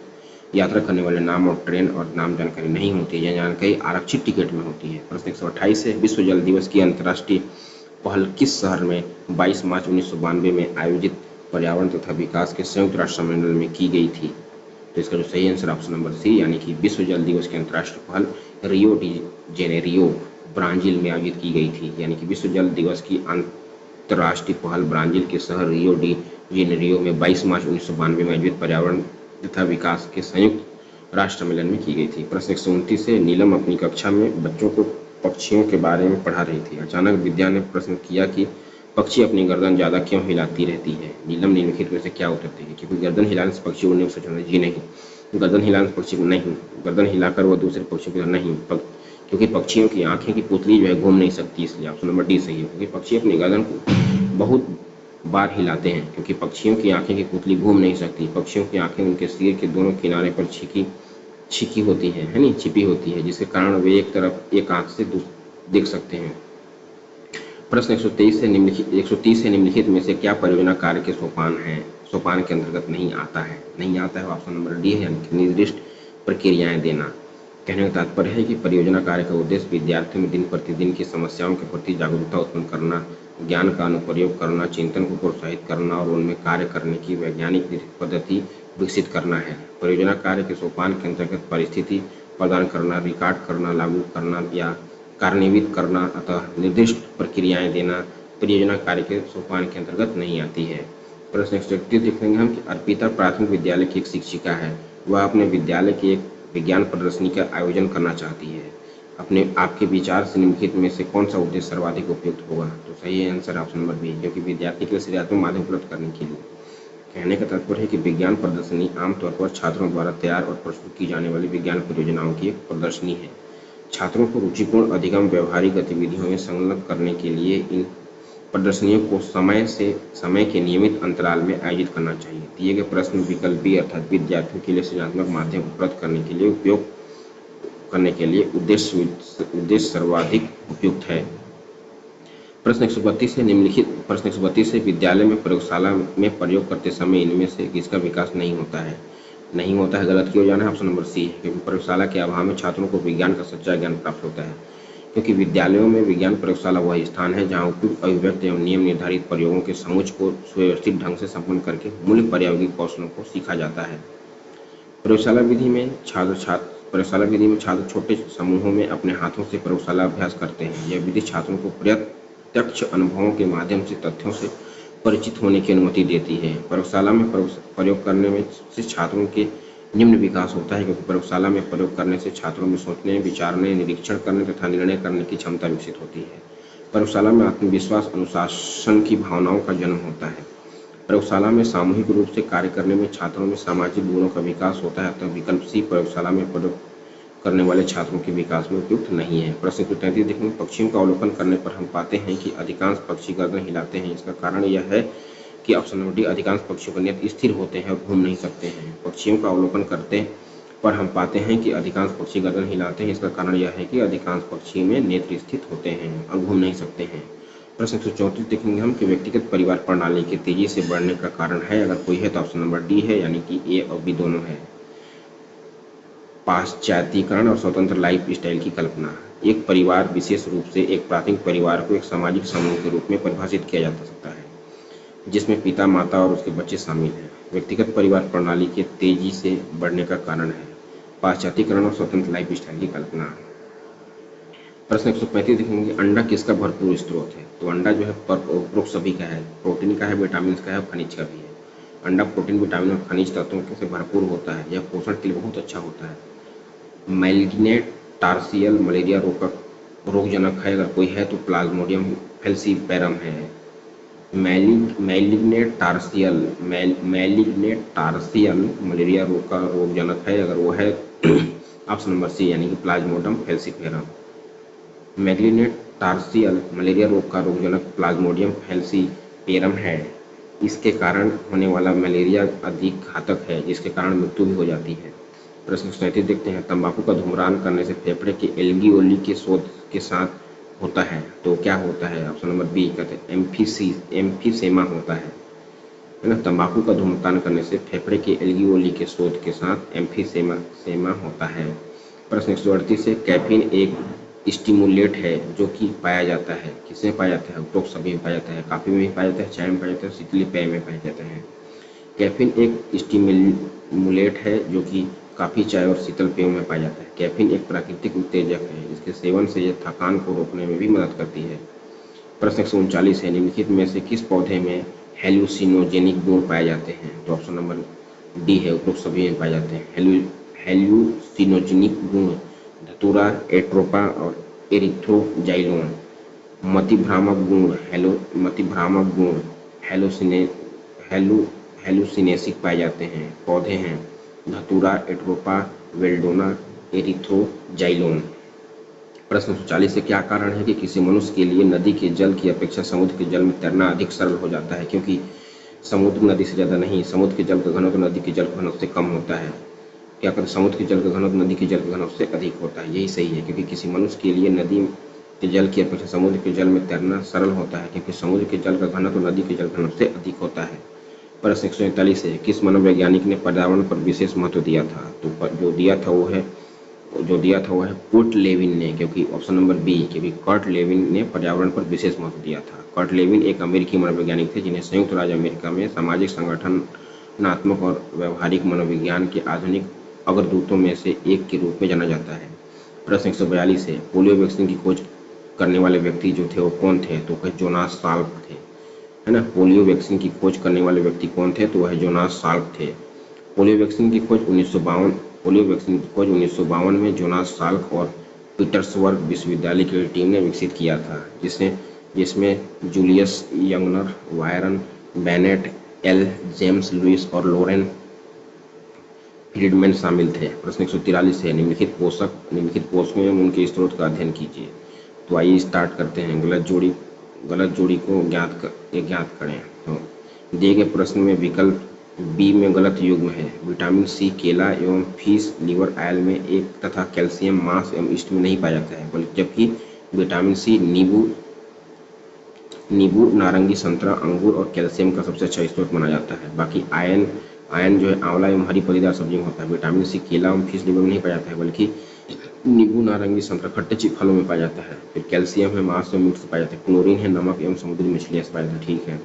यात्रा करने वाले नाम और ट्रेन और नाम जानकारी नहीं होती है। यह जानकारी आरक्षित टिकट में होती है। प्रश्न 128 है, विश्व जल दिवस की अंतर्राष्ट्रीय पहल किस शहर में 22 मार्च 1992 में आयोजित पर्यावरण तथा विकास के संयुक्त राष्ट्र सम्मेलन में की गई थी? तो इसका जो सही आंसर ऑप्शन नंबर सी, यानी कि विश्व जल दिवस की अंतर्राष्ट्रीय पहल रियो डी जेनेरियो, ब्राजील में आयोजित की गई थी। यानी कि विश्व जल दिवस की अंतर्राष्ट्रीय पहल ब्राजील के शहर रियो डी जेनेरियो में 22 मार्च 1992 में आयोजित पर्यावरण तथा विकास के संयुक्त राष्ट्र सम्मेलन में की गई थी। प्रश्न 129 से, नीलम अपनी कक्षा में बच्चों को पक्षियों के बारे में पढ़ा रही थी। अचानक विद्या ने प्रश्न किया कि पक्षी अपनी गर्दन ज्यादा क्यों हिलाती रहती है? नीलम निम्नलिखित में से क्या उत्तर देगी? क्योंकि गर्दन हिलाने से पक्षी उड़ने में सक्षम है। जी नहीं, गर्दन हिलाने से पक्षी नहीं, गर्दन हिलाकर वह दूसरे पक्षियों की तरह नहीं, क्योंकि पक्षियों की आंखें की पुतली जो है घूम नहीं सकती, इसलिए ऑप्शन नंबर डी सही है। क्योंकि पक्षी अपनी गर्दन को बहुत बार हिलाते हैं, क्योंकि पक्षियों की आंखें की पुतली घूम नहीं सकती। पक्षियों की आंखें उनके सिर के दोनों किनारे पर छिकी होती है नहीं, छिपी होती है, जिसके कारण वे एक तरफ एक आंख से देख सकते हैं। प्रश्न 130 से निम्नलिखित में से क्या परियोजना कार्य के सोपान के अंतर्गत नहीं आता है? नहीं आता है, ऑप्शन नंबर डी है, यानी कि निर्दिष्ट प्रक्रियाएं देना। कहने का तात्पर्य है कि परियोजना कार्य का उद्देश्य विद्यार्थियों में दिन प्रतिदिन की समस्याओं के प्रति जागरूकता उत्पन्न करना, ज्ञान का अनुप्रयोग करना, चिंतन को प्रोत्साहित करना और उनमें कार्य करने की वैज्ञानिक पद्धति विकसित करना है। परियोजना कार्य के सोपान के अंतर्गत परिस्थिति प्रदान करना, रिकॉर्ड करना, लागू करना या कार्यान्वित करना अतः निर्दिष्ट प्रक्रियाएं देना परियोजना कार्य के सोपान के अंतर्गत नहीं आती है। प्रश्न 131 देखेंगे हम कि अर्पिता प्राथमिक विद्यालय की एक शिक्षिका है। वह अपने विद्यालय की एक विज्ञान प्रदर्शनी का आयोजन करना चाहती है। आपके विचार से निम्नलिखित में से कौन सा उद्देश्य सर्वाधिक उपयुक्त होगा? तो सही आंसर ऑप्शन नंबर बी, क्योंकि विद्यार्थी के लिए सृजनात्मक माध्यम उपलब्ध करने के लिए। कहने का तात्पर्य है कि विज्ञान प्रदर्शनी आमतौर पर छात्रों द्वारा तैयार और प्रस्तुत की जाने वाली विज्ञान परियोजनाओं की एक प्रदर्शनी है। छात्रों को रुचिपूर्ण अधिगम व्यावहारिक गतिविधियों में संलग्न करने के लिए इन प्रदर्शनियों को समय के नियमित अंतराल में आयोजित करना चाहिए। दिए गए प्रश्न विकल्प बी अर्थात विद्यार्थियों के लिए सृजनात्मक माध्यम उपलब्ध करने के लिए उपयोग करने के लिए उद्देश्य सर्वाधिक उपयुक्त है। प्रश्न 132 है निम्नलिखित प्रश्न 132 है विद्यालय में प्रयोगशाला में प्रयोग करते समय इनमें से किसका विकास नहीं होता है? नहीं होता है, गलत क्यों जाना है? ऑप्शन नंबर सी है, क्योंकि प्रयोगशाला के अभाव में छात्रों को विज्ञान का सच्चा ज्ञान प्राप्त होता है। क्योंकि विद्यालयों में विज्ञान प्रयोगशाला वह स्थान है जहां उपयुक्त अभिव्यक्त एवं नियम निर्धारित प्रयोगों के समुच्च को सुव्यवस्थित ढंग से संपन्न करके मूल्य प्रायोगिक कौशलों को सीखा जाता है। प्रयोगशाला विधि में छात्र छोटे समूहों में अपने हाथों से प्रयोगशाला अभ्यास करते हैं। यह विधि छात्रों को प्रत्यक्ष अनुभवों के माध्यम से तथ्यों से परिचित होने की अनुमति देती है। प्रयोगशाला में प्रयोग करने में से छात्रों के निम्न विकास होता है, क्योंकि प्रयोगशाला में प्रयोग करने से छात्रों में सोचने, विचारने, निरीक्षण करने तथा निर्णय करने की क्षमता विकसित होती है। प्रयोगशाला में आत्मविश्वास, अनुशासन की भावनाओं का जन्म होता है। प्रयोगशाला में सामूहिक रूप से कार्य करने में छात्रों में सामाजिक गुणों का विकास होता है, अतः विकल्प सी प्रयोगशाला में प्रयोग करने वाले छात्रों के विकास में उपयुक्त नहीं है। प्रश्न 133 देखेंगे पक्षियों का अवलोकन करने पर हम पाते हैं कि अधिकांश पक्षी गर्दन हिलाते हैं। इसका कारण यह है कि ऑप्शन नंबर डी अधिकांश पक्षियों का नेत्र स्थिर होते हैं और घूम नहीं सकते हैं। पक्षियों का अवलोकन करते पर हम पाते हैं कि अधिकांश पक्षी गर्दन हिलाते हैं। इसका कारण यह है कि अधिकांश पक्षी में नेत्र स्थित होते हैं और घूम नहीं सकते हैं। प्रश्न 134 देखेंगे हम कि व्यक्तिगत परिवार प्रणाली के तेजी से बढ़ने का कारण है, अगर कोई है तो ऑप्शन नंबर डी है, यानी कि ए और बी दोनों है। पाश्चात्यीकरण और स्वतंत्र लाइफ स्टाइल की कल्पना। एक परिवार विशेष रूप से एक प्राथमिक परिवार को एक सामाजिक समूह के रूप में परिभाषित किया जा सकता है, जिसमें पिता, माता और उसके बच्चे शामिल हैं। व्यक्तिगत परिवार प्रणाली के तेजी से बढ़ने का कारण है पाश्चात्यीकरण और स्वतंत्र लाइफ स्टाइल की कल्पना। प्रश्न 135 देखेंगे अंडा किसका भरपूर स्रोत है? तो अंडा जो है उपरोक्त सभी का है, प्रोटीन का है, विटामिन का है और खनिज का भी है। अंडा प्रोटीन, विटामिन और खनिज तत्वों से भरपूर होता है। यह पोषण के लिए बहुत अच्छा होता है। मैलिग्नेंट टार्सियल मलेरिया रोगजनक है, अगर कोई है तो प्लाज्मोडियम फैल्सीपेरम है। मैलिग्नेंट टार्सियल मलेरिया रोग का रोगजनक है, अगर वो है ऑप्शन नंबर सी, यानी कि प्लाज्मोडियम फैल्सीपेरम। मैलिग्नेंट टार्सियल मलेरिया रोग का रोगजनक प्लाज्मोडियम फैल्सीपेरम है। इसके कारण होने वाला मलेरिया अधिक घातक है, जिसके कारण मृत्यु भी हो जाती है। प्रश्न 37 देखते हैं, तंबाकू का धूम्रपान करने से फेफड़े के एल्वियोली के शोथ के साथ होता है तो क्या होता है? ऑप्शन नंबर बी कहते हैं एम्फीसेमा होता है ना। तंबाकू का धूम्रपान करने से फेफड़े के एल्वियोली के शोथ के साथ एम्फीसेमा होता है। प्रश्न 138 है, कैफीन एक स्टिमुलेट है जो कि पाया जाता है, किसमें पाया जाता है? उपरोक्त सभी में पाया जाता है, कॉफी में भी पाया जाता है, चाय में पाया जाता है, शीतली पेय में पाया जाता है। कैफीन एक स्टिमुलेट है जो कि काफी, चाय और शीतल पेयों में पाया जाता है। कैफीन एक प्राकृतिक उत्तेजक है, इसके सेवन से यह थकान को रोकने में भी मदद करती है। प्रश्न 139 है, निम्नलिखित में से किस पौधे में हेल्यूसिनोजेनिक गुण पाए जाते हैं? तो ऑप्शन नंबर डी है, उपरोक्त सभी में पाए जाते हैं। हेल्यूसिनोजेनिक गुण धतूरा, एट्रोपा और एरिथ्रोजाइलोन। मतिभ्रामक गुण हेलुसिनेसिक पाए जाते हैं। पौधे हैं धतूरा, एट्रोपा, वेल्डोना, एरिथ्रोजाइलोन। प्रश्न 140 से क्या कारण है कि किसी मनुष्य के लिए नदी के जल की अपेक्षा समुद्र के जल में तैरना अधिक सरल हो जाता है? क्योंकि समुद्र नदी से ज़्यादा नहीं, समुद्र के जल का घनत्व नदी के जल घनत्व से कम होता है। क्या करते, समुद्र के जल का घनत्व नदी के जल के घनत्व से अधिक होता है। यही सही है, क्योंकि किसी मनुष्य के लिए नदी के जल की अपेक्षा समुद्र के जल में तैरना सरल होता है, क्योंकि समुद्र के जल का घनत्व नदी के जल घनत्व से अधिक होता है। प्रश्न 141 है, किस मनोवैज्ञानिक ने पर्यावरण पर विशेष महत्व दिया था? तो जो दिया था वो है कर्ट लेविन ने, क्योंकि ऑप्शन नंबर बी, क्योंकि कर्ट लेविन ने पर्यावरण पर विशेष महत्व दिया था। कर्ट लेविन एक अमेरिकी मनोवैज्ञानिक थे जिन्हें संयुक्त राज्य अमेरिका में सामाजिक, संगठनात्मक और व्यवहारिक मनोविज्ञान के आधुनिक अग्रदूतों में से एक के रूप में जाना जाता है। प्रश्न 142 है, पोलियो वैक्सीन की खोज करने वाले व्यक्ति जो थे वो कौन थे? तो वह जोनास साल्क थे, है ना। पोलियो वैक्सीन की खोज करने वाले व्यक्ति कौन थे? तो वह जोनास साल्क थे। पोलियो वैक्सीन की खोज 1952 में जोनास साल्क और पीटर्सबर्ग विश्वविद्यालय की टीम ने विकसित किया था, जिसमें Julius Youngner, Byron Bennett, L James Lewis और लोरेन फ्रीडमैन शामिल थे। प्रश्न 143 है, निम्नलिखित पोषकों एवं उनके स्रोत का अध्ययन कीजिए। तो आइए स्टार्ट करते हैं। गलत जोड़ी को ज्ञात करें। तो दिए गए प्रश्न में विकल्प बी में गलत युग्म है। विटामिन सी केला एवं फिश लीवर ऑयल में एक तथा कैल्शियम मांस एवं ईस्ट में नहीं पाया जाता है, बल्कि जबकि विटामिन सी नींबू, नारंगी, संतरा, अंगूर और कैल्शियम का सबसे अच्छा स्रोत माना जाता है। बाकी आयन जो है आंवला एवं हरी पत्तेदार सब्जियों में होता है। विटामिन सी केला एवं फिश लीवर में नहीं पाया जाता है, बल्कि नींबू, नारंगी, संतरा, खट्टे फलों में पाया जाता है। फिर कैल्शियम है मांस एवं मीट से पाया जाता है। क्लोरीन है नमक एवं समुद्री मछलियां से पाया जाता है। ठीक है।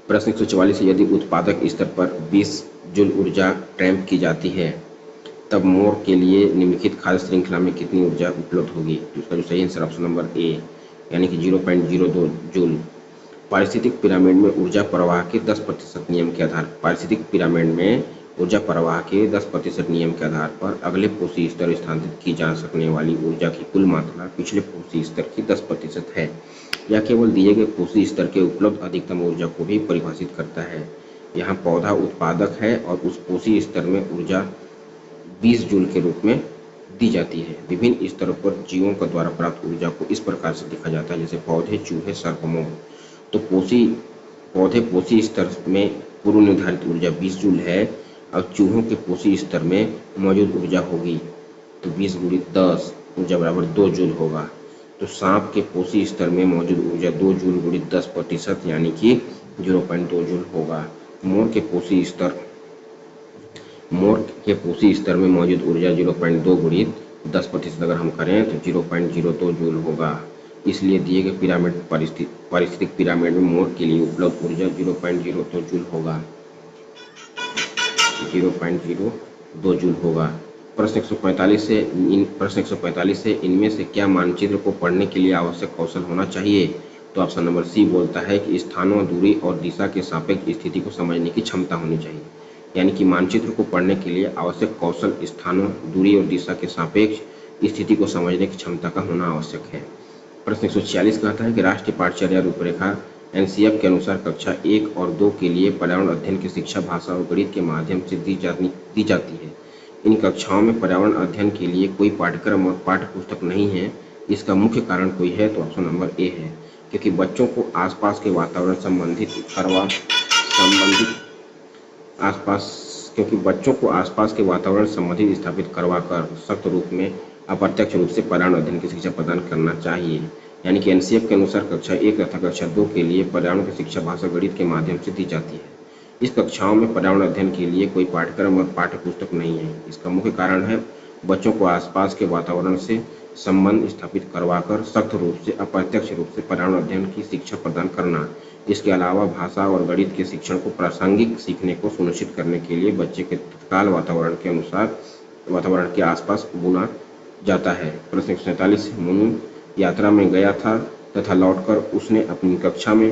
प्रश्न 144 है, यदि उत्पादक स्तर पर 20 जूल ऊर्जा ट्रैप की जाती है तब मोर के लिए निम्नलिखित खाद्य श्रृंखला में कितनी ऊर्जा उपलब्ध होगी? तो इसका जो सही आंसर ऑप्शन नंबर ए, यानी कि 0.02 जूल। पारिस्थितिक पिरामिड में ऊर्जा प्रवाह के 10% नियम के आधार पर अगले पोषी स्तर स्थानांतरित की जा सकने वाली ऊर्जा की कुल मात्रा पिछले पोषी स्तर की 10% है। यह केवल दिए गए पोषी स्तर के उपलब्ध अधिकतम ऊर्जा को भी परिभाषित करता है। यहाँ पौधा उत्पादक है और उस पोषी स्तर में ऊर्जा 20 जूल के रूप में दी जाती है। विभिन्न स्तरों पर जीवों का द्वारा प्राप्त ऊर्जा को इस प्रकार से लिखा जाता है, जैसे पौधे, चूहे, सर्प, मोर। तो पौधे पोषी स्तर में पूर्व निर्धारित ऊर्जा 20 जूल है और चूहों के पोषी स्तर में मौजूद ऊर्जा होगी तो 20 × 10 ऊर्जा बराबर 2 जूल होगा। तो सांप के पोषी स्तर में मौजूद ऊर्जा 2 जूल × 10% यानी कि 0.2 जूल होगा। मोर के पोषी स्तर में मौजूद ऊर्जा 0.2 × 10% अगर हम करें तो 0.02 जूल होगा। इसलिए दिए गए पारिस्थितिक पिरामिड में मोर के लिए उपलब्ध ऊर्जा 0.02 जूल होगा। 0.02 जूल होगा। प्रश्न 145 से इनमें से क्या मानचित्र को पढ़ने के लिए आवश्यक कौशल होना चाहिए? तो ऑप्शन नंबर सी बोलता है कि स्थानों, दूरी और दिशा के सापेक्ष स्थिति को समझने की क्षमता होनी चाहिए। यानी कि मानचित्र को पढ़ने के लिए आवश्यक कौशल स्थानों, दूरी और दिशा के सापेक्ष स्थिति को समझने की क्षमता का होना आवश्यक है। प्रश्न 146 कहता है कि राष्ट्रीय पाठ्यचर्या रूपरेखा एनसीएफ के अनुसार कक्षा 1 और 2 के लिए पर्यावरण अध्ययन की शिक्षा भाषा और गणित के माध्यम से दी जाती है। इन कक्षाओं में पर्यावरण अध्ययन के लिए कोई पाठ्यक्रम और पाठ्य पुस्तक नहीं है। इसका मुख्य कारण कोई है? तो ऑप्शन नंबर ए है। क्योंकि बच्चों को आसपास के वातावरण संबंधित आसपास क्योंकि बच्चों को आसपास के वातावरण संबंधित स्थापित करवाकर सख्त रूप में अप्रत्यक्ष रूप से पर्यावरण अध्ययन की शिक्षा प्रदान करना चाहिए। यानी कि एनसीएफ के अनुसार कक्षा 1 तथा कक्षा 2 के लिए पर्यावरण की शिक्षा भाषा गणित के माध्यम से दी जाती है। इस कक्षाओं में पर्यावरण अध्ययन के लिए कोई पाठ्यक्रम और पाठ्य पुस्तक नहीं है। इसका मुख्य कारण है बच्चों को आसपास के वातावरण से संबंध स्थापित करवाकर सख्त रूप से अप्रत्यक्ष रूप से पर्यावरण अध्ययन की शिक्षा प्रदान करना। इसके अलावा भाषा और गणित के शिक्षण को प्रासंगिक सीखने को सुनिश्चित करने के लिए बच्चे के तत्काल वातावरण के अनुसार वातावरण के आसपास बुना जाता है। प्रश्न 147 मोनू यात्रा में गया था तथा लौटकर उसने अपनी कक्षा में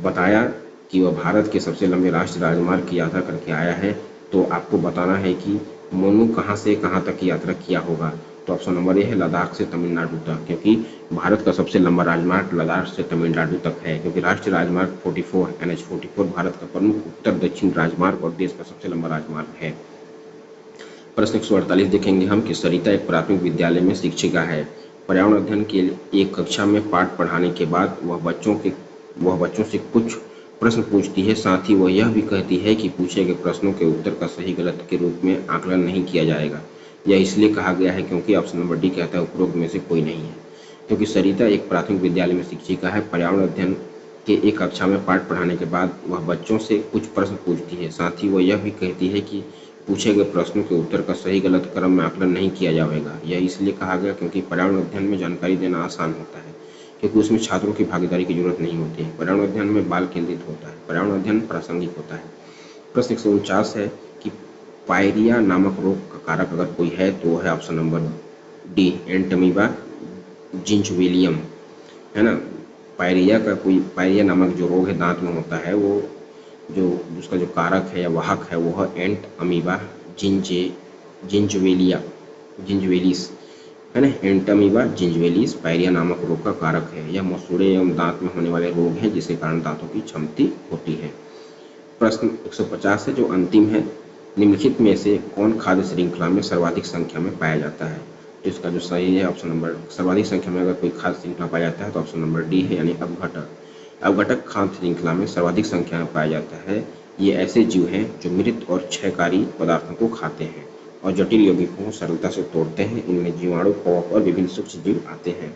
बताया कि वह भारत के सबसे लंबे राष्ट्रीय राजमार्ग की यात्रा करके आया है। तो आपको बताना है कि मोनू कहाँ से कहाँ तक की यात्रा किया होगा। तो ऑप्शन नंबर ए है लद्दाख से तमिलनाडु तक, क्योंकि भारत का सबसे लंबा राजमार्ग लद्दाख से तमिलनाडु तक है, क्योंकि राष्ट्रीय राजमार्ग 44 NH 44 भारत का प्रमुख उत्तर दक्षिण राजमार्ग और देश का सबसे लंबा राजमार्ग है। प्रश्न 148 देखेंगे हम कि सरिता एक प्राथमिक विद्यालय में शिक्षिका है। पर्यावरण अध्ययन के एक कक्षा में पाठ पढ़ाने के बाद वह बच्चों से कुछ प्रश्न पूछती है। साथ ही वह यह भी कहती है कि पूछे गए प्रश्नों के उत्तर का सही गलत के रूप में आकलन नहीं किया जाएगा। यह इसलिए कहा गया है क्योंकि ऑप्शन नंबर डी कहता है उपरोक्त में से कोई नहीं है। क्योंकि सरिता एक प्राथमिक विद्यालय में शिक्षिका है, पर्यावरण अध्ययन के एक कक्षा में पाठ पढ़ाने के बाद वह बच्चों से कुछ प्रश्न पूछती है। साथ ही वह यह भी कहती है कि पूछे गए प्रश्नों के उत्तर का सही गलत क्रम में आकलन नहीं किया जाएगा। यह इसलिए कहा गया क्योंकि पर्यावरण अध्ययन में जानकारी देना आसान होता है, क्योंकि उसमें छात्रों की भागीदारी की जरूरत नहीं होती है। पर्यावरण अध्ययन में बाल केंद्रित होता है। पर्यावरण अध्ययन प्रासंगिक होता है। प्रश्न 149 है कि पायरिया नामक रोग का कारक अगर कोई है तो वह है ऑप्शन नंबर डी एंटमीबा जिंचविलियम, है ना। पायरिया नामक जो रोग है दांत में होता है, वो जो उसका जो कारक है या वाहक है वो है एंट अमीबा जिंजवेलिस, है ना। एंटामीबा जिंजवेलिस पायरिया नामक रोग का कारक है। यह मसूड़े एवं दांत में होने वाले रोग हैं जिसके कारण दांतों की क्षमति होती है। प्रश्न 150 है जो अंतिम है, निम्नलिखित में से कौन खाद्य श्रृंखला में सर्वाधिक संख्या में पाया जाता है। तो इसका जो सही है ऑप्शन नंबर सर्वाधिक संख्या में अगर कोई खाद्य श्रृंखला पाया जाता है तो ऑप्शन नंबर डी है, यानी अपघटक। अपघटक खाद्य श्रृंखला में सर्वाधिक संख्या में पाया जाता है। ये ऐसे जीव हैं जो मृत और क्षयकारी पदार्थों को खाते हैं और जटिल यौगिकों को सरलता से तोड़ते हैं। इनमें जीवाणु, कवक और विभिन्न सूक्ष्म जीव आते हैं।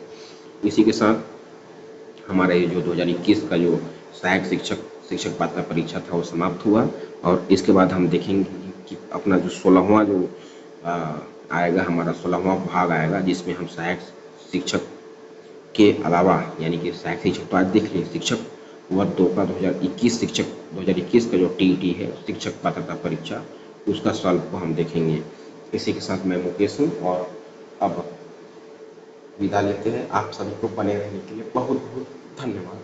इसी के साथ हमारा ये जो 2021 का जो सहायक शिक्षक पात्रता परीक्षा था वो समाप्त हुआ। और इसके बाद हम देखेंगे कि अपना जो 16वां जो आएगा, हमारा 16वां भाग आएगा, जिसमें हम सहायक शिक्षक के अलावा यानी कि सहायक शिक्षक तो आज देख लिए, शिक्षक वर्ग 2 का 2021 का जो टीईटी है शिक्षक पात्रता परीक्षा, उसका सॉल्व को हम देखेंगे। इसी के साथ मैं मुकेश हूँ और अब विदा लेते हैं। आप सभी को बने रहने के लिए बहुत बहुत धन्यवाद।